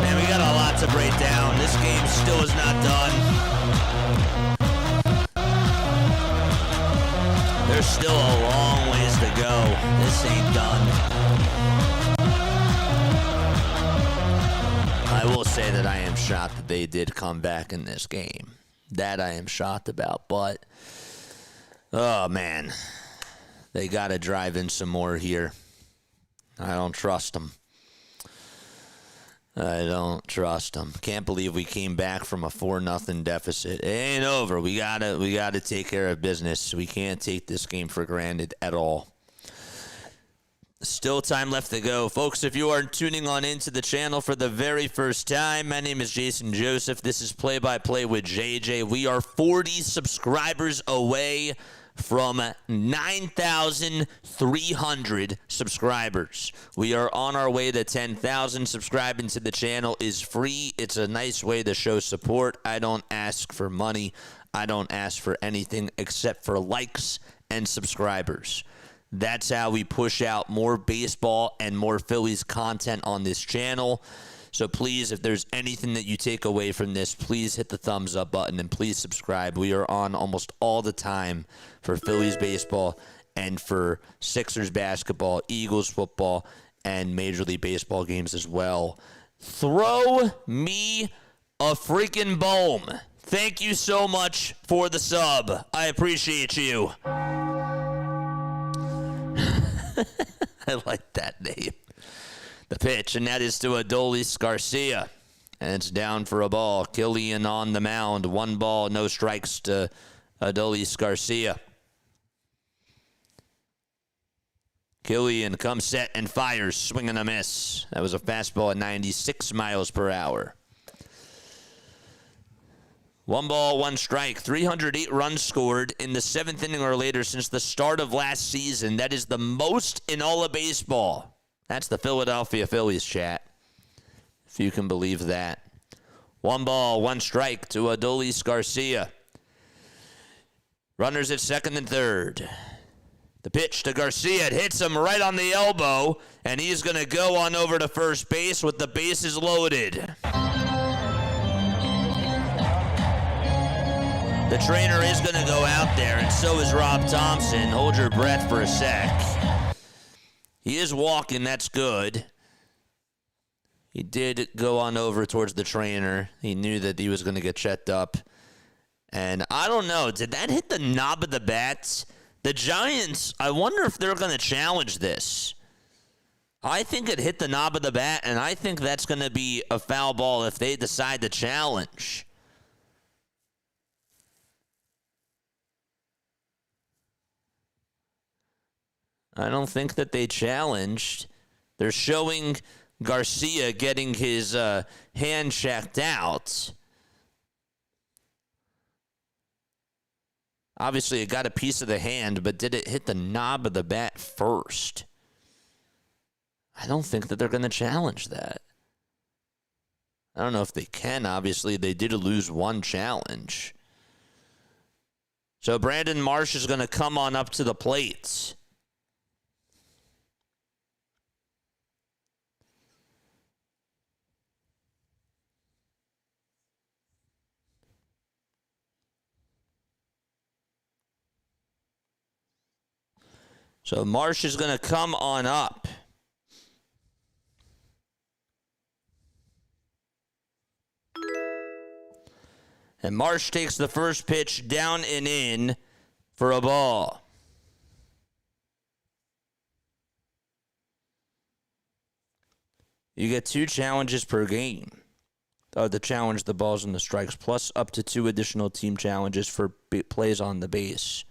Man, we got a lot to break down. This game still is not done. There's still a long ways to go. This ain't done. I will say that I am shocked that they did come back in this game. That I am shocked about, but oh man, they got to drive in some more here. I don't trust them. I don't trust them. Can't believe we came back from a 4-0 deficit. It ain't over. We gotta take care of business. We can't take this game for granted at all. Still time left to go. Folks, if you are tuning on into the channel for the very first time, my name is Jason Joseph. This is Play-by-Play with JJ. We are 40 subscribers away from 9,300 subscribers. We are on our way to 10,000. Subscribing to the channel is free. It's a nice way to show support. I don't ask for money. I don't ask for anything except for likes and subscribers. That's how we push out more baseball and more Phillies content on this channel. So please, if there's anything that you take away from this, please hit the thumbs up button and please subscribe. We are on almost all the time for Phillies baseball and for Sixers basketball, Eagles football, and Major League Baseball games as well. Throw me a freaking Bohm. Thank you so much for the sub. I appreciate you. I like that name. The pitch, and that is to Adolis Garcia. And it's down for a ball. Killian on the mound. 1 ball, no strikes to Adolis Garcia. Killian comes set and fires. Swing and a miss. That was a fastball at 96 miles per hour. 1 ball, 1 strike. 308 runs scored in the 7th inning or later since the start of last season. That is the most in all of baseball. That's the Philadelphia Phillies, chat, if you can believe that. 1 ball, 1 strike to Adolis Garcia. Runners at second and third. The pitch to Garcia. It hits him right on the elbow, and he's going to go on over to first base with the bases loaded. The trainer is going to go out there, and so is Rob Thompson. Hold your breath for a sec. He is walking. That's good. He did go on over towards the trainer. He knew that he was going to get checked up. And I don't know. Did that hit the knob of the bat? The Giants, I wonder if they're going to challenge this. I think it hit the knob of the bat, and I think that's going to be a foul ball if they decide to challenge. I don't think that they challenged. They're showing Garcia getting his hand checked out. Obviously, it got a piece of the hand, but did it hit the knob of the bat first? I don't think that they're going to challenge that. I don't know if they can. Obviously, they did lose one challenge. So Brandon Marsh is going to come on up to the plate. So Marsh is going to come on up. And Marsh takes the first pitch down and in for a ball. You get 2 challenges per game. The challenge, the balls, and the strikes, plus up to 2 additional team challenges for plays on the base.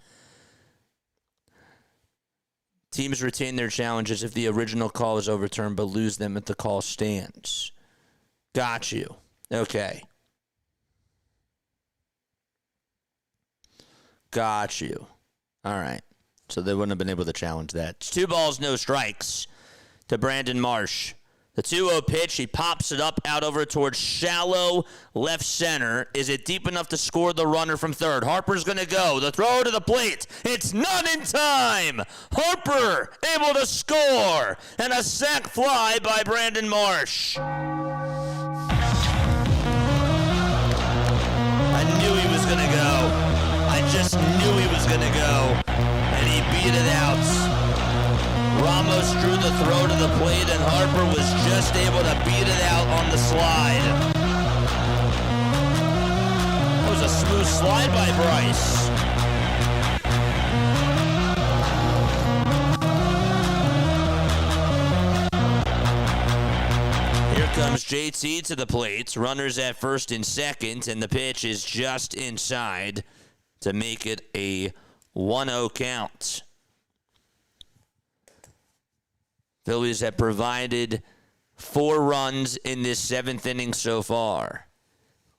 Teams retain their challenges if the original call is overturned, but lose them if the call stands. Got you. Okay. Got you. All right. So they wouldn't have been able to challenge that. It's 2 balls, no strikes to Brandon Marsh. The 2-0 pitch, he pops it up out over towards shallow left center. Is it deep enough to score the runner from third? Harper's going to go. The throw to the plate. It's not in time. Harper able to score. And a sac fly by Brandon Marsh. I knew he was going to go. I just knew he was going to go. And he beat it out. Ramos drew the throw to the plate, and Harper was just able to beat it out on the slide. That was a smooth slide by Bryce. Here comes JT to the plate. Runners at first and second, and the pitch is just inside to make it a 1-0 count. Phillies have provided 4 runs in this 7th inning so far.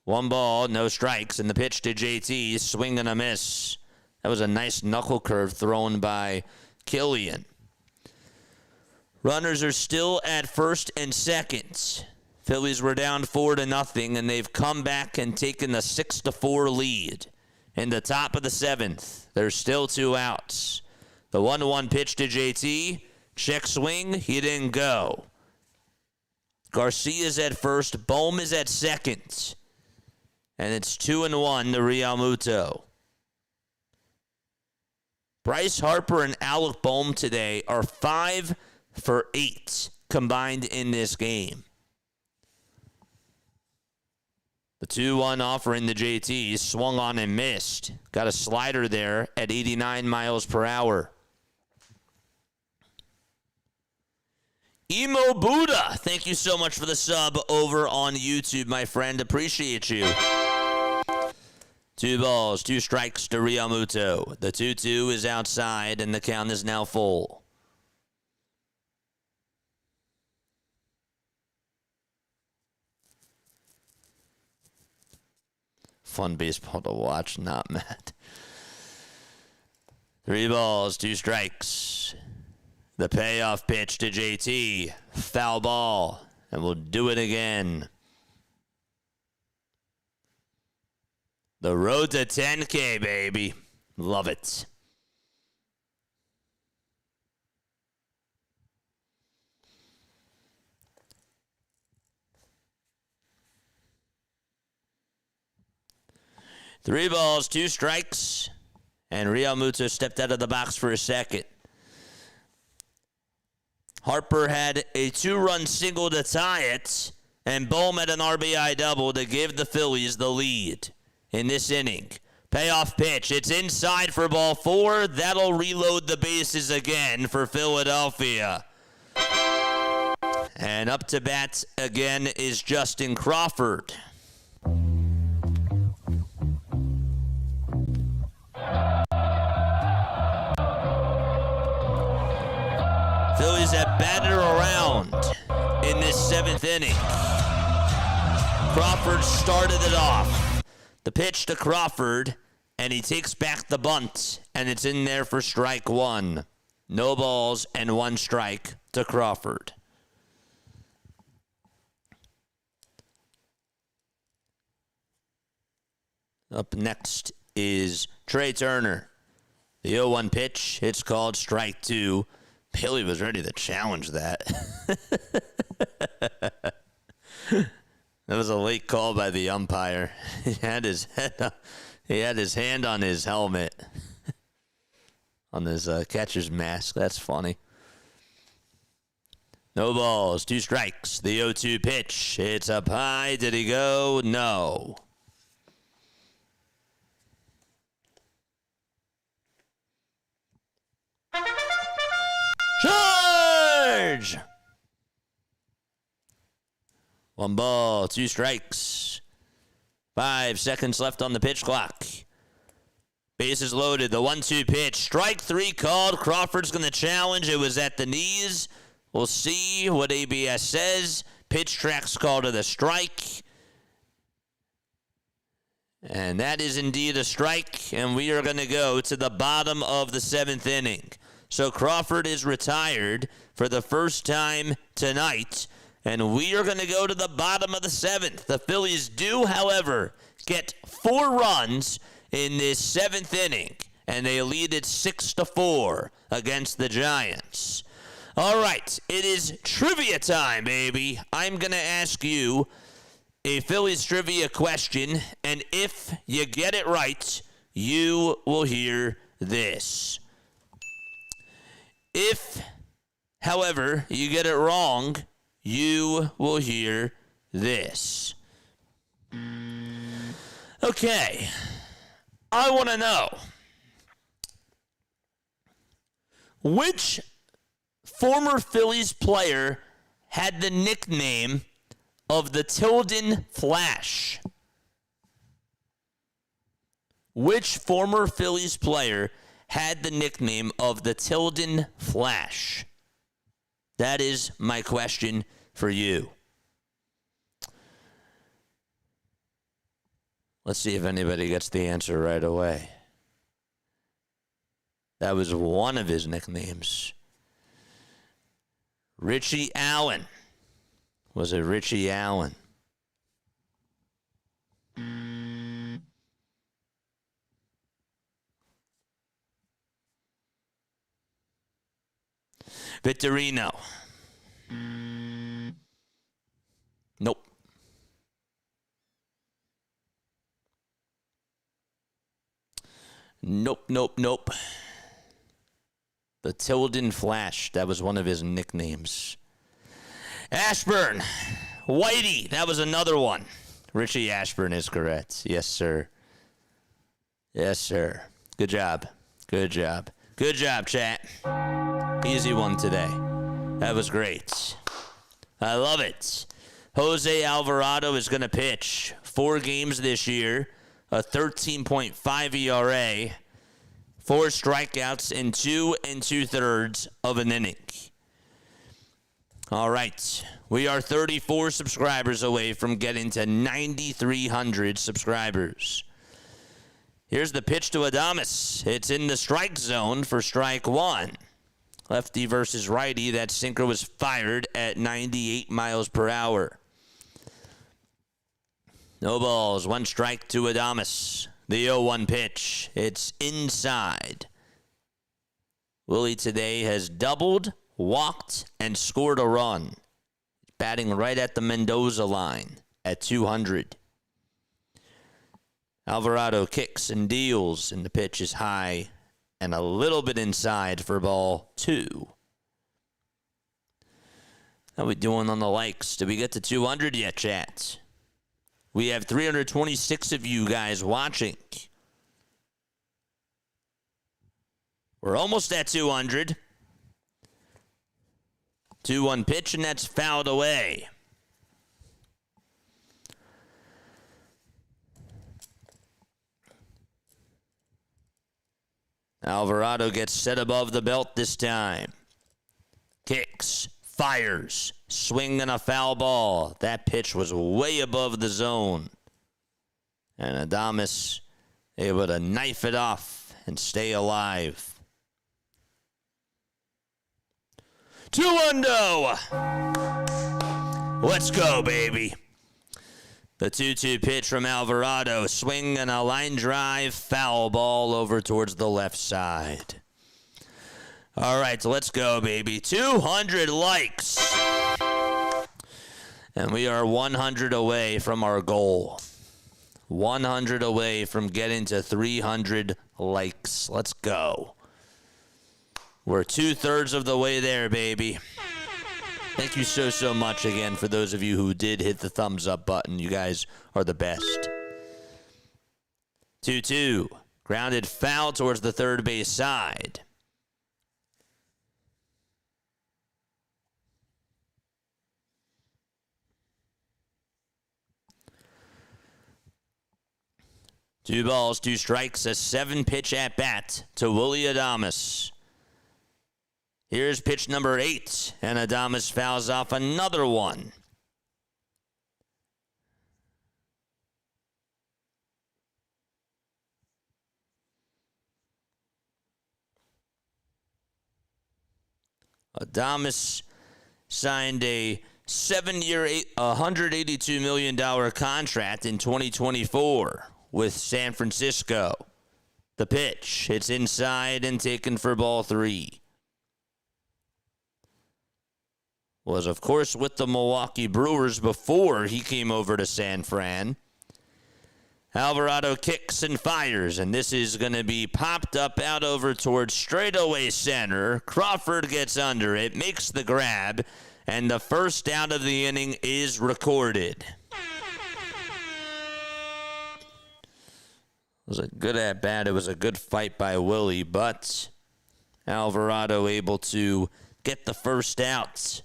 1 ball, no strikes, and the pitch to JT, swing and a miss. That was a nice knuckle curve thrown by Killian. Runners are still at first and second. Phillies were down 4-0, and they've come back and taken the 6-4 lead. In the top of the 7th, there's still 2 outs. The 1-1 pitch to JT. Check swing, he didn't go. Garcia's at first, Bohm is at second. And it's 2-1 to Realmuto. Bryce Harper and Alec Bohm today are 5 for 8 combined in this game. The 2-1 offering to JT, swung on and missed. Got a slider there at 89 miles per hour. Emo Buddha, thank you so much for the sub over on YouTube, my friend. Appreciate you. 2 balls, 2 strikes to Realmuto. The 2-2 is outside, and the count is now full. Fun baseball to watch, not Matt. 3 balls, 2 strikes. The payoff pitch to JT. Foul ball. And we'll do it again. The road to 10K, baby. Love it. Three balls, 2 strikes. And Realmuto stepped out of the box for a second. Harper had a 2-run single to tie it, and Bohm had an RBI double to give the Phillies the lead in this inning. Payoff pitch. It's inside for ball 4. That'll reload the bases again for Philadelphia. And up to bat again is Justin Crawford. Phillies have batted around in this 7th inning. Crawford started it off. The pitch to Crawford, and he takes back the bunt, and it's in there for strike 1. No balls and 1 strike to Crawford. Up next is Trey Turner. The 0-1 pitch, it's called strike 2. Bailey was ready to challenge that. That was a late call by the umpire. He had his hand on his helmet, on his catcher's mask. That's funny. No balls, 2 strikes. The 0-2 pitch. It's up high. Did he go? No. Charge! 1 ball, 2 strikes. 5 seconds left on the pitch clock. Bases loaded. The 1-2 pitch. Strike 3 called. Crawford's going to challenge. It was at the knees. We'll see what ABS says. Pitch track's called to the strike. And that is indeed a strike. And we are going to go to the bottom of the 7th inning. So Crawford is retired for the first time tonight. And we are going to go to the bottom of the 7th. The Phillies do, however, get 4 runs in this 7th inning. And they lead it 6-4 against the Giants. All right, it is trivia time, baby. I'm going to ask you a Phillies trivia question. And if you get it right, you will hear this. If, however, you get it wrong, you will hear this. Okay. I want to know, which former Phillies player had the nickname of the Tilden Flash? Which former Phillies player had the nickname of the Tilden Flash? That is my question for you. Let's see if anybody gets the answer right away. That was one of his nicknames. Richie Allen. Was it Richie Allen? Vittorino. Nope. Nope. The Tilden Flash. That was one of his nicknames. Ashburn. Whitey. That was another one. Richie Ashburn is correct. Yes, sir. Yes, sir. Good job. Good job, chat. Easy one today. That was great. I love it. Jose Alvarado is going to pitch 4 games this year, a 13.5 ERA, 4 strikeouts in 2 2/3 of an inning. All right. We are 34 subscribers away from getting to 9,300 subscribers. Here's the pitch to Adames. It's in the strike zone for strike 1. Lefty versus righty. That sinker was fired at 98 miles per hour. No balls. 1 strike to Adames. The 0-1 pitch. It's inside. Willie today has doubled, walked, and scored a run. Batting right at the Mendoza line at 200. Alvarado kicks and deals, and the pitch is high and a little bit inside for ball 2. How we doing on the likes? Did we get to 200 yet, chat? We have 326 of you guys watching. We're almost at 200. 2-1 pitch, and that's fouled away. Alvarado gets set above the belt this time. kicks, fires, swing and a foul ball. That pitch was way above the zone. And Adames able to knife it off and stay alive. 2-0. Let's go, baby. The 2-2 pitch from Alvarado. Swing and a line drive. Foul ball over towards the left side. All right, so let's go, baby. 200 likes. And we are 100 away from our goal. 100 away from getting to 300 likes. Let's go. We're 2/3 of the way there, baby. Thank you so much again for those of you who did hit the thumbs up button. You guys are the best. 2-2. Grounded foul towards the third base side. Two balls, two strikes, a 7-pitch at-bat to Willy Adames. Here's pitch number 8, and Adames fouls off another one. Adames signed a 7-year, $182 million contract in 2024 with San Francisco. The pitch, it's inside and taken for ball 3. Was, of course, with the Milwaukee Brewers before he came over to San Fran. Alvarado kicks and fires, and this is going to be popped up out over towards straightaway center. Crawford gets under it, makes the grab, and the first out of the inning is recorded. It was a good at-bat. It was a good fight by Willie, but Alvarado able to get the first out.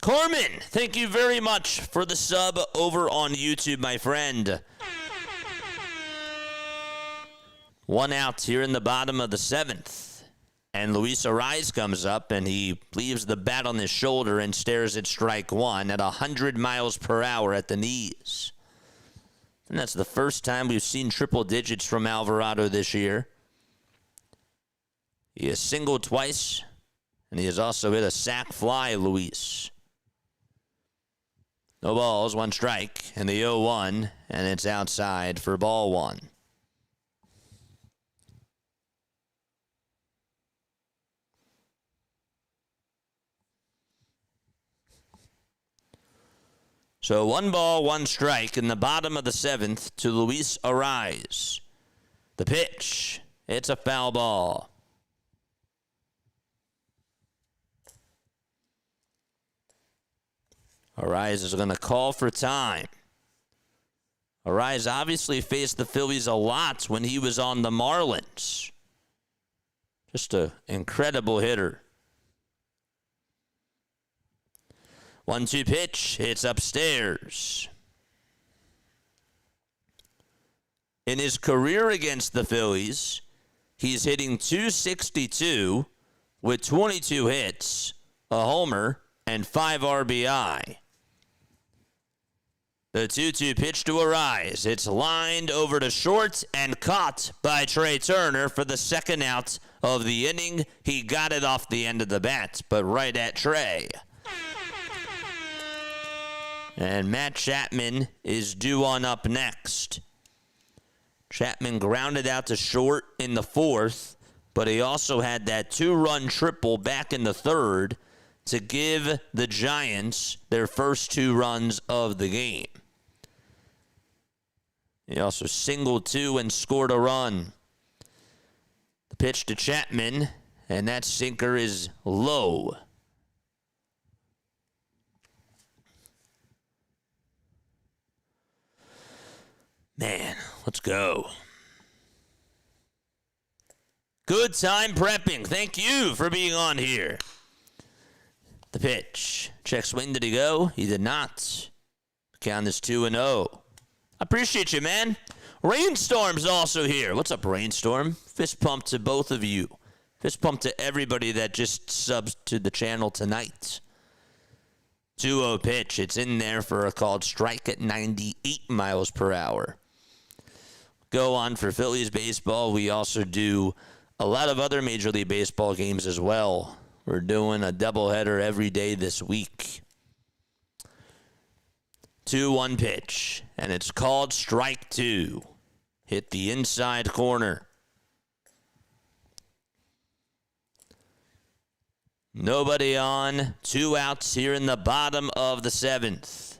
Corman, thank you very much for the sub over on YouTube, my friend. 1 out here in the bottom of the 7th. And Luis Arraez comes up, and he leaves the bat on his shoulder and stares at strike 1 at 100 miles per hour at the knees. And that's the first time we've seen triple digits from Alvarado this year. He has singled twice, and he has also hit a sac fly, Luis. No balls, 1 strike, and the 0-1, and it's outside for ball 1. So 1 ball, 1 strike in the bottom of the 7th to Luis Arraez. The pitch, it's a foul ball. Arraez is going to call for time. Arraez obviously faced the Phillies a lot when he was on the Marlins. Just an incredible hitter. 1-2 pitch, it's upstairs. In his career against the Phillies, he's hitting .262 with 22 hits, a homer, and 5 RBI. The 2-2 pitch to Arraez. It's lined over to short and caught by Trey Turner for the second out of the inning. He got it off the end of the bat, but right at Trey. And Matt Chapman is due on up next. Chapman grounded out to short in the 4th, but he also had that 2-run triple back in the 3rd to give the Giants their first 2 runs of the game. He also singled 2 and scored a run. The pitch to Chapman, and that sinker is low. Man, let's go. Good time prepping. Thank you for being on here. The pitch. Check swing. Did he go? He did not. Count is 2-0. I appreciate you, man. Rainstorm's also here. What's up, Rainstorm? Fist pump to both of you. Fist pump to everybody that just subs to the channel tonight. 2-0 pitch. It's in there for a called strike at 98 miles per hour. Go on for Phillies baseball. We also do a lot of other Major League Baseball games as well. We're doing a doubleheader every day this week. 2-1 pitch, and it's called strike 2. Hit the inside corner. Nobody on. 2 outs here in the bottom of the 7th.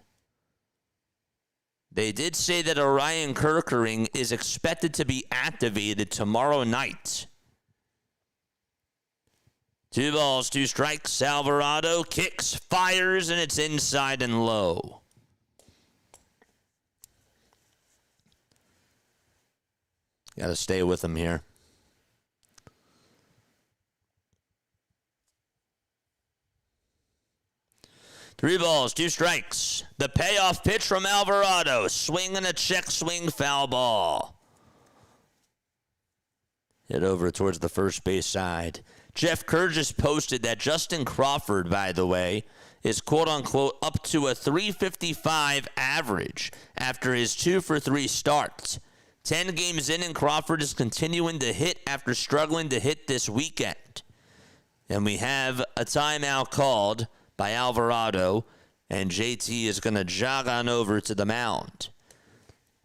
They did say that Orion Kerkering is expected to be activated tomorrow night. 2 balls, 2 strikes. Alvarado kicks, fires, and it's inside and low. Got to stay with him here. Three balls, 2 strikes. The payoff pitch from Alvarado. Swing and a check swing, foul ball. Hit over towards the first base side. Jeff Kerr just posted that Justin Crawford, by the way, is quote-unquote up to a 355 average after his 2-for-3 start. 10 games in, and Crawford is continuing to hit after struggling to hit this weekend. And we have a timeout called by Alvarado, and JT is going to jog on over to the mound.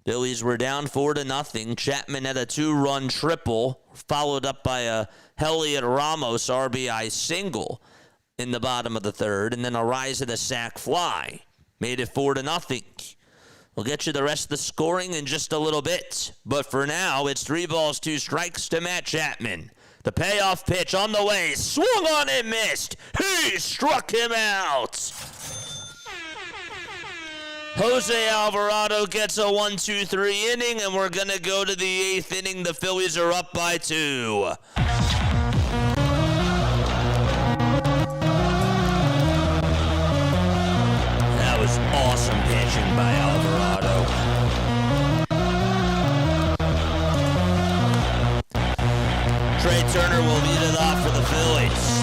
Phillies were down 4-0. Chapman had a 2-run triple, followed up by a Heliot Ramos RBI single in the bottom of the 3rd, and then a rise of the sac fly. Made it 4-0. We'll get you the rest of the scoring in just a little bit. But for now, it's 3 balls, 2 strikes to Matt Chapman. The payoff pitch on the way. Swung on and missed. He struck him out. Jose Alvarado gets a 1-2-3 inning, and we're going to go to the 8th inning. The Phillies are up by 2. That was awesome pitching by Alvarado. Trey Turner will lead it off for the Phillies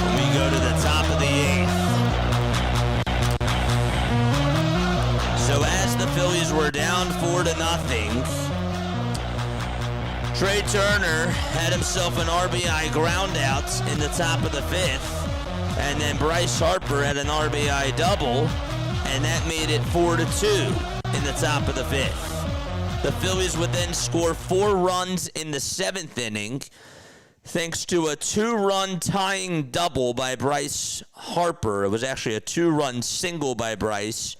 when we go to the top of the 8th. So as the Phillies were down 4-0, Trey Turner had himself an RBI ground out in the top of the 5th, and then Bryce Harper had an RBI double, and that made it 4-2 in the top of the 5th. The Phillies would then score 4 runs in the 7th inning, thanks to a 2-run tying double by Bryce Harper. It was actually a 2-run single by Bryce,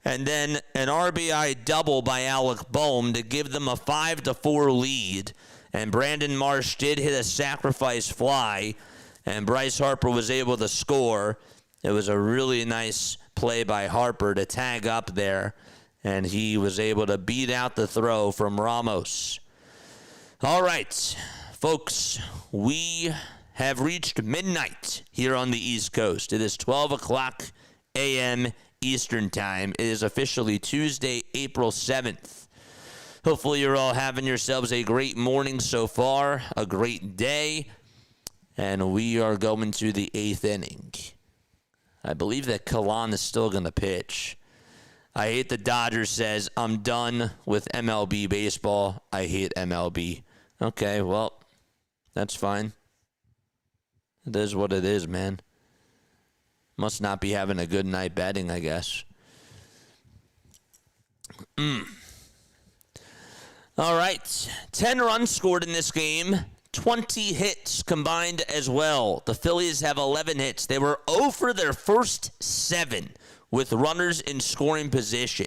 and then an RBI double by Alec Boehm to give them a 5-4 lead. And Brandon Marsh did hit a sacrifice fly, and Bryce Harper was able to score. It was a really nice play by Harper to tag up there, and he was able to beat out the throw from Ramos. All right, folks, we have reached midnight here on the East Coast. It is 12 o'clock a.m. Eastern Time. It is officially Tuesday, April 7th. Hopefully you're all having yourselves a great morning so far, a great day, and we are going to the 8th inning. I believe that Kalan is still going to pitch. I hate the Dodgers says, I'm done with MLB baseball. I hate MLB. Okay, well, that's fine. It is what it is, man. Must not be having a good night betting, I guess. All right. 10 runs scored in this game. 20 hits combined as well. The Phillies have 11 hits. They were 0 for their first 7 with runners in scoring position.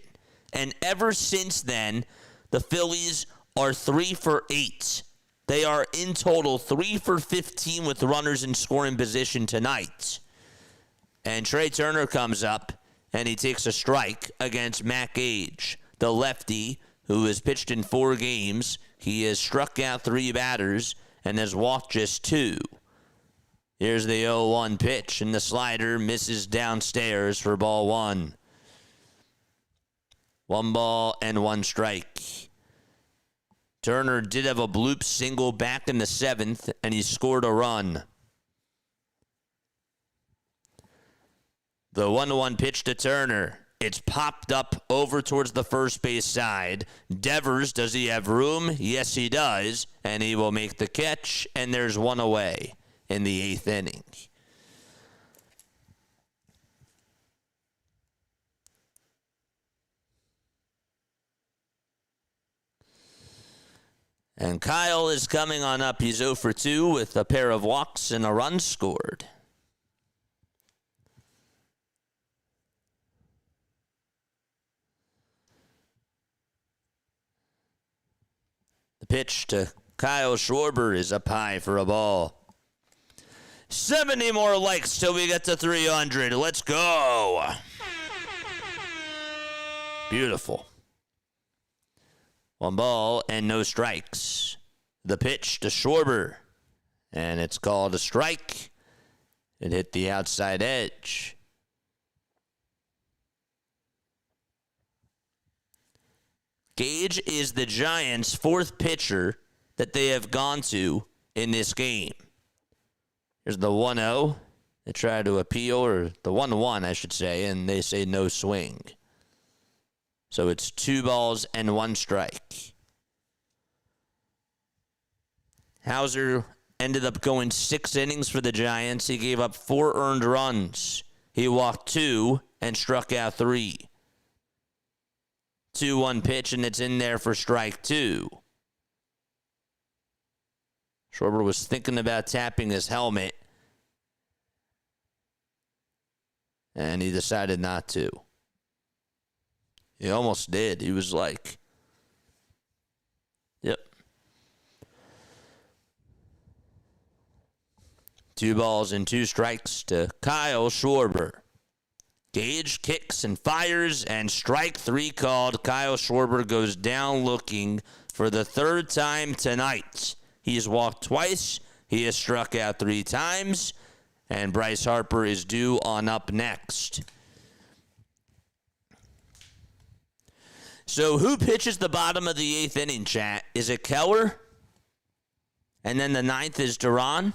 And ever since then, the Phillies are 3 for 8. They are in total 3 for 15 with runners in scoring position tonight. And Trey Turner comes up, and he takes a strike against Matt Gage, the lefty, who has pitched in 4 games. He has struck out 3 batters and has walked just 2. Here's the 0-1 pitch, and the slider misses downstairs for ball 1. 1 ball and 1 strike. Turner did have a bloop single back in the 7th, and he scored a run. The 1-1 pitch to Turner. It's popped up over towards the first base side. Devers, does he have room? Yes, he does. And he will make the catch, and there's one away in the 8th inning. And Kyle is coming on up. He's 0 for 2 with a pair of walks and a run scored. The pitch to Kyle Schwarber is up high for a ball. 70 more likes till we get to 300. Let's go. Beautiful. 1 ball and no strikes. The pitch to Schwarber, and it's called a strike. It hit the outside edge. Gage is the Giants' 4th pitcher that they have gone to in this game. Here's the 1-0. They try to appeal, or the 1-1, I should say, and they say no swing. So it's 2 balls and 1 strike. Hauser ended up going 6 innings for the Giants. He gave up 4 earned runs. He walked 2 and struck out 3. 2-1 pitch, and it's in there for strike 2. Schwarber was thinking about tapping his helmet, and he decided not to. He almost did. He was like, yep. 2 balls and 2 strikes to Kyle Schwarber. Gage kicks and fires, and strike 3 called. Kyle Schwarber goes down looking for the 3rd time tonight. He's walked twice. He has struck out 3 times, and Bryce Harper is due on up next. So who pitches the bottom of the 8th inning, chat? Is it Keller? And then the 9th is Duran?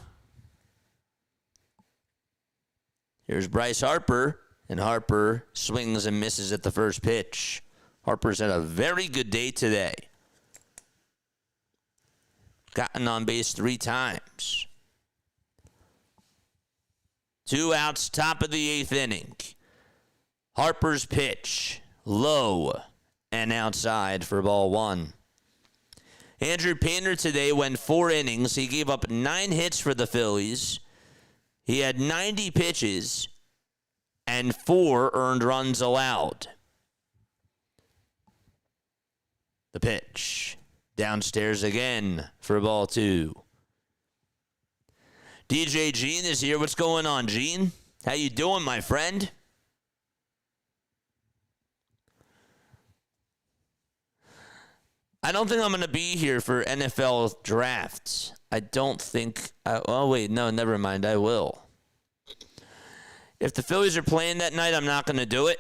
Here's Bryce Harper, and Harper swings and misses at the first pitch. Harper's had a very good day today. Gotten on base 3 times. 2 outs, top of the 8th inning. Harper's pitch, low and outside for ball 1. Andrew Painter today went 4 innings. He gave up 9 hits for the Phillies. He had 90 pitches and 4 earned runs allowed. The pitch, downstairs again for ball 2. DJ Gene is here. What's going on, Gene? How you doing, my friend? I don't think I'm going to be here for NFL drafts. I don't think... oh, wait. No, never mind. I will. If the Phillies are playing that night, I'm not going to do it.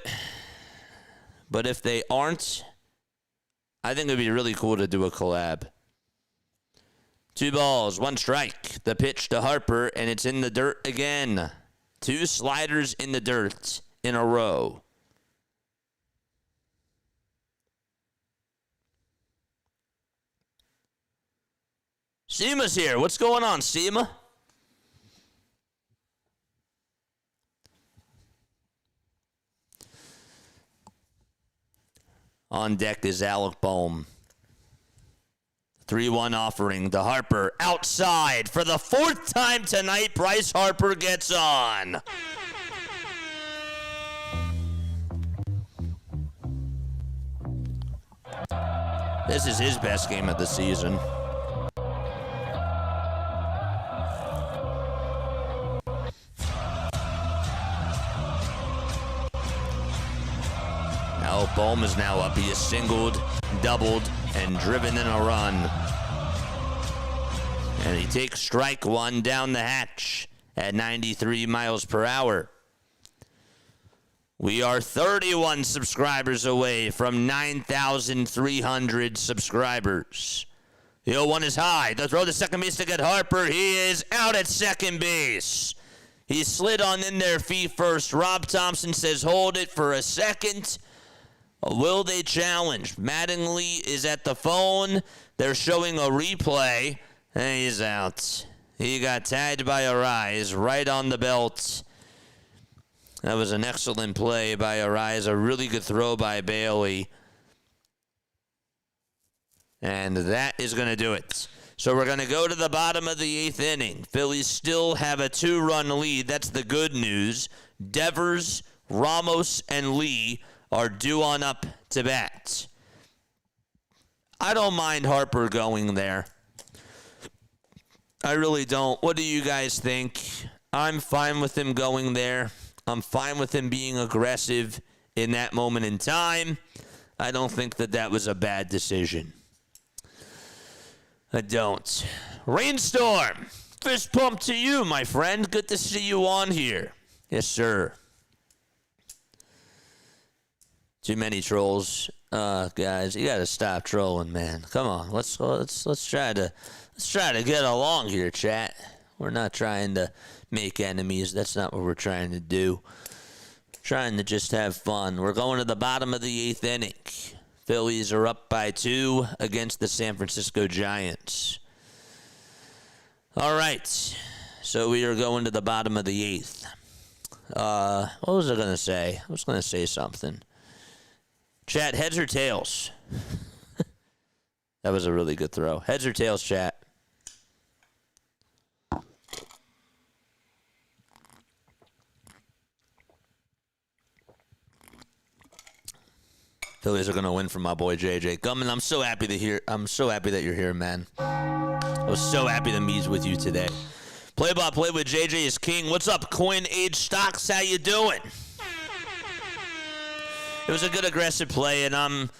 But if they aren't, I think it would be really cool to do a collab. 2 balls, 1 strike. The pitch to Harper, and it's in the dirt again. 2 sliders in the dirt in a row. Seema's here. What's going on, Seema? On deck is Alec Bohm. 3-1 offering to Harper. Outside for the 4th time tonight. Bryce Harper gets on. This is his best game of the season. Alec Bohm is now up. He has singled, doubled, and driven in a run. And he takes strike 1 down the hatch at 93 miles per hour. We are 31 subscribers away from 9,300 subscribers. The 0-1 is high. The throw to second base to get Harper. He is out at second base. He slid on in there feet first. Rob Thompson says hold it for a second. Will they challenge? Mattingly is at the phone. They're showing a replay. And he's out. He got tagged by Arise right on the belt. That was an excellent play by Arise. A really good throw by Bailey. And that is going to do it. So we're going to go to the bottom of the 8th inning. Phillies still have a 2-run lead. That's the good news. Devers, Ramos, and Lee are due on up to bat. I don't mind Harper going there. I really don't. What do you guys think? I'm fine with him going there. I'm fine with him being aggressive in that moment in time. I don't think that was a bad decision. I don't. Rainstorm. Fist pump to you, my friend. Good to see you on here. Yes, sir. Too many trolls. Guys, you gotta stop trolling, man. Come on. Let's try to get along here, chat. We're not trying to make enemies. That's not what we're trying to do. We're trying to just have fun. We're going to the bottom of the 8th inning. Phillies are up by 2 against the San Francisco Giants. All right. So we are going to the bottom of the 8th. What was I going to say? I was going to say something. Chat, heads or tails? That was a really good throw. Heads or tails, chat? Phillies are gonna win for my boy JJ Gumman. I'm so happy that you're here, man. I was so happy to meet with you today. Play-by-play with JJ is king. What's up, Coin Age Stocks? How you doing? It was a good aggressive play, and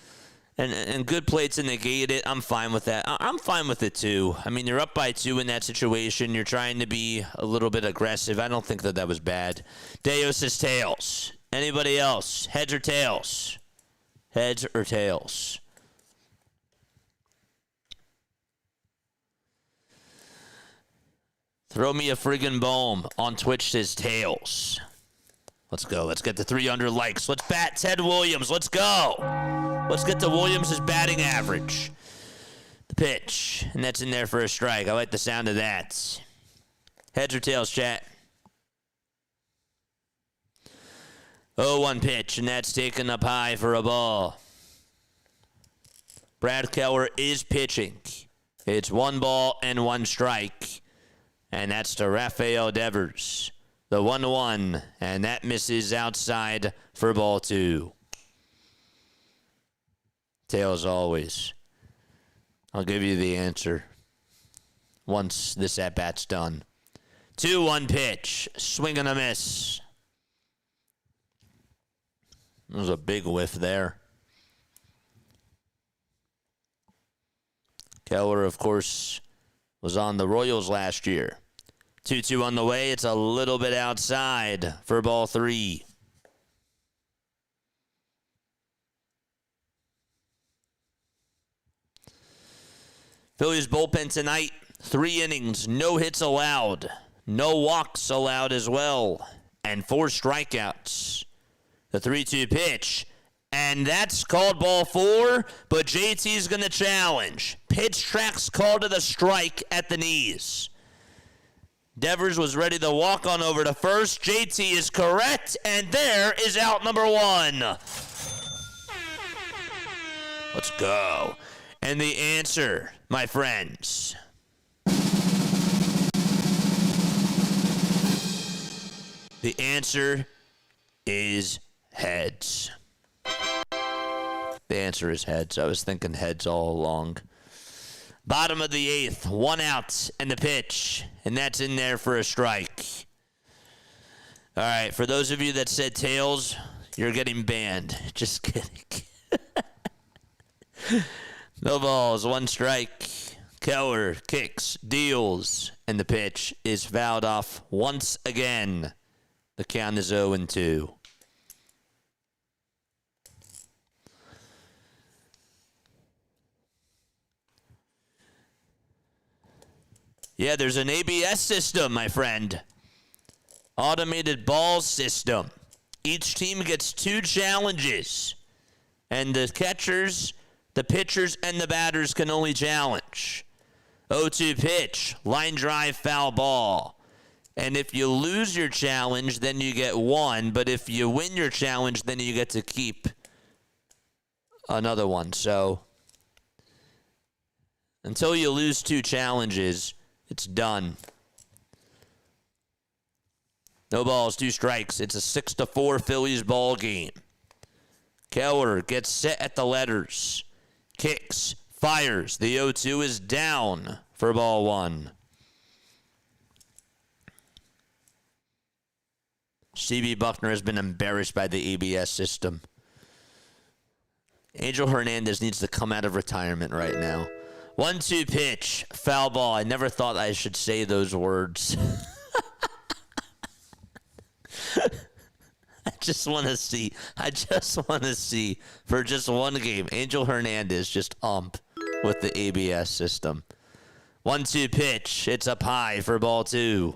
good play to negate it. I'm fine with that. I'm fine with it too. I mean, you're up by 2 in that situation. You're trying to be a little bit aggressive. I don't think that was bad. Deo says tails. Anybody else? Heads or tails? Heads or tails? Throw me a friggin' bone. On Twitch says tails. Let's go. Let's get the 300 likes. Let's bat Ted Williams. Let's go. Let's get to Williams' batting average. The pitch. And that's in there for a strike. I like the sound of that. Heads or tails, chat? 0-1 pitch, and that's taken up high for a ball. Brad Keller is pitching. It's 1 ball and 1 strike. And that's to Rafael Devers. The 1-1, and that misses outside for ball 2. Tails always. I'll give you the answer once this at-bat's done. 2-1 pitch. Swing and a miss. It was a big whiff there. Keller, of course, was on the Royals last year. 2-2 on the way. It's a little bit outside for ball 3. Phillies bullpen tonight. 3 innings, no hits allowed. No walks allowed as well. And 4 strikeouts. The 3-2 pitch. And that's called ball 4, but JT's going to challenge. Pitch track's called to the strike at the knees. Devers was ready to walk on over to first. JT is correct, and there is out number 1. Let's go. And the answer, my friends. The answer is heads. The answer is heads. I was thinking heads all along. Bottom of the 8th, 1 out and the pitch. And that's in there for a strike. All right, for those of you that said tails, you're getting banned. Just kidding. No balls, 1 strike. Keller kicks, deals, and the pitch is fouled off once again. The count is 0-2. Yeah, there's an ABS system, my friend. Automated ball system. Each team gets 2 challenges. And the catchers, the pitchers, and the batters can only challenge. 0-2 pitch, line drive, foul ball. And if you lose your challenge, then you get 1. But if you win your challenge, then you get to keep another one. So until you lose 2 challenges, it's done. No balls, 2 strikes. It's a 6-4 Phillies ball game. Keller gets set at the letters. Kicks, fires. The 0-2 is down for ball 1. CB Buckner has been embarrassed by the ABS system. Angel Hernandez needs to come out of retirement right now. 1-2 pitch, foul ball. I never thought I should say those words. I just want to see for just one game, Angel Hernandez just with the ABS system. 1-2 pitch, it's up high for ball 2.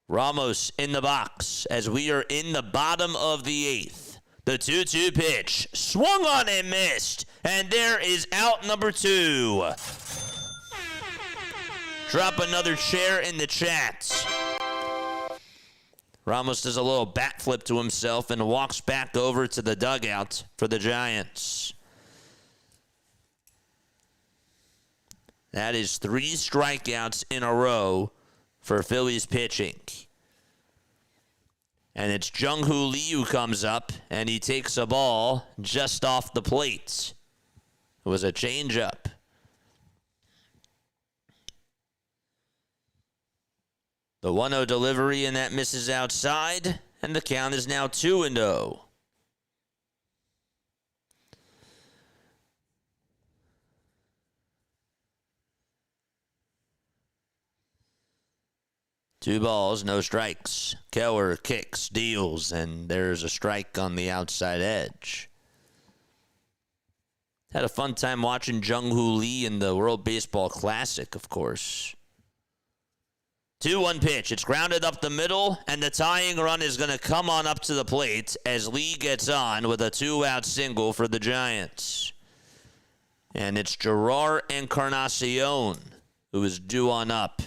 Ramos in the box as we are in the bottom of the 8th. The 2-2 pitch, swung on and missed, and there is out number 2. Drop another chair in the chat. Ramos does a little bat flip to himself and walks back over to the dugout for the Giants. That is 3 strikeouts in a row for Phillies pitching. And it's Jung-Hoo Lee who comes up, and he takes a ball just off the plate. It was a changeup. The 1-0 delivery, and that misses outside, and the count is now 2-0. Two balls, no strikes. Keller kicks, deals, and there's a strike on the outside edge. Had a fun time watching Jung-Hoo Lee in the World Baseball Classic, of course. 2-1 pitch. It's grounded up the middle, and the tying run is going to come on up to the plate as Lee gets on with a 2-out single for the Giants. And it's Gerard Encarnacion who is due on up.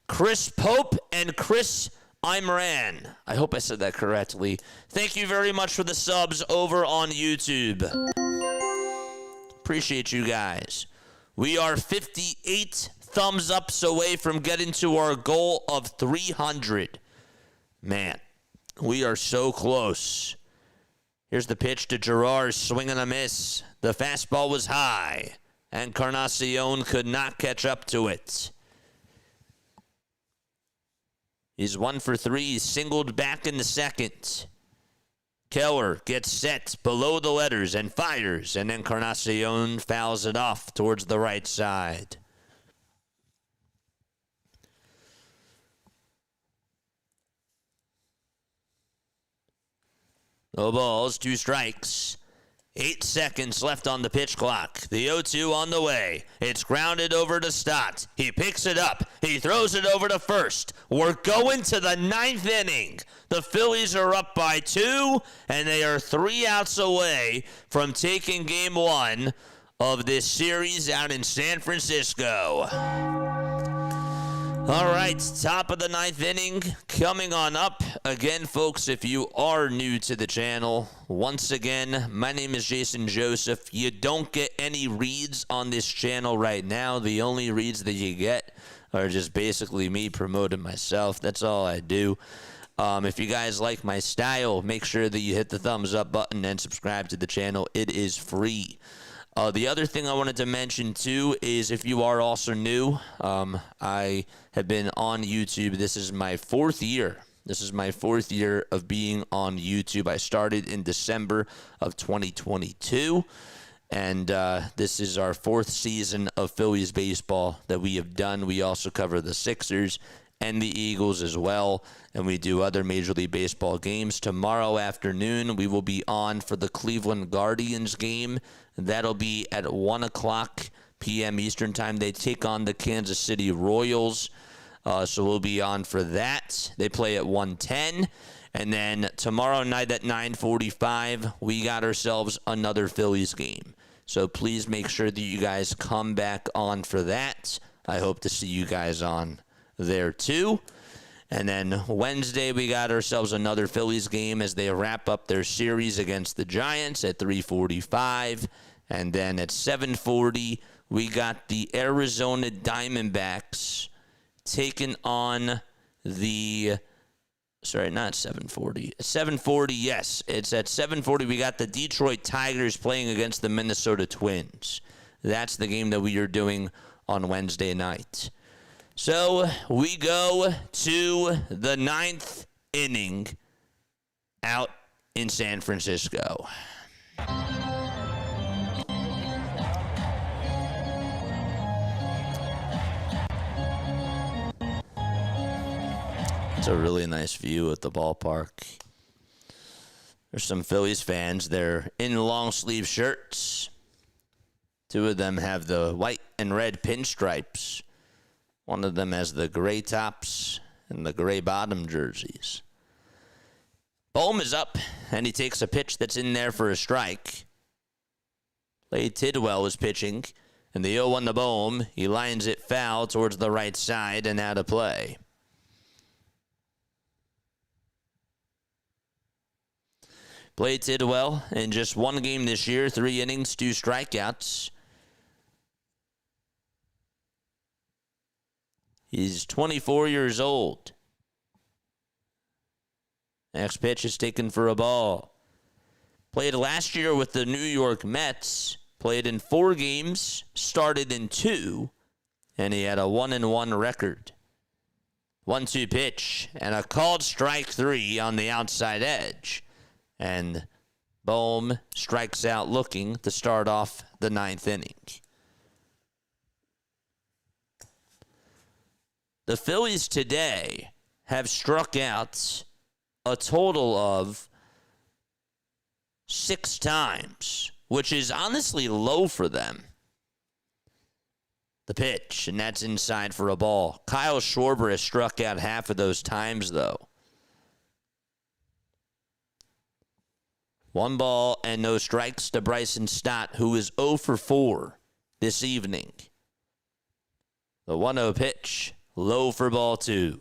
Chris Pope and Chris Imran. I hope I said that correctly. Thank you very much for the subs over on YouTube. Appreciate you guys. We are 58 thumbs ups away from getting to our goal of 300. Man, we are so close. Here's the pitch to Gerard, swing and a miss. The fastball was high. Encarnacion could not catch up to it. He's 1 for 3. He's singled back in the second. Keller gets set below the letters and fires, and Encarnacion fouls it off towards the right side. No balls, 2 strikes. 8 seconds left on the pitch clock. The 0-2 on the way. It's grounded over to Stott. He picks it up. He throws it over to first. We're going to the 9th inning. The Phillies are up by 2, and they are 3 outs away from taking game 1 of this series out in San Francisco. All right, top of the 9th inning coming on up. Again, folks, if you are new to the channel, once again, my name is Jason Joseph. You don't get any reads on this channel right now. The only reads that you get are just basically me promoting myself. That's all I do. If you guys like my style, make sure that you hit the thumbs up button and subscribe to the channel. It is free. The other thing I wanted to mention, too, is if you are also new, I have been on YouTube. This is my 4th year. This is my 4th year of being on YouTube. I started in December of 2022, and this is our 4th season of Phillies baseball that we have done. We also cover the Sixers and the Eagles as well. And we do other Major League Baseball games. Tomorrow afternoon, we will be on for the Cleveland Guardians game. That'll be at 1 o'clock p.m. Eastern Time. They take on the Kansas City Royals. So we'll be on for that. They play at 1:10. And then tomorrow night at 9:45, we got ourselves another Phillies game. So please make sure that you guys come back on for that. I hope to see you guys on there too. And then Wednesday, we got ourselves another Phillies game as they wrap up their series against the Giants at 3:45. And then at 7:40, we got the Arizona Diamondbacks taking on the... Sorry, not 7:40. 7:40, yes. It's at 7:40. We got the Detroit Tigers playing against the Minnesota Twins. That's the game that we are doing on Wednesday night. So we go to the 9th inning out in San Francisco. It's a really nice view at the ballpark. There's some Phillies fans. They're in long sleeve shirts. Two of them have the white and red pinstripes. One of them has the gray tops and the gray bottom jerseys. Bohm is up, and he takes a pitch that's in there for a strike. Clay Tidwell is pitching, and the 0-1 to Bohm. He lines it foul towards the right side and out of play. Clay Tidwell in just one game this year, 3 innings, 2 strikeouts. He's 24 years old. Next pitch is taken for a ball. Played last year with the New York Mets. Played in 4 games, started in 2, and he had a 1-1 record. 1-2 pitch, and a called strike 3 on the outside edge. And Bohm strikes out looking to start off the 9th inning. The Phillies today have struck out a total of 6 times, which is honestly low for them. The pitch, and that's inside for a ball. Kyle Schwarber has struck out half of those times, though. 1 ball and no strikes to Bryson Stott, who is 0 for 4 this evening. The 1-0 pitch, low for ball 2.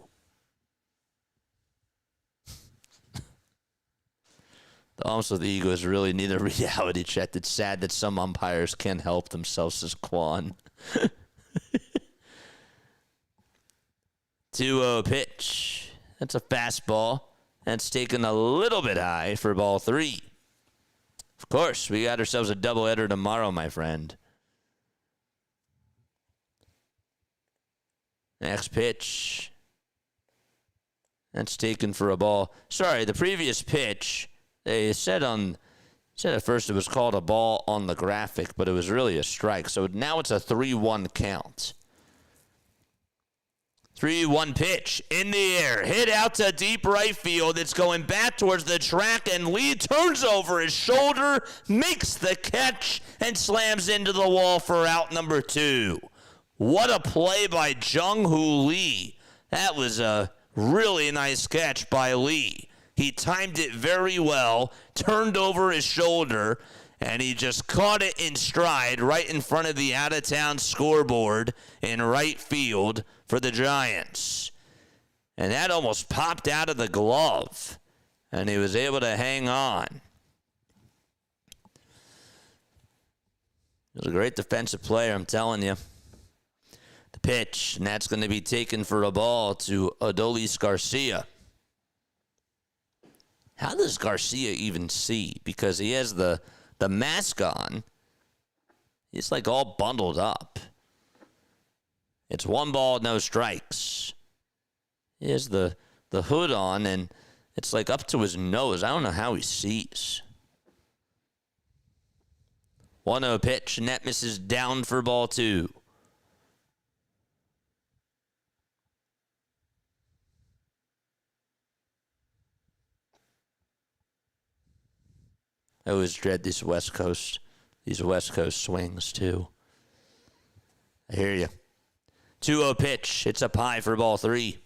The umps with the Eagles really need a reality check. It's sad that some umpires can't help themselves, as Quan. 2-0 pitch. That's a fastball. That's taken a little bit high for ball 3. Of course, we got ourselves a doubleheader tomorrow, my friend. Next pitch. That's taken for a ball. Sorry, the previous pitch, they said at first it was called a ball on the graphic, but it was really a strike. So now it's a 3-1 count. 3-1 pitch in the air, hit out to deep right field. It's going back towards the track, and Lee turns over his shoulder, makes the catch, and slams into the wall for out number 2. What a play by Jung-Hoo Lee. That was a really nice catch by Lee. He timed it very well, turned over his shoulder, and he just caught it in stride right in front of the out-of-town scoreboard in right field for the Giants. And that almost popped out of the glove, and he was able to hang on. He was a great defensive player, I'm telling you. The pitch, and that's going to be taken for a ball to Adolis Garcia. How does Garcia even see? Because he has the mask on. He's like all bundled up. It's 1 ball, no strikes. He has the hood on, and it's like up to his nose. I don't know how he sees. 1-0 pitch, and that misses down for ball 2. I always dread these West Coast swings, too. I hear you. 2-0 pitch. It's up high for ball 3.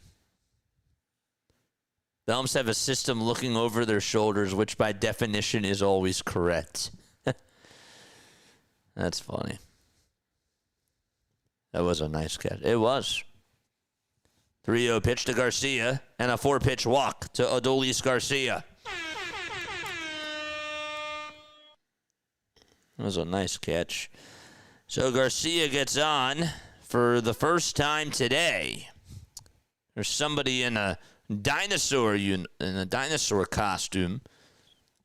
The umps have a system looking over their shoulders, which by definition is always correct. That's funny. That was a nice catch. It was. 3-0 pitch to Garcia, and a 4-pitch walk to Adolis Garcia. That was a nice catch. So Garcia gets on for the first time today. There's somebody in a dinosaur costume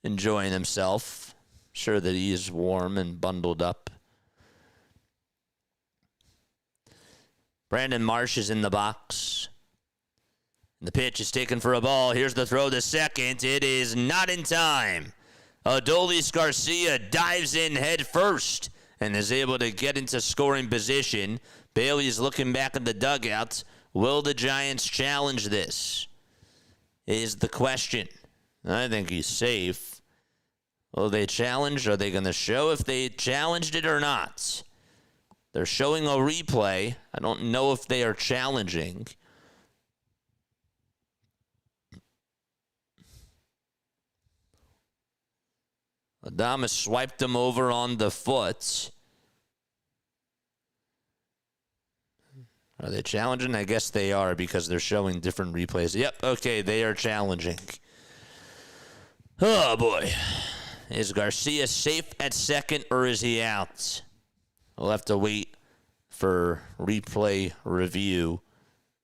enjoying himself. Sure that he is warm and bundled up. Brandon Marsh is in the box. And the pitch is taken for a ball. Here's the throw to second. It is not in time. Adolis Garcia dives in head first and is able to get into scoring position. Bailey's looking back at the dugout. Will the Giants challenge this? Is the question. I think he's safe. Will they challenge? Are they going to show if they challenged it or not? They're showing a replay. I don't know if they are challenging. Adames swiped him over on the foot. Are they challenging? I guess they are because they're showing different replays. Yep, okay, they are challenging. Oh, boy. Is Garcia safe at second or is he out? We'll have to wait for replay review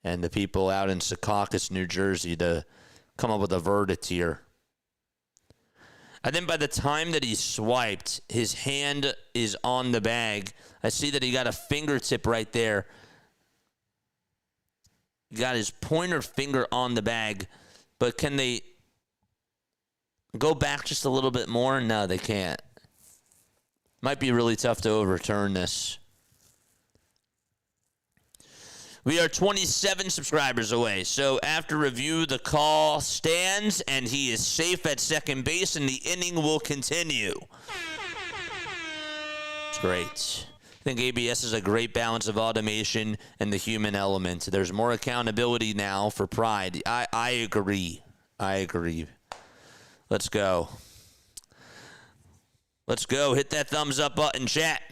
and the people out in Secaucus, New Jersey to come up with a verdict here. I think by the time that he swiped, his hand is on the bag. I see that he got a fingertip right there. He got his pointer finger on the bag. But can they go back just a little bit more? No, they can't. Might be really tough to overturn this. We are 27 subscribers away. So after review, the call stands, and he is safe at second base, and the inning will continue. It's great. I think ABS is a great balance of automation and the human element. There's more accountability now for Pride. I agree. I agree. Let's go. Let's go. Hit that thumbs up button, chat.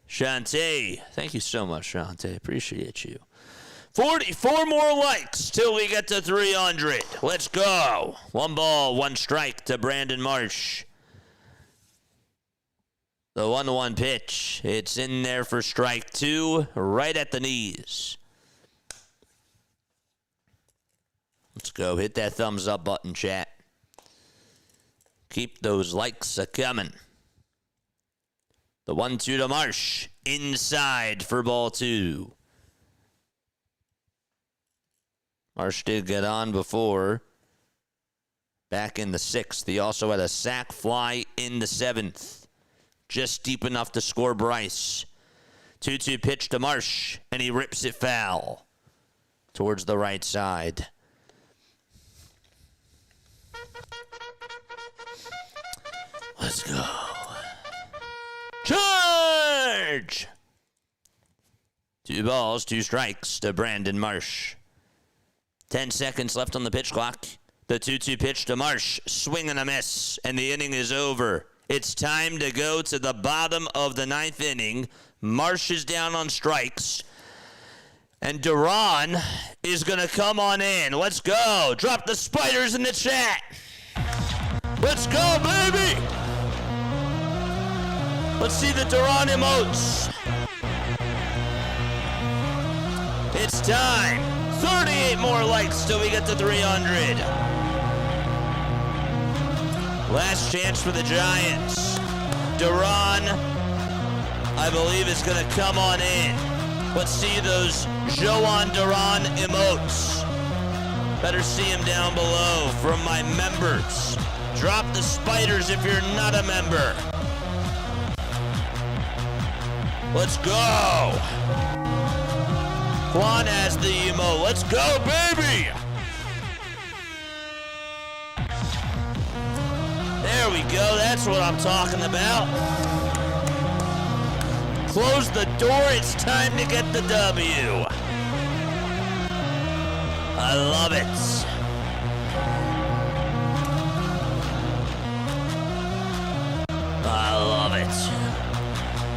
Shantae. Thank you so much, Shantae. Appreciate you. 44 more likes till we get to 300. Let's go. 1 ball, 1 strike to Brandon Marsh. The 1-1 pitch. It's in there for strike 2, right at the knees. Let's go. Hit that thumbs up button, chat. Keep those likes a-coming. The 1-2 to Marsh. Inside for ball 2. Marsh did get on before. Back in the 6th. He also had a sac fly in the 7th. Just deep enough to score Bryce. 2-2 pitch to Marsh, and he rips it foul towards the right side. Let's go. Charge! 2 balls, 2 strikes to Brandon Marsh. 10 seconds left on the pitch clock. The 2-2 pitch to Marsh. Swing and a miss, and the inning is over. It's time to go to the bottom of the 9th inning. Marsh is down on strikes. And Duran is going to come on in. Let's go. Drop the spiders in the chat. Let's go, baby. Let's see the Duran emotes. It's time. 38 more likes till we get to 300. Last chance for the Giants. Duran, I believe, is going to come on in. Let's see those Joan Duran emotes. Better see him down below from my members. Drop the spiders if you're not a member. Let's go. Juan has the emote. Let's go, baby. There There we go. That's what I'm talking about. Close the door. It's time to get the W. I love it. I love it.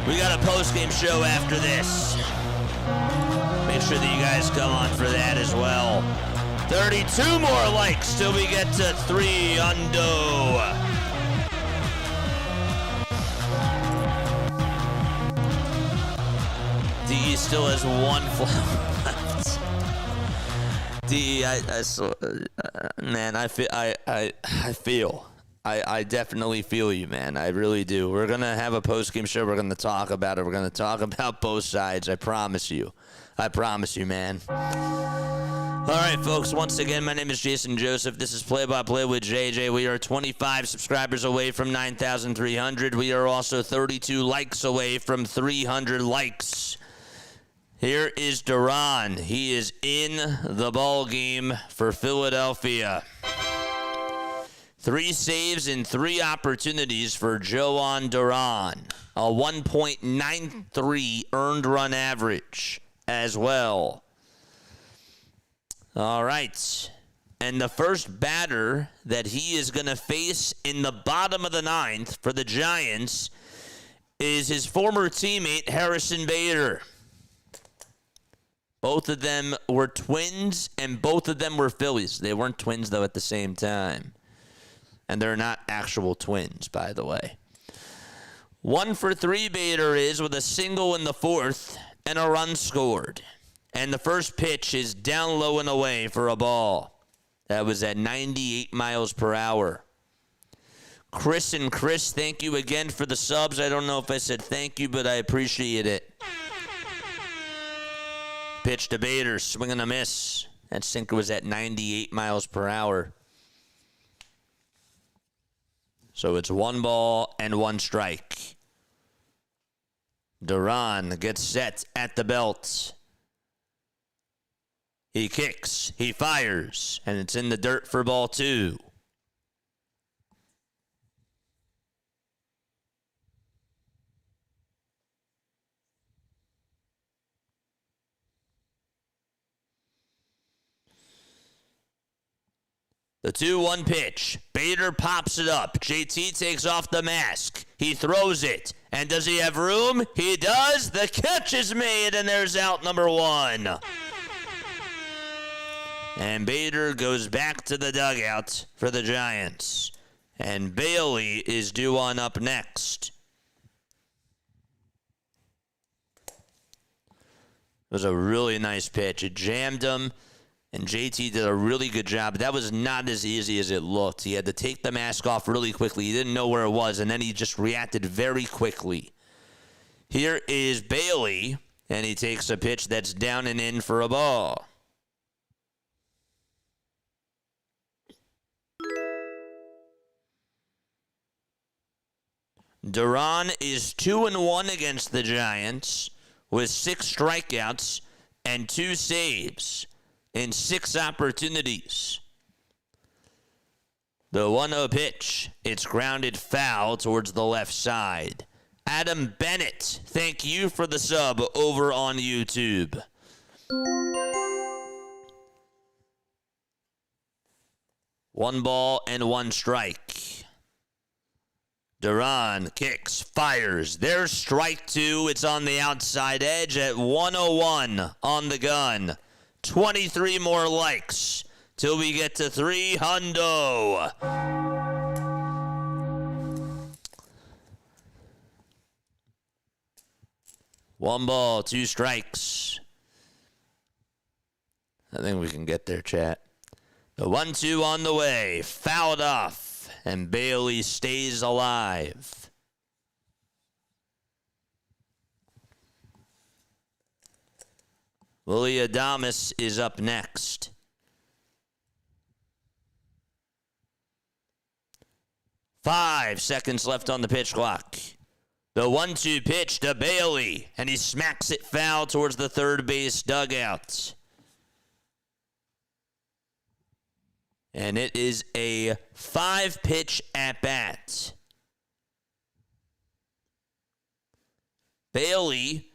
We got a post-game show after this. Make sure that you guys come on for that as well. 32 more likes till we get to 300. D still has one flower left. D, man, I definitely feel you, man. I really do. We're gonna have a post-game show. We're gonna talk about it. We're gonna talk about both sides. I promise you. I promise you, man. All right, folks. Once again, my name is Jason Joseph. This is Play-by-Play with JJ. We are 25 subscribers away from 9,300. We are also 32 likes away from 300 likes. Here is Duran. He is in the ball game for Philadelphia. 3 saves and 3 opportunities for Joan Duran. A 1.93 earned run average as well. All right. And the first batter that he is going to face in the bottom of the 9th for the Giants is his former teammate, Harrison Bader. Both of them were Twins, and both of them were Phillies. They weren't twins, though, at the same time. And they're not actual twins, by the way. 1 for 3 Bader is with a single in the 4th and a run scored. And the first pitch is down low and away for a ball. That was at 98 miles per hour. Chris and Chris, thank you again for the subs. I don't know if I said thank you, but I appreciate it. Pitch to Bader, swing and a miss. That sinker was at 98 miles per hour. So it's 1 ball and 1 strike. Duran gets set at the belt. He kicks, he fires, and it's in the dirt for ball 2. The 2-1 pitch. Bader pops it up. JT takes off the mask. He throws it. And does he have room? He does. The catch is made, and there's out number 1. And Bader goes back to the dugout for the Giants. And Bailey is due on up next. It was a really nice pitch. It jammed him. And JT did a really good job. That was not as easy as it looked. He had to take the mask off really quickly. He didn't know where it was, and then he just reacted very quickly. Here is Bailey, and he takes a pitch that's down and in for a ball. Duran is 2-1 against the Giants with 6 strikeouts and 2 saves in 6 opportunities. The 1-0 pitch. It's grounded foul towards the left side. Adam Bennett, thank you for the sub over on YouTube. One ball and 1 strike. Duran kicks, fires. There's strike 2. It's on the outside edge at 101 on the gun. 23 more likes till we get to 300. One ball, 2 strikes. I think we can get there, chat. The 1-2 on the way. Fouled off, and Bailey stays alive. Willie Adames is up next. Five seconds left on the pitch clock. The 1-2 pitch to Bailey, and he smacks it foul towards the third base dugout. And it is a 5-pitch at-bat. Bailey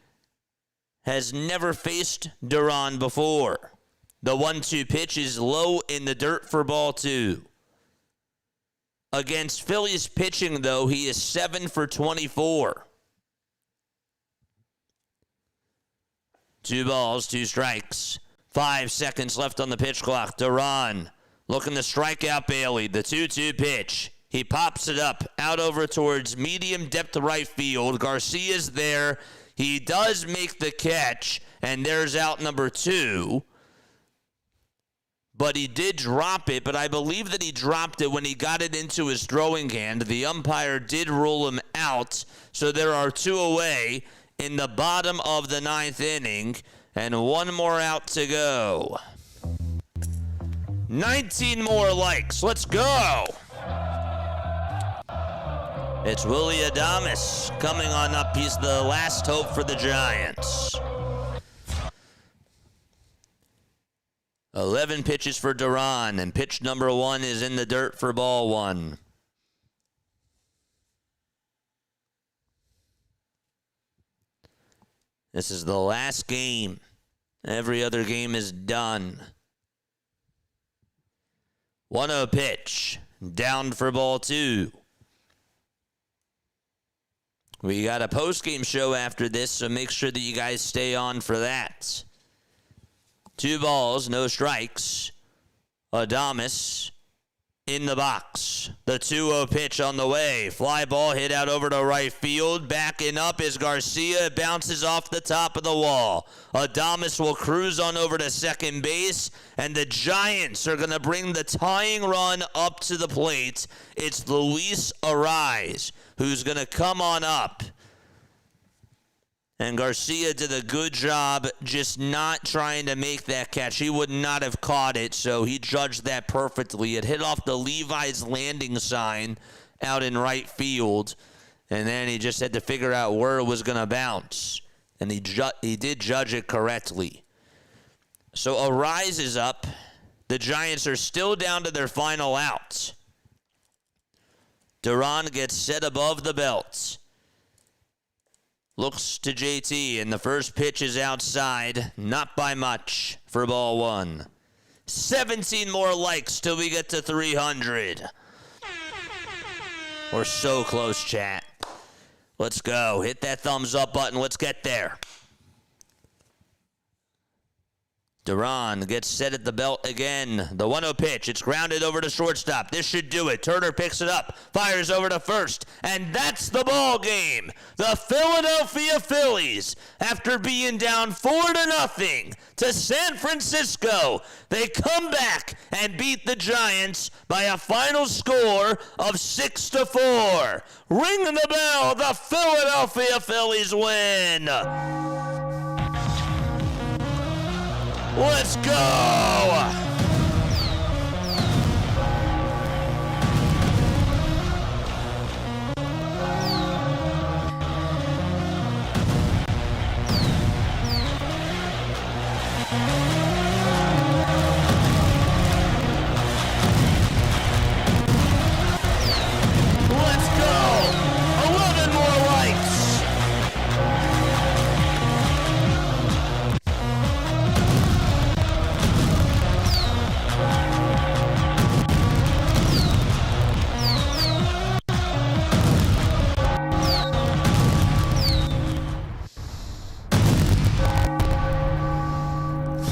has never faced Duran before. The 1-2 pitch is low in the dirt for ball 2. Against Phillies pitching, though, he is 7 for 24. 2 balls, 2 strikes. 5 seconds left on the pitch clock. Duran looking to strike out Bailey. The 2-2 pitch. He pops it up out over towards medium depth right field. Garcia's there. He does make the catch, and there's out number 2. But he did drop it, but I believe that he dropped it when he got it into his throwing hand. The umpire did rule him out, so there are 2 away in the bottom of the 9th inning, and 1 more out to go. 19 more likes. Let's go. It's Willie Adames coming on up. He's the last hope for the Giants. 11 pitches for Duran, and pitch number 1 is in the dirt for ball 1. This is the last game. Every other game is done. 1-0 pitch. Down for ball 2. We got a post-game show after this, so make sure that you guys stay on for that. 2 balls, no strikes. Adames in the box. The 2-0 pitch on the way. Fly ball hit out over to right field. Backing up is Garcia. It bounces off the top of the wall. Adames will cruise on over to second base, and the Giants are going to bring the tying run up to the plate. It's Luis Arraez who's going to come on up. And Garcia did a good job just not trying to make that catch. He would not have caught it, so he judged that perfectly. It hit off the Levi's landing sign out in right field, and then he just had to figure out where it was going to bounce. And he did judge it correctly. So Arraez is up. The Giants are still down to their final out. Duran gets set above the belt. Looks to JT, and the first pitch is outside. Not by much for ball 1. 17 more likes till we get to 300. We're so close, chat. Let's go. Hit that thumbs up button. Let's get there. Duran gets set at the belt again. The 1-0 pitch. It's grounded over to shortstop. This should do it. Turner picks it up. Fires over to first. And that's the ball game. The Philadelphia Phillies, after being down 4-0 to San Francisco, they come back and beat the Giants by a final score of 6-4. Ring the bell. The Philadelphia Phillies win. Let's go! Let's go! 11 more likes!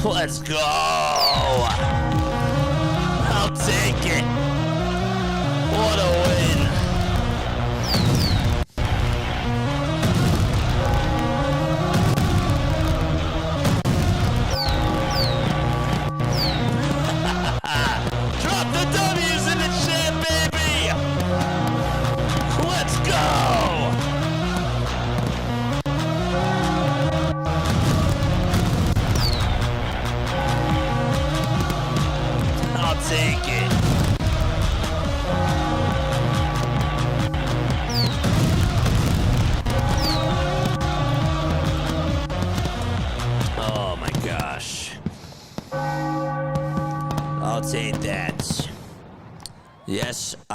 Let's go! I'll take it. What a win. Drop the W's in the chat, baby! Let's go!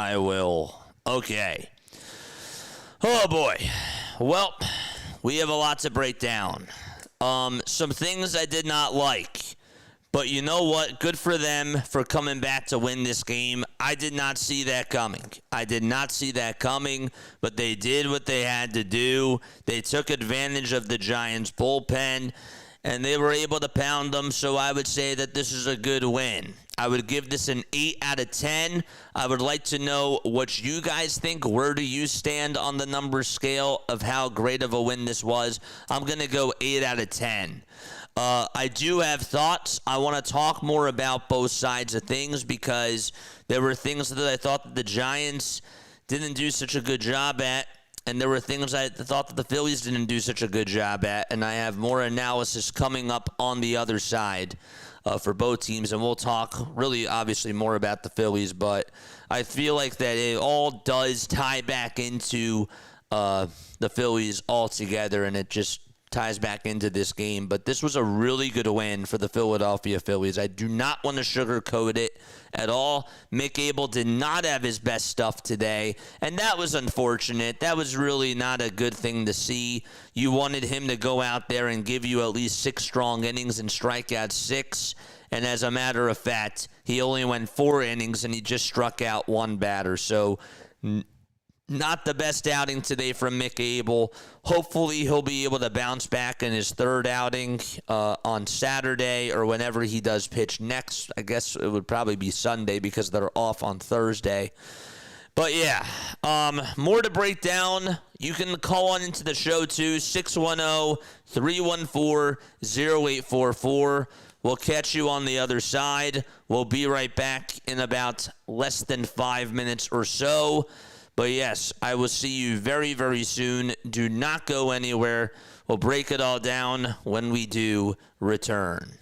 I will. Okay. Oh, boy. Well, we have a lot to break down. Some things I did not like. But you know what? Good for them for coming back to win this game. I did not see that coming. But they did what they had to do. They took advantage of the Giants' bullpen, and they were able to pound them, so I would say that this is a good win. I would give this an 8 out of 10. I would like to know what you guys think. Where do you stand on the number scale of how great of a win this was? I'm going to go 8 out of 10. I do have thoughts. I want to talk more about both sides of things because there were things that I thought that the Giants didn't do such a good job at, and there were things I thought that the Phillies didn't do such a good job at, and I have more analysis coming up on the other side for both teams, and we'll talk really obviously more about the Phillies, but I feel like that it all does tie back into the Phillies altogether, and it just ties back into this game. But this was a really good win for the Philadelphia Phillies. I do not want to sugarcoat it at all. Mick Abel did not have his best stuff today, and that was unfortunate. That was really not a good thing to see. You wanted him to go out there and give you at least 6 strong innings and strike out 6, and as a matter of fact, he only went 4 innings and he just struck out 1 batter. So not the best outing today from Mick Abel. Hopefully he'll be able to bounce back in his 3rd outing on Saturday or whenever he does pitch next. I guess it would probably be Sunday because they're off on Thursday. But yeah, more to break down. You can call on into the show too, 610-314-0844. We'll catch you on the other side. We'll be right back in about less than 5 minutes or so. But yes, I will see you very, very soon. Do not go anywhere. We'll break it all down when we do return.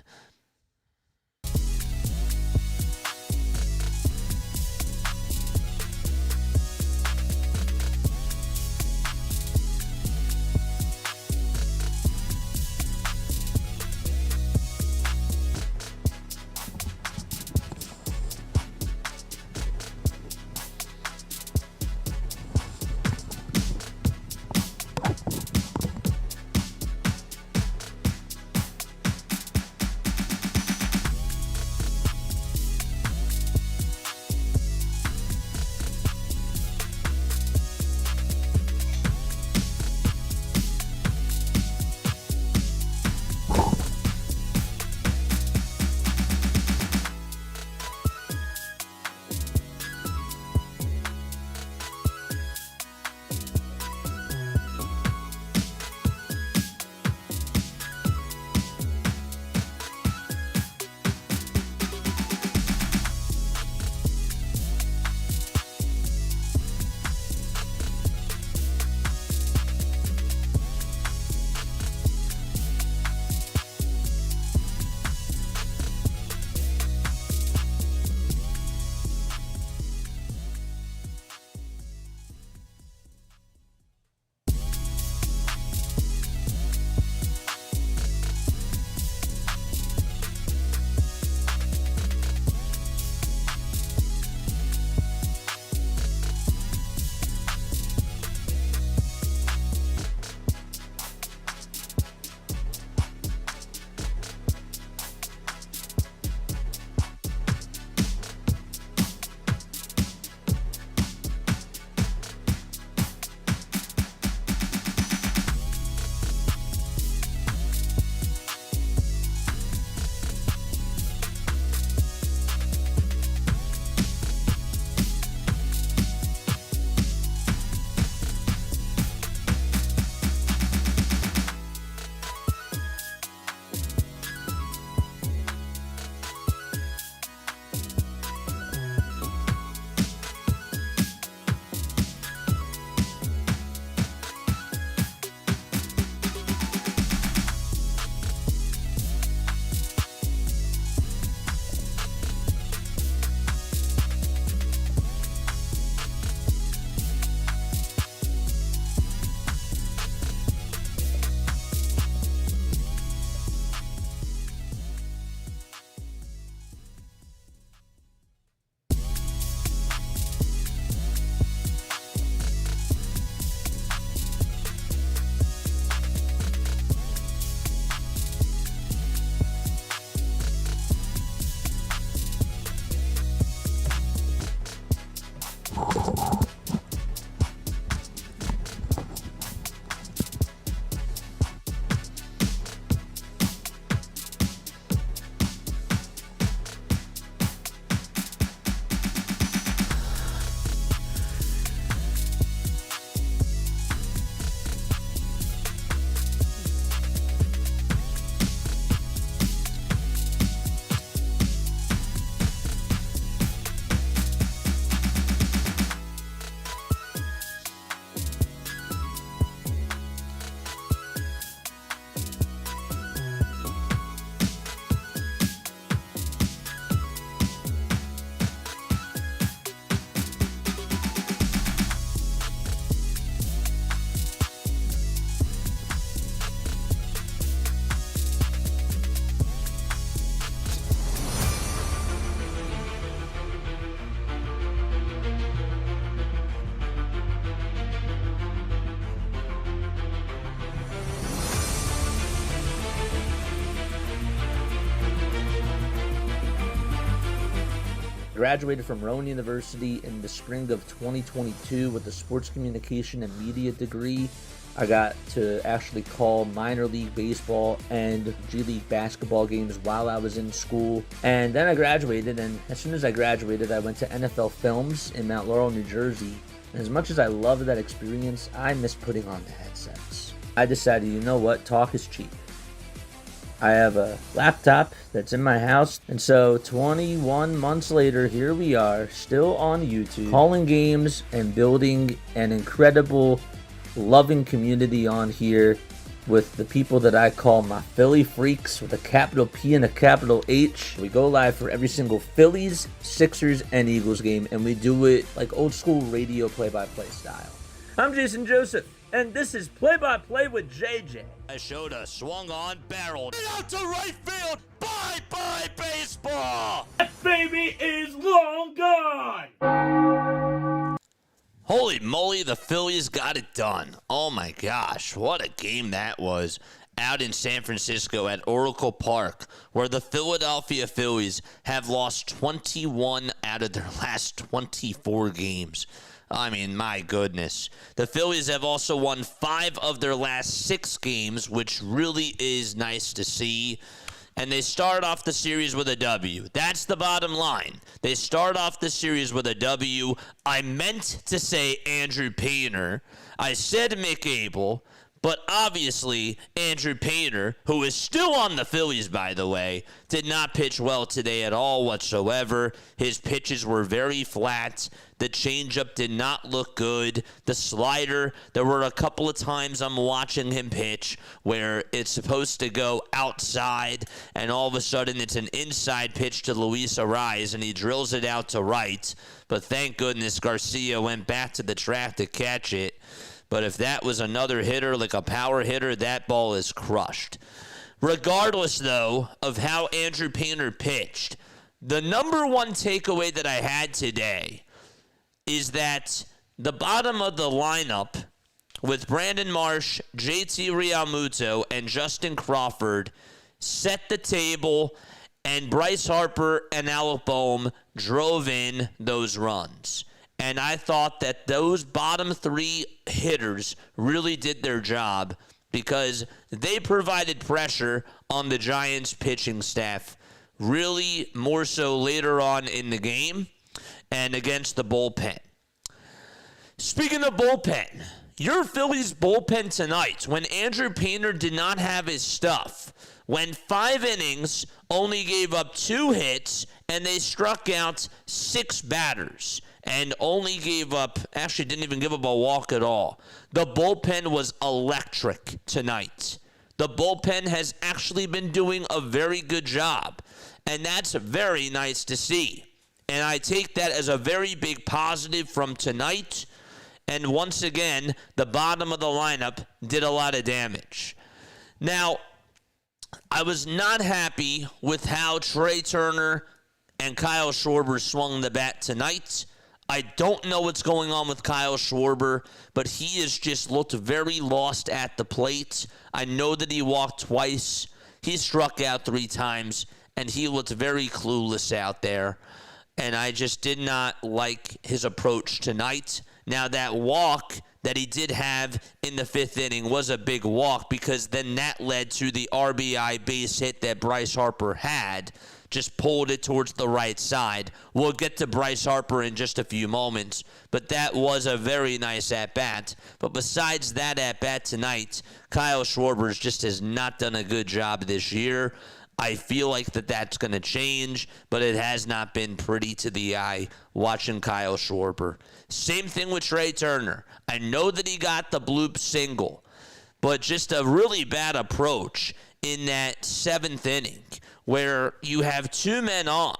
graduated from Rowan University in the spring of 2022 with a sports communication and media degree. I got to actually call minor league baseball and G League basketball games while I was in school. And then I graduated, and as soon as I graduated, I went to NFL Films in Mount Laurel, New Jersey. And as much as I loved that experience, I missed putting on the headsets. I decided, you know what, talk is cheap. I have a laptop that's in my house, and so 21 months later, here we are, still on YouTube, calling games and building an incredible loving community on here with the people that I call my Philly freaks with a capital P and a capital H. We go live for every single Phillies, Sixers, and Eagles game, and we do it like old school radio play-by-play style. I'm Jason Joseph, and this is Play-by-Play with JJ. I showed a swung on, barreled out to right field. Bye-bye baseball. That baby is long gone. Holy moly, the Phillies got it done. Oh my gosh, what a game that was out in San Francisco at Oracle Park, where the Philadelphia Phillies have lost 21 out of their last 24 games. I mean, my goodness. The Phillies have also won 5 of their last 6 games, which really is nice to see. And they start off the series with a W. That's the bottom line. They start off the series with a W. I meant to say Andrew Painter. I said Mick Abel. But obviously, Andrew Painter, who is still on the Phillies, by the way, did not pitch well today at all whatsoever. His pitches were very flat. The changeup did not look good. The slider, there were a couple of times I'm watching him pitch where it's supposed to go outside, and all of a sudden it's an inside pitch to Luis Ariz, and he drills it out to right. But thank goodness Garcia went back to the track to catch it. But if that was another hitter, like a power hitter, that ball is crushed. Regardless, though, of how Andrew Painter pitched, the number one takeaway that I had today is that the bottom of the lineup with Brandon Marsh, JT Realmuto, and Justin Crawford set the table, and Bryce Harper and Alec Boehm drove in those runs. And I thought that those bottom 3 hitters really did their job because they provided pressure on the Giants pitching staff, really more so later on in the game and against the bullpen. Speaking of bullpen, your Phillies bullpen tonight, when Andrew Painter did not have his stuff, went 5 innings, only gave up 2 hits, and they struck out 6 batters. And only gave up, actually didn't even give up a walk at all. The bullpen was electric tonight. The bullpen has actually been doing a very good job. And that's very nice to see. And I take that as a very big positive from tonight. And once again, the bottom of the lineup did a lot of damage. Now, I was not happy with how Trey Turner and Kyle Schwarber swung the bat tonight. I don't know what's going on with Kyle Schwarber, but he has just looked very lost at the plate. I know that he walked twice. He struck out 3 times, and he looked very clueless out there. And I just did not like his approach tonight. Now, that walk that he did have in the 5th inning was a big walk because then that led to the RBI base hit that Bryce Harper had. Just pulled it towards the right side. We'll get to Bryce Harper in just a few moments, but that was a very nice at-bat. But besides that at-bat tonight, Kyle Schwarber just has not done a good job this year. I feel like that's going to change, but it has not been pretty to the eye watching Kyle Schwarber. Same thing with Trey Turner. I know that he got the bloop single, but just a really bad approach in that 7th inning, where you have 2 men on,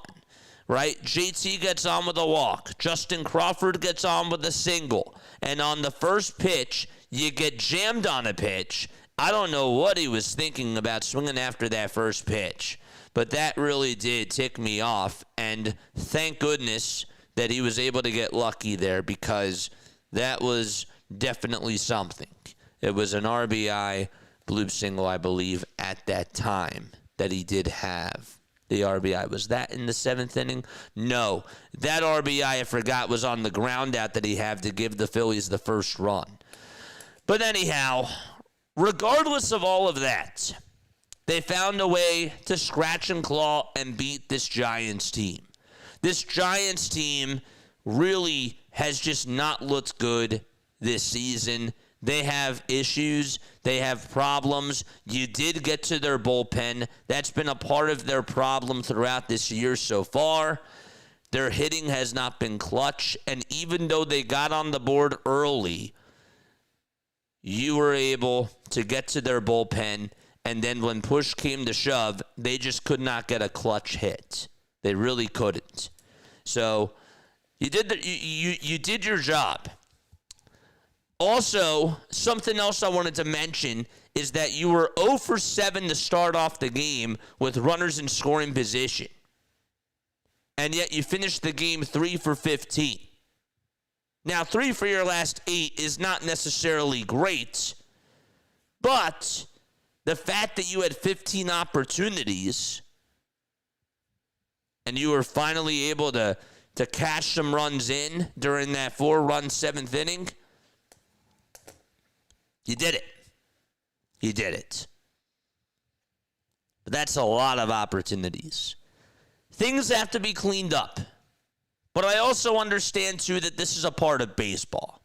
right? JT gets on with a walk. Justin Crawford gets on with a single. And on the first pitch, you get jammed on a pitch. I don't know what he was thinking about swinging after that first pitch, but that really did tick me off. And thank goodness that he was able to get lucky there because that was definitely something. It was an RBI bloop single, I believe, at that time that he did have. the RBI. Was that in the 7th inning? No. That RBI, I forgot, was on the ground out that he had to give the Phillies the first run. But anyhow, regardless of all of that, they found a way to scratch and claw and beat this Giants team. This Giants team really has just not looked good this season. They have issues. They have problems. You did get to their bullpen. That's been a part of their problem throughout this year so far. Their hitting has not been clutch. And even though they got on the board early, you were able to get to their bullpen. And then when push came to shove, they just could not get a clutch hit. They really couldn't. So you did your job. Also, something else I wanted to mention is that you were 0 for 7 to start off the game with runners in scoring position. And yet you finished the game 3 for 15. Now, 3 for your last 8 is not necessarily great, but the fact that you had 15 opportunities and you were finally able to cash some runs in during that 4-run 7th inning, you did it. You did it. But that's a lot of opportunities. Things have to be cleaned up. But I also understand, too, that this is a part of baseball.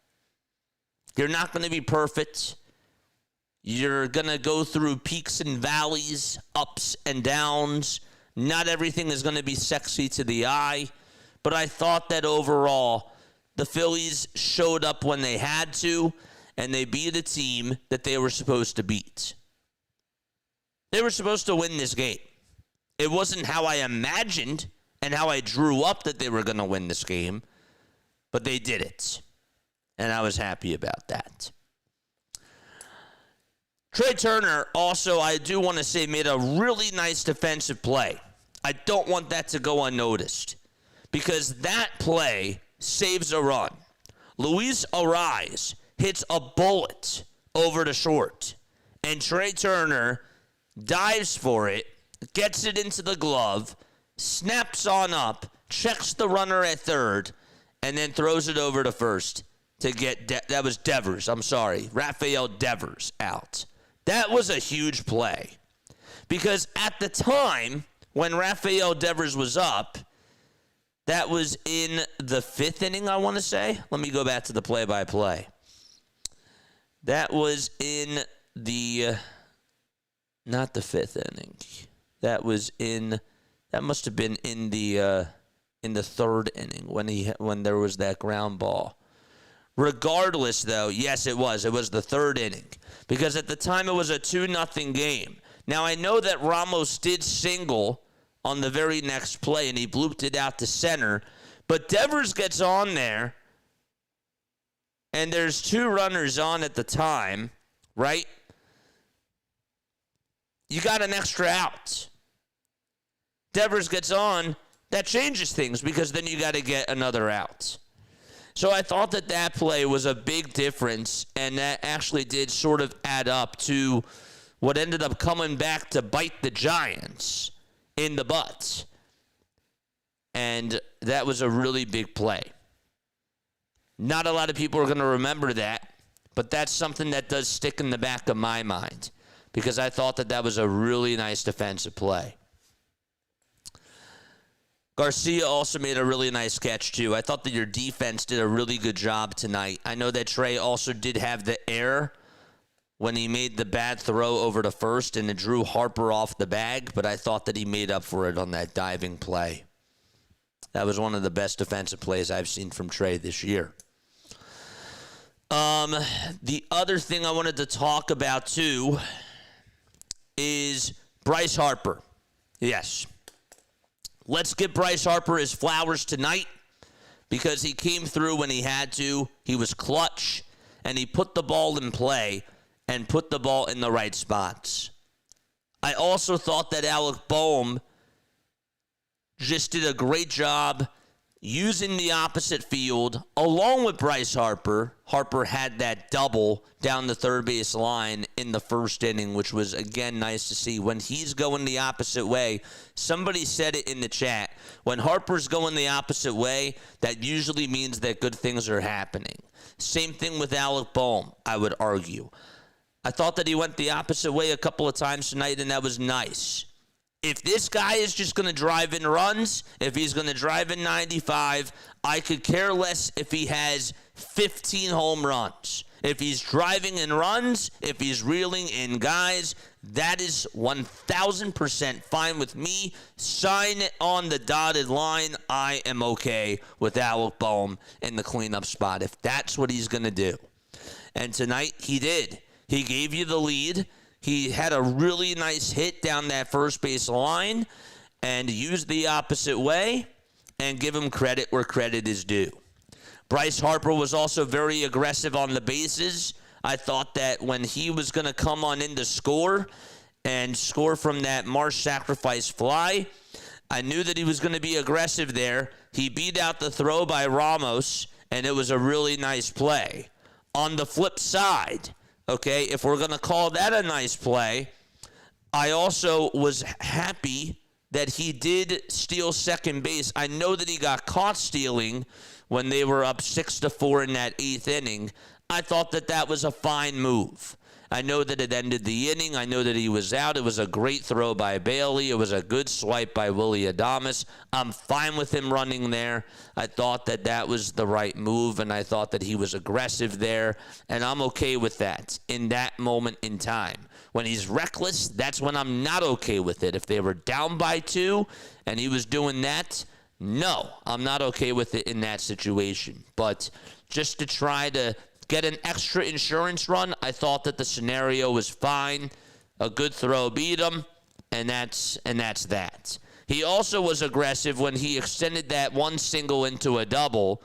You're not going to be perfect. You're going to go through peaks and valleys, ups and downs. Not everything is going to be sexy to the eye. But I thought that overall, the Phillies showed up when they had to, and they beat a team that they were supposed to beat. They were supposed to win this game. It wasn't how I imagined and how I drew up that they were going to win this game, but they did it. And I was happy about that. Trey Turner also, I do want to say, made a really nice defensive play. I don't want that to go unnoticed because that play saves a run. Luis Ariz hits a bullet over to short, and Trey Turner dives for it, gets it into the glove, snaps on up, checks the runner at third, and then throws it over to first to get, that was Devers, Rafael Devers out. That was a huge play because at the time when Rafael Devers was up, that was in the 5th inning, I want to say. Let me go back to the play-by-play. That was in the, not the 5th inning. That must have been in the 3rd inning when there was that ground ball. Regardless, though, yes, it was the 3rd inning because at the time it was a 2-0 game. Now I know that Ramos did single on the very next play and he blooped it out to center, but Devers gets on there. And there's 2 runners on at the time, right? You got an extra out. Devers gets on. That changes things because then you got to get another out. So I thought that play was a big difference, and that actually did sort of add up to what ended up coming back to bite the Giants in the butt. And that was a really big play. Not a lot of people are going to remember that, but that's something that does stick in the back of my mind because I thought that was a really nice defensive play. Garcia also made a really nice catch, too. I thought that your defense did a really good job tonight. I know that Trey also did have the error when he made the bad throw over to first and it drew Harper off the bag, but I thought that he made up for it on that diving play. That was one of the best defensive plays I've seen from Trey this year. The other thing I wanted to talk about, too, is Bryce Harper. Yes. Let's give Bryce Harper his flowers tonight because he came through when he had to. He was clutch, and he put the ball in play and put the ball in the right spots. I also thought that Alec Boehm just did a great job using the opposite field, along with Bryce Harper. Harper had that double down the third base line in the first inning, which was, again, nice to see. When he's going the opposite way, somebody said it in the chat, when Harper's going the opposite way, that usually means that good things are happening. Same thing with Alec Bohm, I would argue. I thought that he went the opposite way a couple of times tonight, and that was nice. If this guy is just going to drive in runs, if he's going to drive in 95, I could care less if he has 15 home runs. If he's driving in runs, if he's reeling in guys, that is 1,000% fine with me. Sign it on the dotted line. I am okay with Alec Bohm in the cleanup spot if that's what he's going to do. And tonight he did. He gave you the lead. He had a really nice hit down that first base line and used the opposite way, and give him credit where credit is due. Bryce Harper was also very aggressive on the bases. I thought that when he was going to come on in to score and score from that Marsh sacrifice fly, I knew that he was going to be aggressive there. He beat out the throw by Ramos, and it was a really nice play. On the flip side, okay, if we're going to call that a nice play, I also was happy that he did steal second base. I know that he got caught stealing when they were up 6-4 in that 8th inning. I thought that that was a fine move. I know that it ended the inning. I know that he was out. It was a great throw by Bailey. It was a good swipe by Willy Adames. I'm fine with him running there. I thought that that was the right move, and I thought that he was aggressive there, and I'm okay with that in that moment in time. When he's reckless, that's when I'm not okay with it. If they were down by 2 and he was doing that, no, I'm not okay with it in that situation. But just to try to get an extra insurance run, I thought that the scenario was fine. A good throw beat him, and that's that. He also was aggressive when he extended that one single into a double,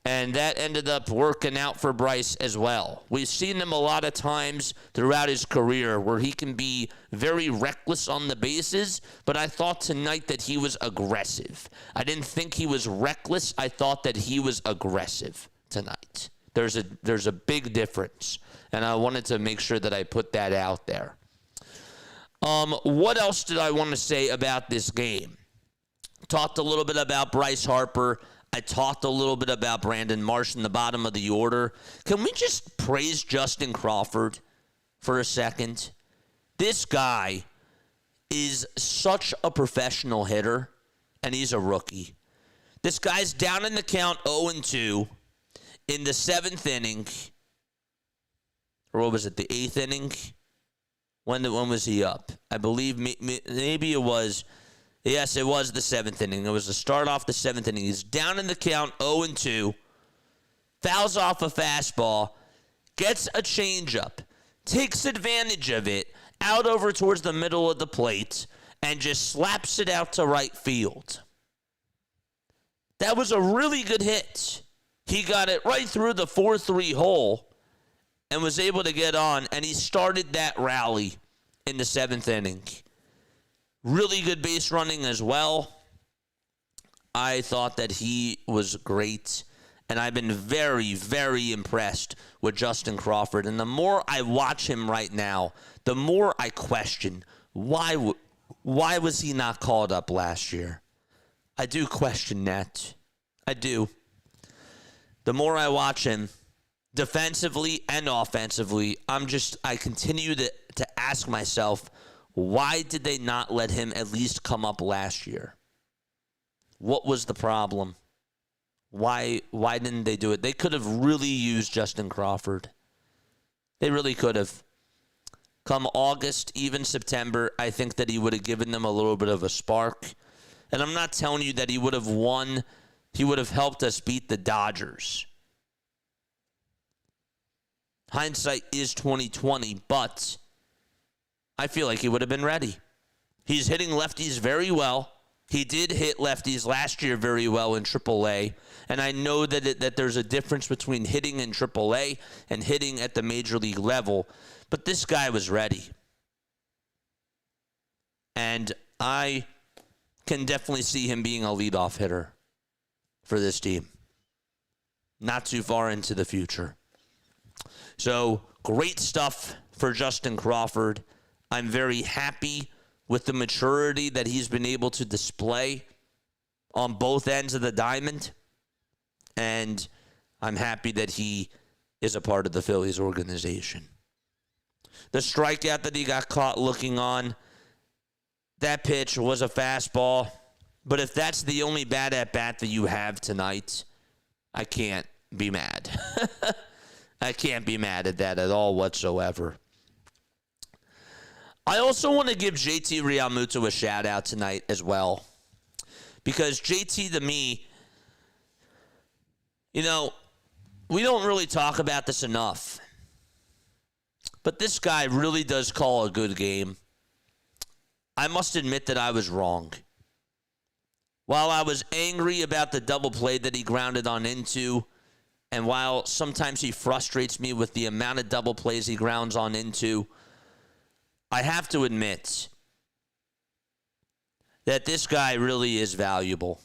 and that ended up working out for Bryce as well. We've seen him a lot of times throughout his career where he can be very reckless on the bases, but I thought tonight that he was aggressive. I didn't think he was reckless. I thought that he was aggressive tonight. There's a big difference, and I wanted to make sure that I put that out there. What else did I want to say about this game? Talked a little bit about Bryce Harper. I talked a little bit about Brandon Marsh in the bottom of the order. Can we just praise Justin Crawford for a second? This guy is such a professional hitter, and he's a rookie. This guy's down in the count 0-2 in the 7th inning. Or what was it, the 8th inning? When was he up? I believe maybe it was... Yes, it was the 7th inning. It was the start off the 7th inning. He's down in the count 0-2, fouls off a fastball, gets a changeup, takes advantage of it, out over towards the middle of the plate, and just slaps it out to right field. That was a really good hit. He got it right through the 4-3 hole and was able to get on, and he started that rally in the 7th inning. Really good base running as well. I thought that he was great, and I've been very, very impressed with Justin Crawford. And the more I watch him right now, the more I question, why was he not called up last year? I do question that. I do. The more I watch him, defensively and offensively, I continue to ask myself, why did they not let him at least come up last year? What was the problem? Why didn't they do it? They could have really used Justin Crawford. They really could have. Come August, even September, I think that he would have given them a little bit of a spark. And I'm not telling you that he would have won. He would have helped us beat the Dodgers. Hindsight is 20/20, but I feel like he would have been ready. He's hitting lefties very well. He did hit lefties last year very well in AAA, and I know that there's a difference between hitting in AAA and hitting at the major league level, but this guy was ready. And I can definitely see him being a leadoff hitter. for this team. Not too far into the future. So, great stuff for Justin Crawford. I'm very happy with the maturity that he's been able to display on both ends of the diamond. And I'm happy that he is a part of the Phillies organization. The strikeout that he got caught looking on, that pitch was a fastball. But if that's the only bad at-bat that you have tonight, I can't be mad. I can't be mad at that at all whatsoever. I also want to give JT Realmuto a shout-out tonight as well. Because JT, to me, we don't really talk about this enough. But this guy really does call a good game. I must admit that I was wrong. While I was angry about the double play that he grounded on into, and while sometimes he frustrates me with the amount of double plays he grounds on into, I have to admit that this guy really is valuable.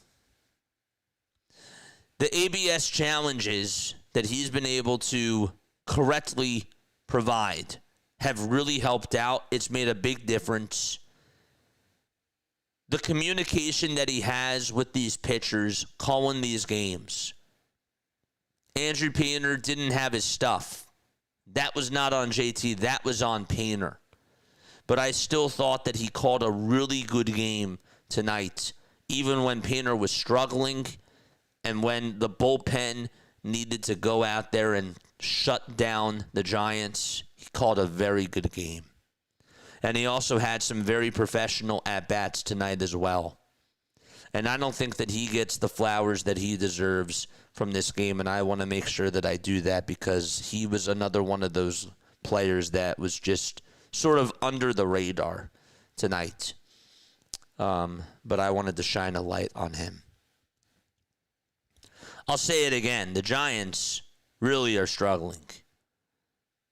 The ABS challenges that he's been able to correctly provide have really helped out. It's made a big difference. The communication that he has with these pitchers calling these games. Andrew Painter didn't have his stuff. That was not on JT. That was on Painter. But I still thought that he called a really good game tonight, even when Painter was struggling and when the bullpen needed to go out there and shut down the Giants. He called a very good game. And he also had some very professional at-bats tonight as well. And I don't think that he gets the flowers that he deserves from this game, and I want to make sure that I do that because he was another one of those players that was just sort of under the radar tonight. But I wanted to shine a light on him. I'll say it again. The Giants really are struggling.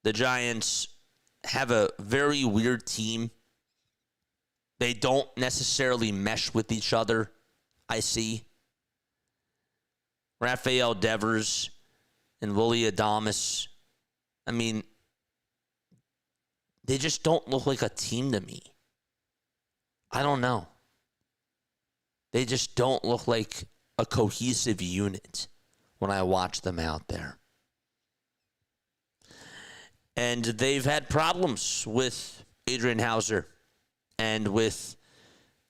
The Giants have a very weird team. They don't necessarily mesh with each other, I see. Rafael Devers and Willie Adames, they just don't look like a team to me. I don't know. They just don't look like a cohesive unit when I watch them out there. And they've had problems with Adrian Hauser and with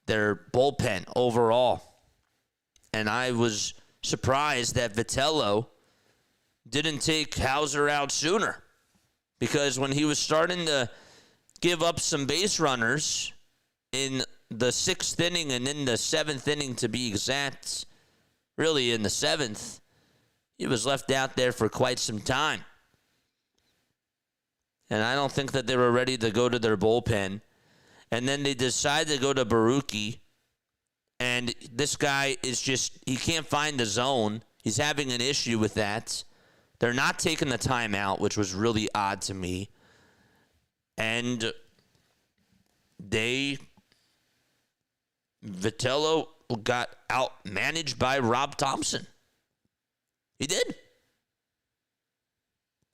their bullpen overall. And I was surprised that Vitello didn't take Hauser out sooner. Because when he was starting to give up some base runners in the 6th inning and in the 7th inning to be exact, really in the 7th, he was left out there for quite some time. And I don't think that they were ready to go to their bullpen. And then they decided to go to Baruki. And this guy is just, he can't find the zone. He's having an issue with that. They're not taking the timeout, which was really odd to me. And Vitello got out-managed by Rob Thompson. He did.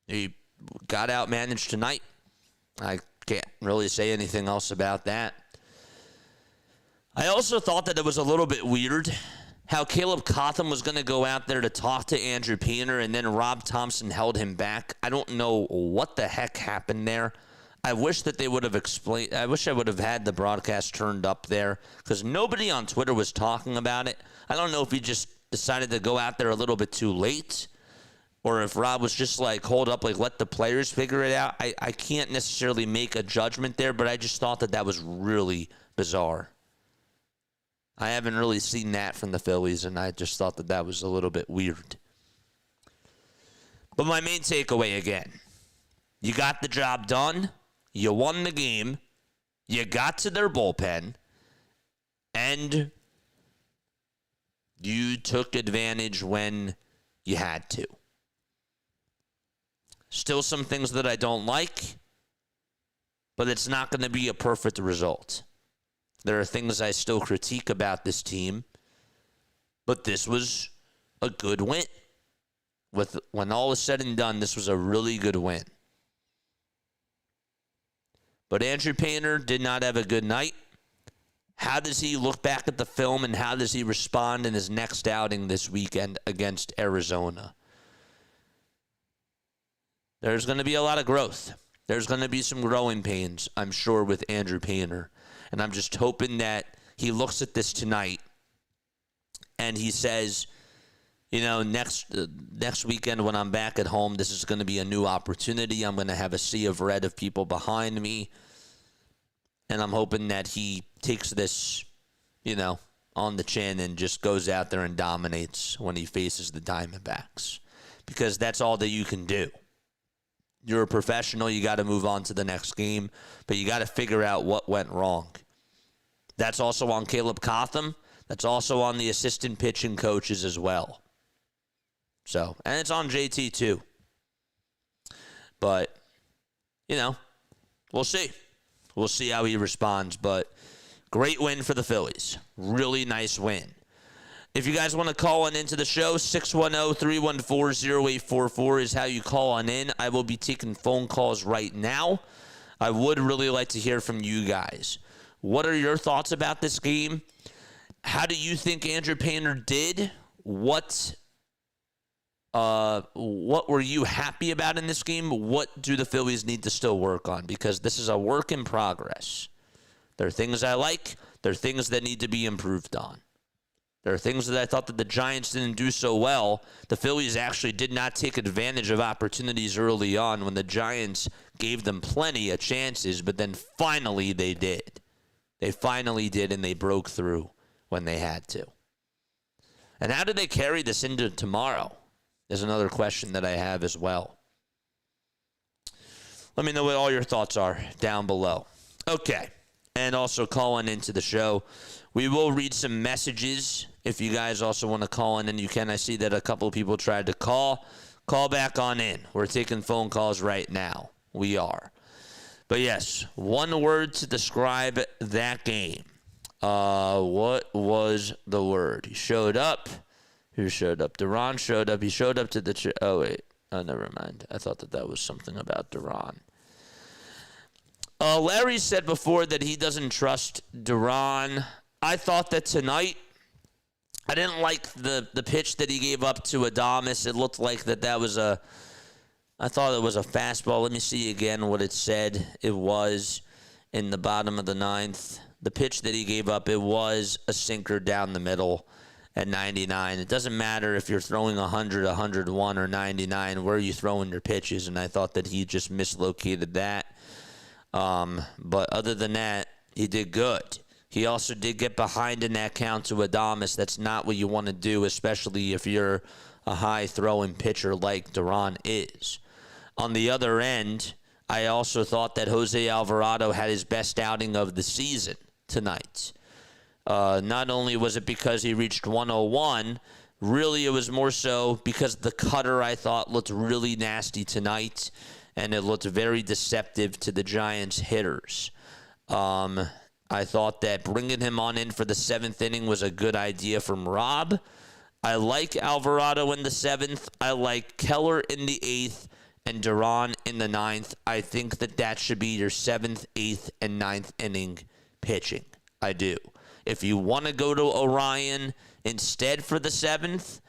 He got out-managed tonight. I can't really say anything else about that. I also thought that it was a little bit weird how Caleb Cotham was going to go out there to talk to Andrew Painter, and then Rob Thompson held him back. I don't know what the heck happened there. I wish that they would have explained. I wish I would have had the broadcast turned up there because nobody on Twitter was talking about it. I don't know if he just decided to go out there a little bit too late or if Rob was just like, hold up, like let the players figure it out. I can't necessarily make a judgment there, but I just thought that that was really bizarre. I haven't really seen that from the Phillies, and I just thought that that was a little bit weird. But my main takeaway again, you got the job done, you won the game, you got to their bullpen, and you took advantage when you had to. Still some things that I don't like, but it's not going to be a perfect result. There are things I still critique about this team, but this was a good win. When all is said and done, this was a really good win. But Andrew Painter did not have a good night. How does he look back at the film, and how does he respond in his next outing this weekend against Arizona? There's going to be a lot of growth. There's going to be some growing pains, I'm sure, with Andrew Painter. And I'm just hoping that he looks at this tonight and he says, you know, next weekend when I'm back at home, this is going to be a new opportunity. I'm going to have a sea of red of people behind me. And I'm hoping that he takes this, you know, on the chin and just goes out there and dominates when he faces the Diamondbacks. Because that's all that you can do. You're a professional. You got to move on to the next game. But you got to figure out what went wrong. That's also on Caleb Cotham. That's also on the assistant pitching coaches as well. So, and it's on JT too. But, you know, we'll see. We'll see how he responds. But great win for the Phillies. Really nice win. If you guys want to call on into the show, 610-314-0844 is how you call on in. I will be taking phone calls right now. I would really like to hear from you guys. What are your thoughts about this game? How do you think Andrew Painter did? What were you happy about in this game? What do the Phillies need to still work on? Because this is a work in progress. There are things I like. There are things that need to be improved on. There are things that I thought that the Giants didn't do so well. The Phillies actually did not take advantage of opportunities early on when the Giants gave them plenty of chances, but then finally they did. They finally did, and they broke through when they had to. And how do they carry this into tomorrow? Is another question that I have as well. Let me know what all your thoughts are down below. Okay. And also calling into the show. We will read some messages. If you guys also want to call in, and you can. I see that a couple of people tried to call. Call back on in. We're taking phone calls right now. We are. But yes, one word to describe that game. What was the word? He showed up. Who showed up? Duran showed up. He showed up to the... oh, wait. Oh, never mind. I thought that was something about Duran. Larry said before that he doesn't trust Duran. I thought that tonight, I didn't like the pitch that he gave up to Adames. It looked like that was a... I thought it was a fastball. Let me see again what it said. It was in the bottom of the ninth. The pitch that he gave up, it was a sinker down the middle at 99. It doesn't matter if you're throwing 100, 101, or 99. Where are you throwing your pitches? And I thought that he just mislocated that. But other than that, he did good. He also did get behind in that count to Adames. That's not what you want to do, especially if you're a high-throwing pitcher like Duran is. On the other end, I also thought that Jose Alvarado had his best outing of the season tonight. Not only was it because he reached 101, really it was more so because the cutter I thought looked really nasty tonight, and it looked very deceptive to the Giants hitters. I thought that bringing him on in for the seventh inning was a good idea from Rob. I like Alvarado in the seventh. I like Keller in the eighth and Duran in the ninth. I think that should be your seventh, eighth, and ninth inning pitching. I do. If you want to go to Orion instead for the seventh,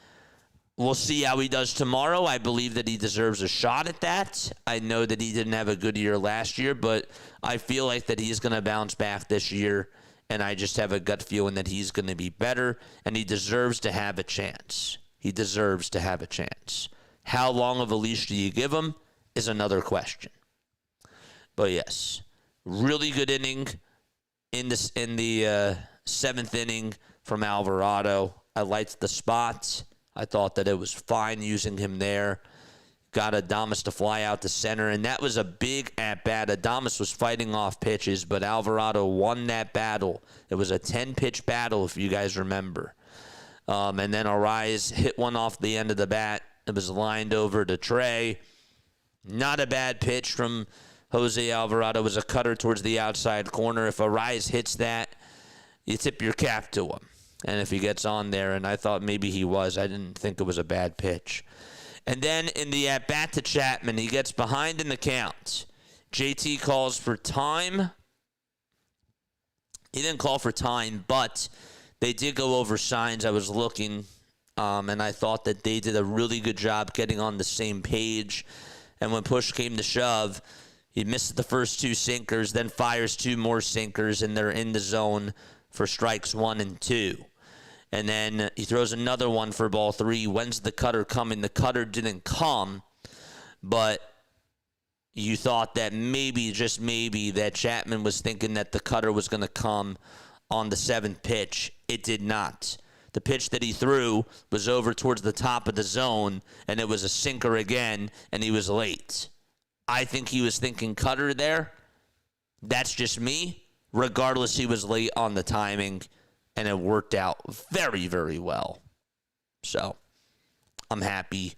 we'll see how he does tomorrow. I believe that he deserves a shot at that. I know that he didn't have a good year last year, but I feel like that he's going to bounce back this year, and I just have a gut feeling that he's going to be better, and he deserves to have a chance. He deserves to have a chance. How long of a leash do you give him is another question. But yes, really good inning in the seventh inning from Alvarado. I liked the spots. I thought that it was fine using him there. Got Adames to fly out to center, and that was a big at-bat. Adames was fighting off pitches, but Alvarado won that battle. It was a 10-pitch battle, if you guys remember. And then Arise hit one off the end of the bat. It was lined over to Trey. Not a bad pitch from Jose Alvarado. It was a cutter towards the outside corner. If Arise hits that, you tip your cap to him. And if he gets on there, and I thought maybe he was, I didn't think it was a bad pitch. And then in the at-bat to Chapman, he gets behind in the count. JT calls for time. He didn't call for time, but they did go over signs. I was looking, and I thought that they did a really good job getting on the same page. And when push came to shove, he missed the first 2 sinkers, then fires 2 more sinkers, and they're in the zone for strikes 1 and 2. And then he throws another one for ball 3. When's the cutter coming? The cutter didn't come, but you thought that maybe, just maybe, that Chapman was thinking that the cutter was going to come on the 7th pitch. It did not. The pitch that he threw was over towards the top of the zone, and it was a sinker again, and he was late. I think he was thinking cutter there. That's just me. Regardless, he was late on the timing, and it worked out very, very well. So I'm happy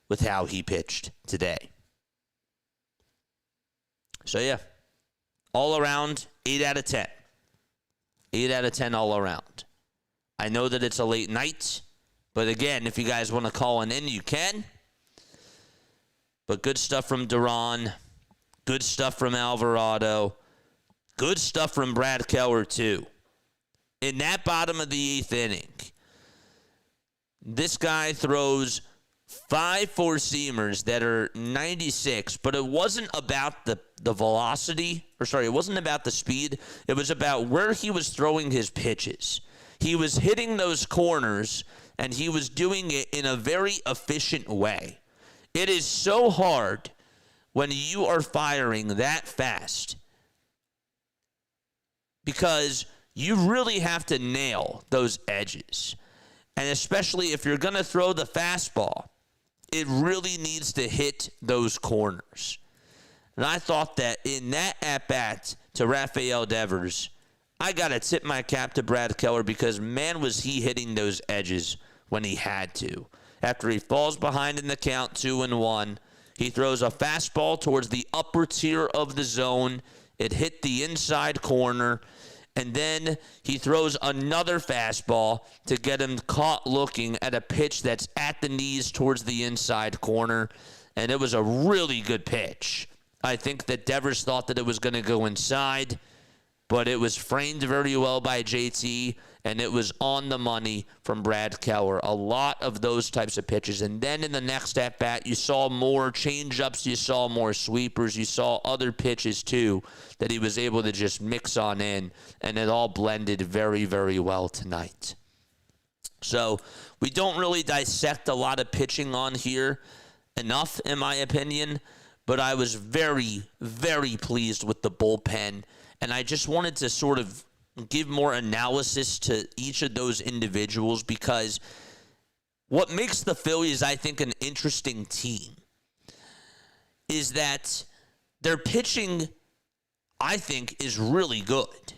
with how he pitched today. So, yeah, all around, 8 out of 10. 8 out of 10 all around. I know that it's a late night, but again, if you guys want to call in, you can. But good stuff from Duran. Good stuff from Alvarado. Good stuff from Brad Keller, too. In that bottom of the 8th inning, this guy throws 5 four-seamers that are 96, but it wasn't about the velocity, it wasn't about the speed. It was about where he was throwing his pitches. He was hitting those corners, and he was doing it in a very efficient way. It is so hard when you are firing that fast because you really have to nail those edges. And especially if you're going to throw the fastball, it really needs to hit those corners. And I thought that in that at-bat to Rafael Devers, I got to tip my cap to Brad Keller because, man, was he hitting those edges when he had to. After he falls behind in the count 2-1, he throws a fastball towards the upper tier of the zone. It hit the inside corner. And then he throws another fastball to get him caught looking at a pitch that's at the knees towards the inside corner. And it was a really good pitch. I think that Devers thought that it was going to go inside, but it was framed very well by JT, and it was on the money from Brad Keller. A lot of those types of pitches. And then in the next at-bat, you saw more change-ups, you saw more sweepers, you saw other pitches too that he was able to just mix on in, and it all blended very, very well tonight. So we don't really dissect a lot of pitching on here enough, in my opinion, but I was very, very pleased with the bullpen, and I just wanted to sort of give more analysis to each of those individuals because what makes the Phillies, I think, an interesting team is that their pitching, I think, is really good.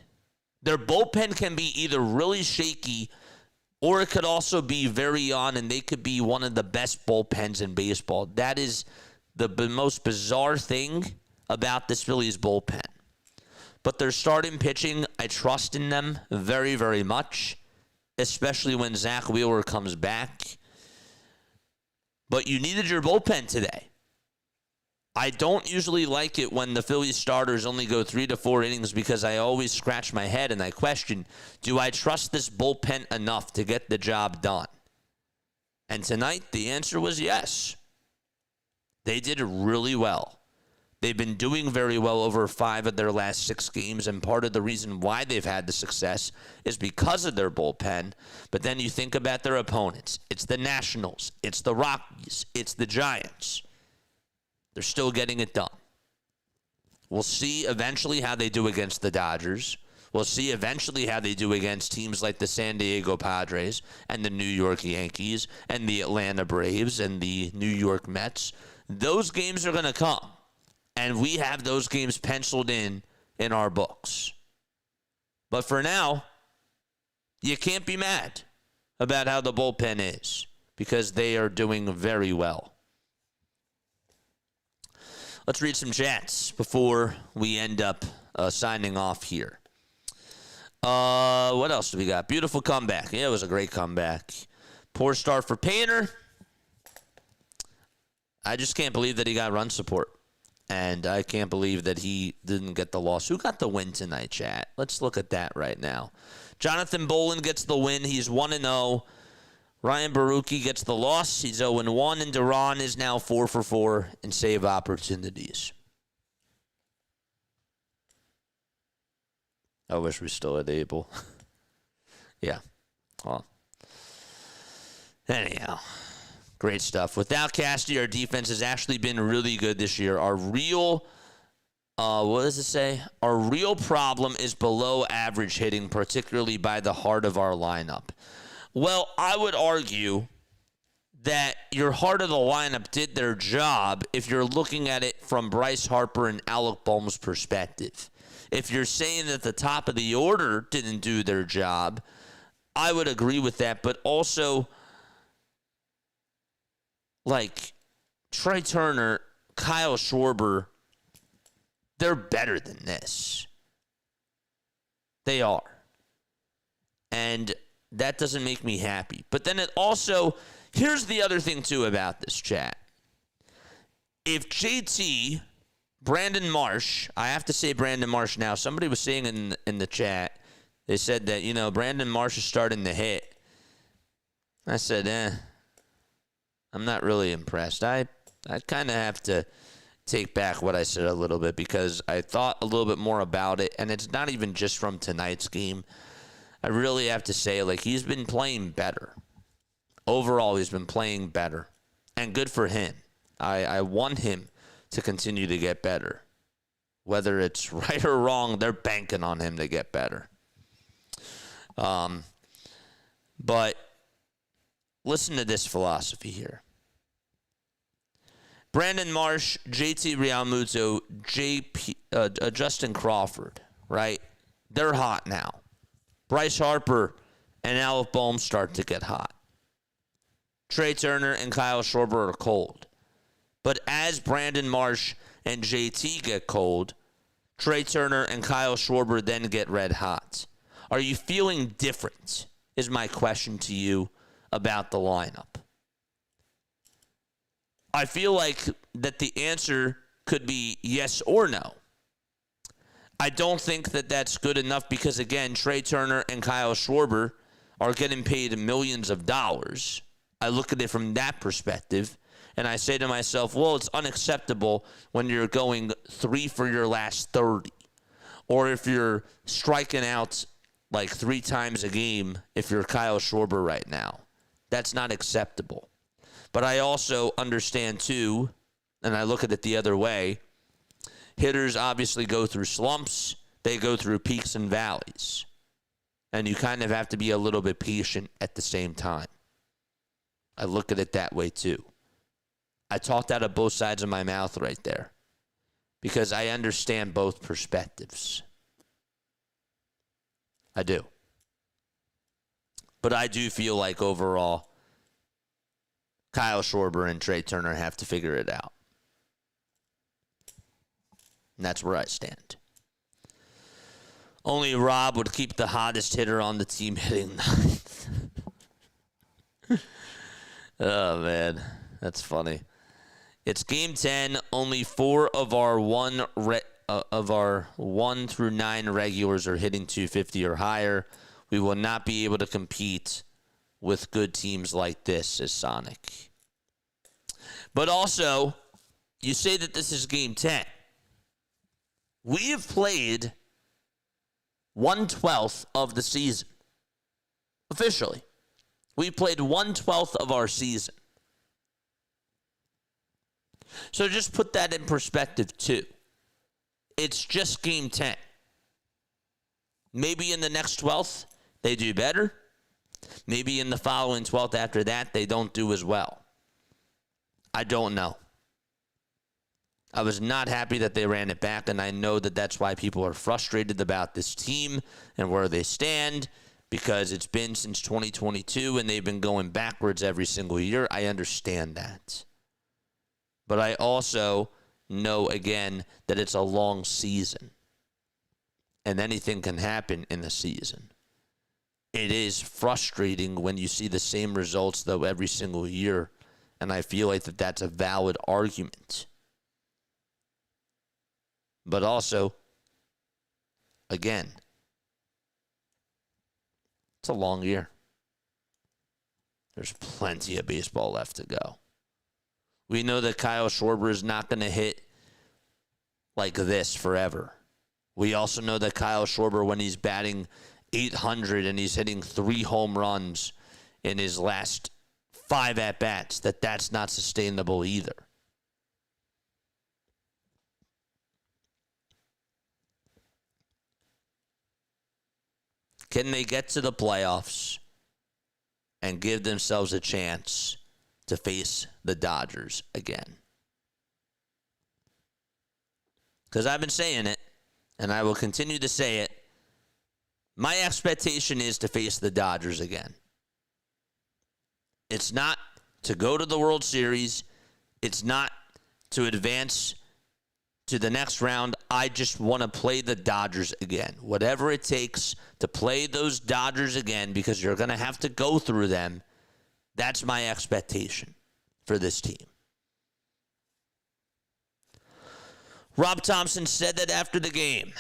Their bullpen can be either really shaky or it could also be very on, and they could be one of the best bullpens in baseball. That is the most bizarre thing about this Phillies bullpen. But their starting pitching, I trust in them very, very much, especially when Zach Wheeler comes back. But you needed your bullpen today. I don't usually like it when the Phillies starters only go 3 to 4 innings because I always scratch my head and I question, do I trust this bullpen enough to get the job done? And tonight, the answer was yes. They did really well. They've been doing very well over 5 of their last 6 games, and part of the reason why they've had the success is because of their bullpen. But then you think about their opponents. It's the Nationals. It's the Rockies. It's the Giants. They're still getting it done. We'll see eventually how they do against the Dodgers. We'll see eventually how they do against teams like the San Diego Padres and the New York Yankees and the Atlanta Braves and the New York Mets. Those games are going to come, and we have those games penciled in our books. But for now, you can't be mad about how the bullpen is because they are doing very well. Let's read some chats before we end up signing off here. What else do we got? Beautiful comeback. Yeah, it was a great comeback. Poor start for Painter. I just can't believe that he got run support. And I can't believe that he didn't get the loss. Who got the win tonight, chat? Let's look at that right now. Jonathan Bolin gets the win. He's 1-0. Ryan Baruki gets the loss. He's 0-1. And Duran is now 4 for 4 in save opportunities. I wish we still had Abel. Yeah. Well. Anyhow. Great stuff. Without Cassidy, our defense has actually been really good this year. Our real, what does it say? Our real problem is below average hitting, particularly by the heart of our lineup. Well, I would argue that your heart of the lineup did their job if you're looking at it from Bryce Harper and Alec Boehm's perspective. If you're saying that the top of the order didn't do their job, I would agree with that. But also, like Trey Turner, Kyle Schwarber, they're better than this. They are. And that doesn't make me happy. But then it also, here's the other thing too about this, chat. If JT, Brandon Marsh, I have to say Brandon Marsh now. Somebody was saying in the chat, they said that, Brandon Marsh is starting to hit. I said, I'm not really impressed. I kind of have to take back what I said a little bit because I thought a little bit more about it, and it's not even just from tonight's game. I really have to say, he's been playing better. Overall, he's been playing better, and good for him. I want him to continue to get better. Whether it's right or wrong, they're banking on him to get better. But listen to this philosophy here. Brandon Marsh, JT Realmuto, Justin Crawford, right? They're hot now. Bryce Harper and Alec Boehm start to get hot. Trey Turner and Kyle Schwarber are cold. But as Brandon Marsh and JT get cold, Trey Turner and Kyle Schwarber then get red hot. Are you feeling different, is my question to you about the lineup. I feel like that the answer could be yes or no. I don't think that that's good enough because, again, Trey Turner and Kyle Schwarber are getting paid millions of dollars. I look at it from that perspective, and I say to myself, well, it's unacceptable when you're going 3 for your last 30. Or if you're striking out 3 times a game if you're Kyle Schwarber right now. That's not acceptable. But I also understand, too, and I look at it the other way, hitters obviously go through slumps. They go through peaks and valleys. And you kind of have to be a little bit patient at the same time. I look at it that way, too. I talked out of both sides of my mouth right there because I understand both perspectives. I do. But I do feel like overall, Kyle Schwarber and Trey Turner have to figure it out. And that's where I stand. Only Rob would keep the hottest hitter on the team hitting ninth. Oh, man. That's funny. It's Game 10. Only 4 of our 1 through 9 regulars are hitting 250 or higher. We will not be able to compete with good teams like this, says Sonic. But also, you say that this is Game 10. We have played 1/12 of the season. Officially. We played 1/12 of our season. So just put that in perspective, too. It's just Game 10. Maybe in the next 12th, they do better. Maybe in the following 12th after that, they don't do as well. I don't know. I was not happy that they ran it back, and I know that that's why people are frustrated about this team and where they stand, because it's been since 2022, and they've been going backwards every single year. I understand that. But I also know, again, that it's a long season. and anything can happen in the season. It is frustrating when you see the same results, though, every single year, and I feel like that's a valid argument. But also, again, it's a long year. There's plenty of baseball left to go. We know that Kyle Schwarber is not going to hit like this forever. We also know that Kyle Schwarber, when he's batting .800 and he's hitting 3 home runs in his last 5 at-bats, that's not sustainable either. Can they get to the playoffs and give themselves a chance to face the Dodgers again? Because I've been saying it, and I will continue to say it. My expectation is to face the Dodgers again. It's not to go to the World Series. It's not to advance to the next round. I just want to play the Dodgers again. Whatever it takes to play those Dodgers again, because you're going to have to go through them. That's my expectation for this team. Rob Thompson said that after the game.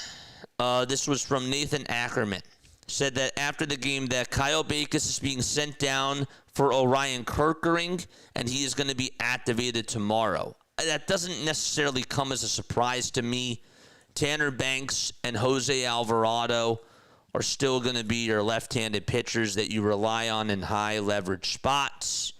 This was from Nathan Ackerman. Said that after the game that Kyle Bacus is being sent down for Orion Kerkering, and he is going to be activated tomorrow. That doesn't necessarily come as a surprise to me. Tanner Banks and Jose Alvarado are still going to be your left-handed pitchers that you rely on in high-leverage spots.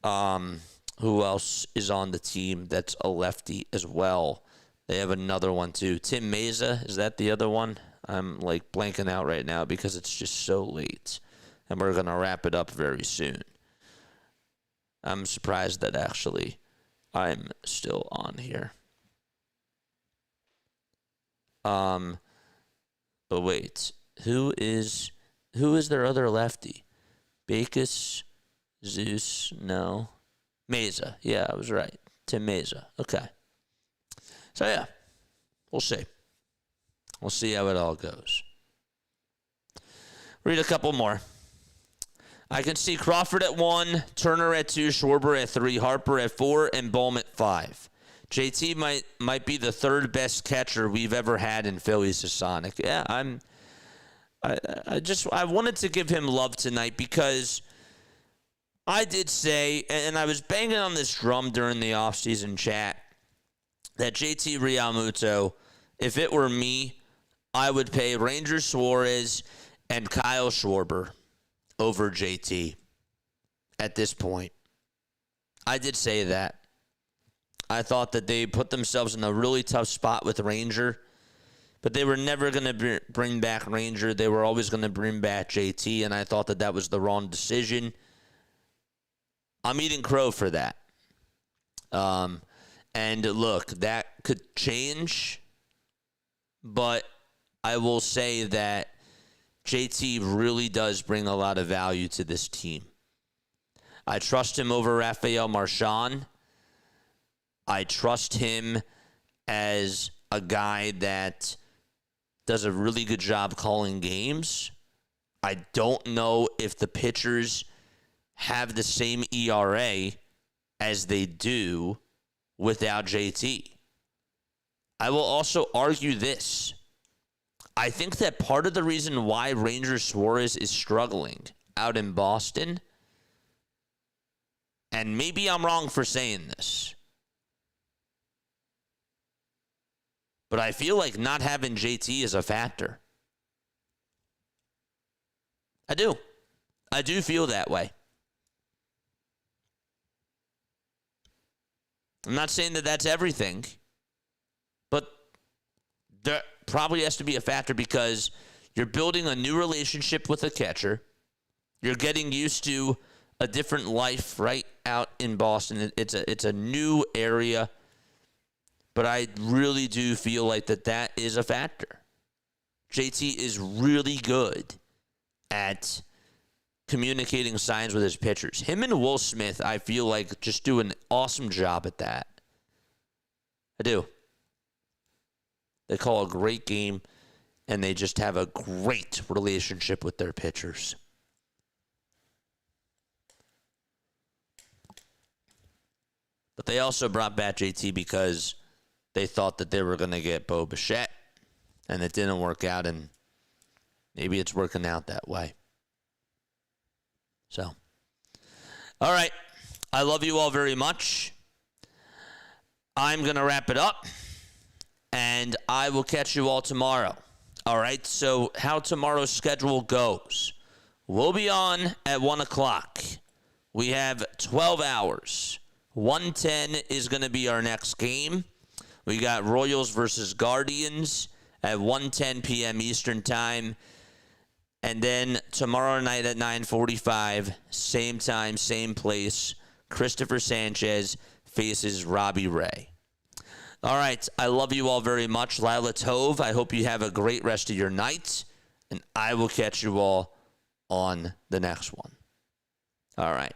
Who else is on the team that's a lefty as well? They have another one, too. Tim Meza, is that the other one? I'm, blanking out right now because it's just so late. And we're going to wrap it up very soon. I'm surprised that actually I'm still on here. But wait. Who is their other lefty? Bacus? Zeus? No. Meza. Yeah, I was right. Tim Meza. Okay. So, yeah, we'll see. We'll see how it all goes. Read a couple more. I can see Crawford at 1, Turner at 2, Schwarber at 3, Harper at 4, and Bohm at 5. JT might be the third best catcher we've ever had in Phillies to Sonic. Yeah, I wanted to give him love tonight because I did say, and I was banging on this drum during the offseason chat, that JT Realmuto, if it were me, I would pay Ranger Suarez and Kyle Schwarber over JT at this point. I did say that. I thought that they put themselves in a really tough spot with Ranger, but they were never going to bring back Ranger. They were always going to bring back JT, and I thought that was the wrong decision. I'm eating crow for that. And look, that could change, but I will say that JT really does bring a lot of value to this team. I trust him over Rafael Marchand. I trust him as a guy that does a really good job calling games. I don't know if the pitchers have the same ERA as they do without JT. I will also argue this. I think that part of the reason why Ranger Suarez is struggling out in Boston, and maybe I'm wrong for saying this, but I feel like not having JT is a factor. I do. I do feel that way. I'm not saying that that's everything, but there probably has to be a factor because you're building a new relationship with a catcher. You're getting used to a different life right out in Boston. It's a new area, but I really do feel like that is a factor. JT is really good at communicating signs with his pitchers. Him and Will Smith, I feel like, just do an awesome job at that. I do. They call a great game. and they just have a great relationship with their pitchers. But they also brought back JT because they thought that they were going to get Bo Bichette, and it didn't work out, and maybe it's working out that way. So, all right. I love you all very much. I'm going to wrap it up, and I will catch you all tomorrow. All right, so how tomorrow's schedule goes. We'll be on at 1 o'clock. We have 12 hours. 1:10 is going to be our next game. We got Royals versus Guardians at 1:10 p.m. Eastern Time. And then tomorrow night at 9:45, same time, same place, Christopher Sanchez faces Robbie Ray. All right, I love you all very much. Lila Tove, I hope you have a great rest of your night, and I will catch you all on the next one. All right.